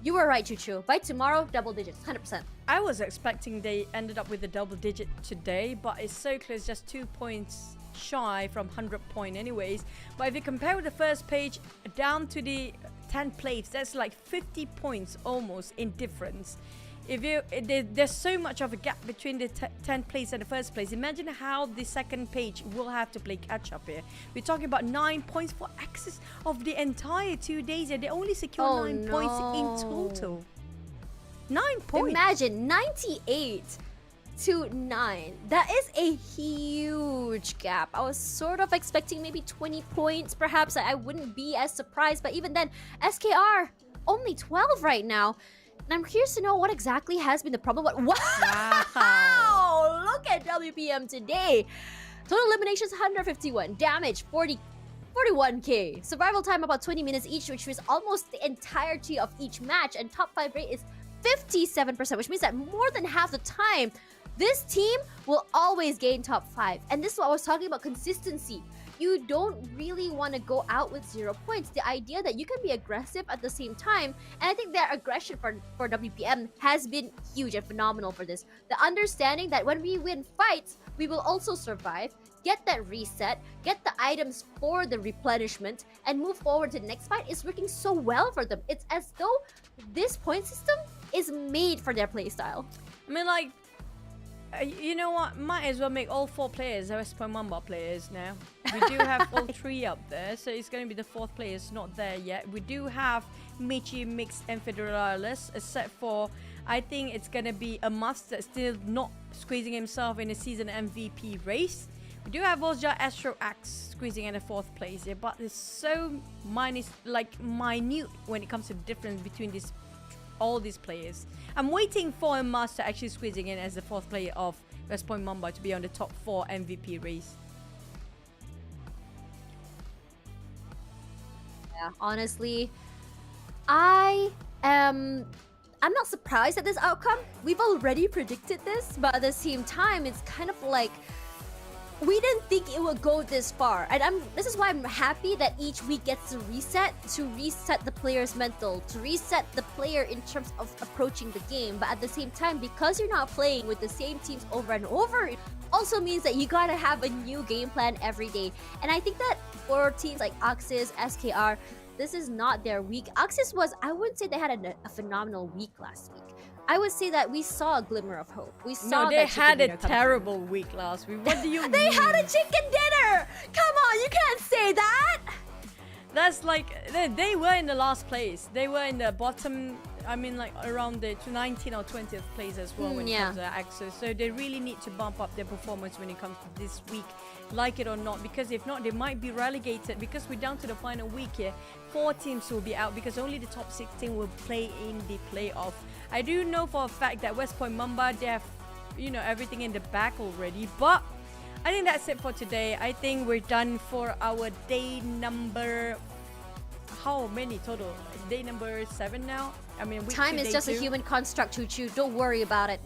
You were right, Chuchu. By tomorrow, double digits, 100%. I was expecting they ended up with a double digit today, but it's so close, just 2 points shy from 100 point anyways. But if you compare with the first page down to the 10 plates, that's like 50 points almost in difference. There's so much of a gap between the 10 place and the first place. Imagine how the second page will have to play catch up here. We're talking about 9 points for access of the entire 2 days, and they only secure 9 points in total. 9 points. Imagine 98 to 9. That is a huge gap. I was sort of expecting maybe 20 points, perhaps. I wouldn't be as surprised, but even then, SKR only 12 right now. And I'm curious to know what exactly has been the problem. But wow! Look at WPM today. Total eliminations 151, damage 41k, survival time about 20 minutes each, which was almost the entirety of each match, and top 5 rate is 57%, which means that more than half the time, this team will always gain top 5. And this is what I was talking about, consistency. You don't really want to go out with 0 points. The idea that you can be aggressive at the same time, and I think their aggression for WPM has been huge and phenomenal for this. The understanding that when we win fights, we will also survive, get that reset, get the items for the replenishment, and move forward to the next fight is working so well for them. It's as though this point system is made for their playstyle. I mean, like, you know what? Might as well make all 4 players West Point Mamba players now. We do have all 3 up there, so it's going to be the 4th players not there yet. We do have Michi, Mix, and Federalis, except for I think it's going to be a must that's still not squeezing himself in a season MVP race. We do have Ozja, Astro Axe squeezing in a 4th place here, but it's so minute when it comes to the difference between all these players. I'm waiting for a master actually squeezing in as the 4th player of West Point Mamba to be on the top 4 MVP race. Yeah, honestly, I'm not surprised at this outcome. We've already predicted this, but at the same time, it's kind of like we didn't think it would go this far. And this is why I'm happy that each week gets to reset the player's mental, to reset the player in terms of approaching the game. But at the same time, because you're not playing with the same teams over and over, it also means that you gotta have a new game plan every day. And I think that for teams like Axis, SKR, this is not their week. Axis I wouldn't say they had a phenomenal week last week. I would say that we saw a glimmer of hope. We saw no, they had a terrible week last week. What do you mean? They had a chicken dinner! Come on, you can't say that! That's like, they were in the last place. They were in the bottom I mean, like around the 19th or 20th place as well when it yeah. comes to access. So they really need to bump up their performance when it comes to this week, like it or not, because if not, they might be relegated. Because we're down to the final week here, 4 teams will be out because only the top 16 will play in the playoff. I do know for a fact that West Point Mamba, they have, you know, everything in the back already. But I think that's it for today. I think we're done for our day number. How many total? Day number 7 now. I mean, Time is just a human construct, Choo Choo. Don't worry about it.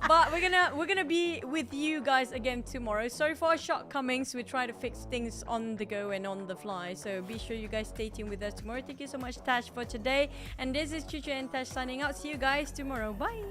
But we're gonna be with you guys again tomorrow. Sorry for our shortcomings. We try to fix things on the go and on the fly. So be sure you guys stay tuned with us tomorrow. Thank you so much, Tash, for today. And this is Choo Choo and Tash signing out. See you guys tomorrow. Bye.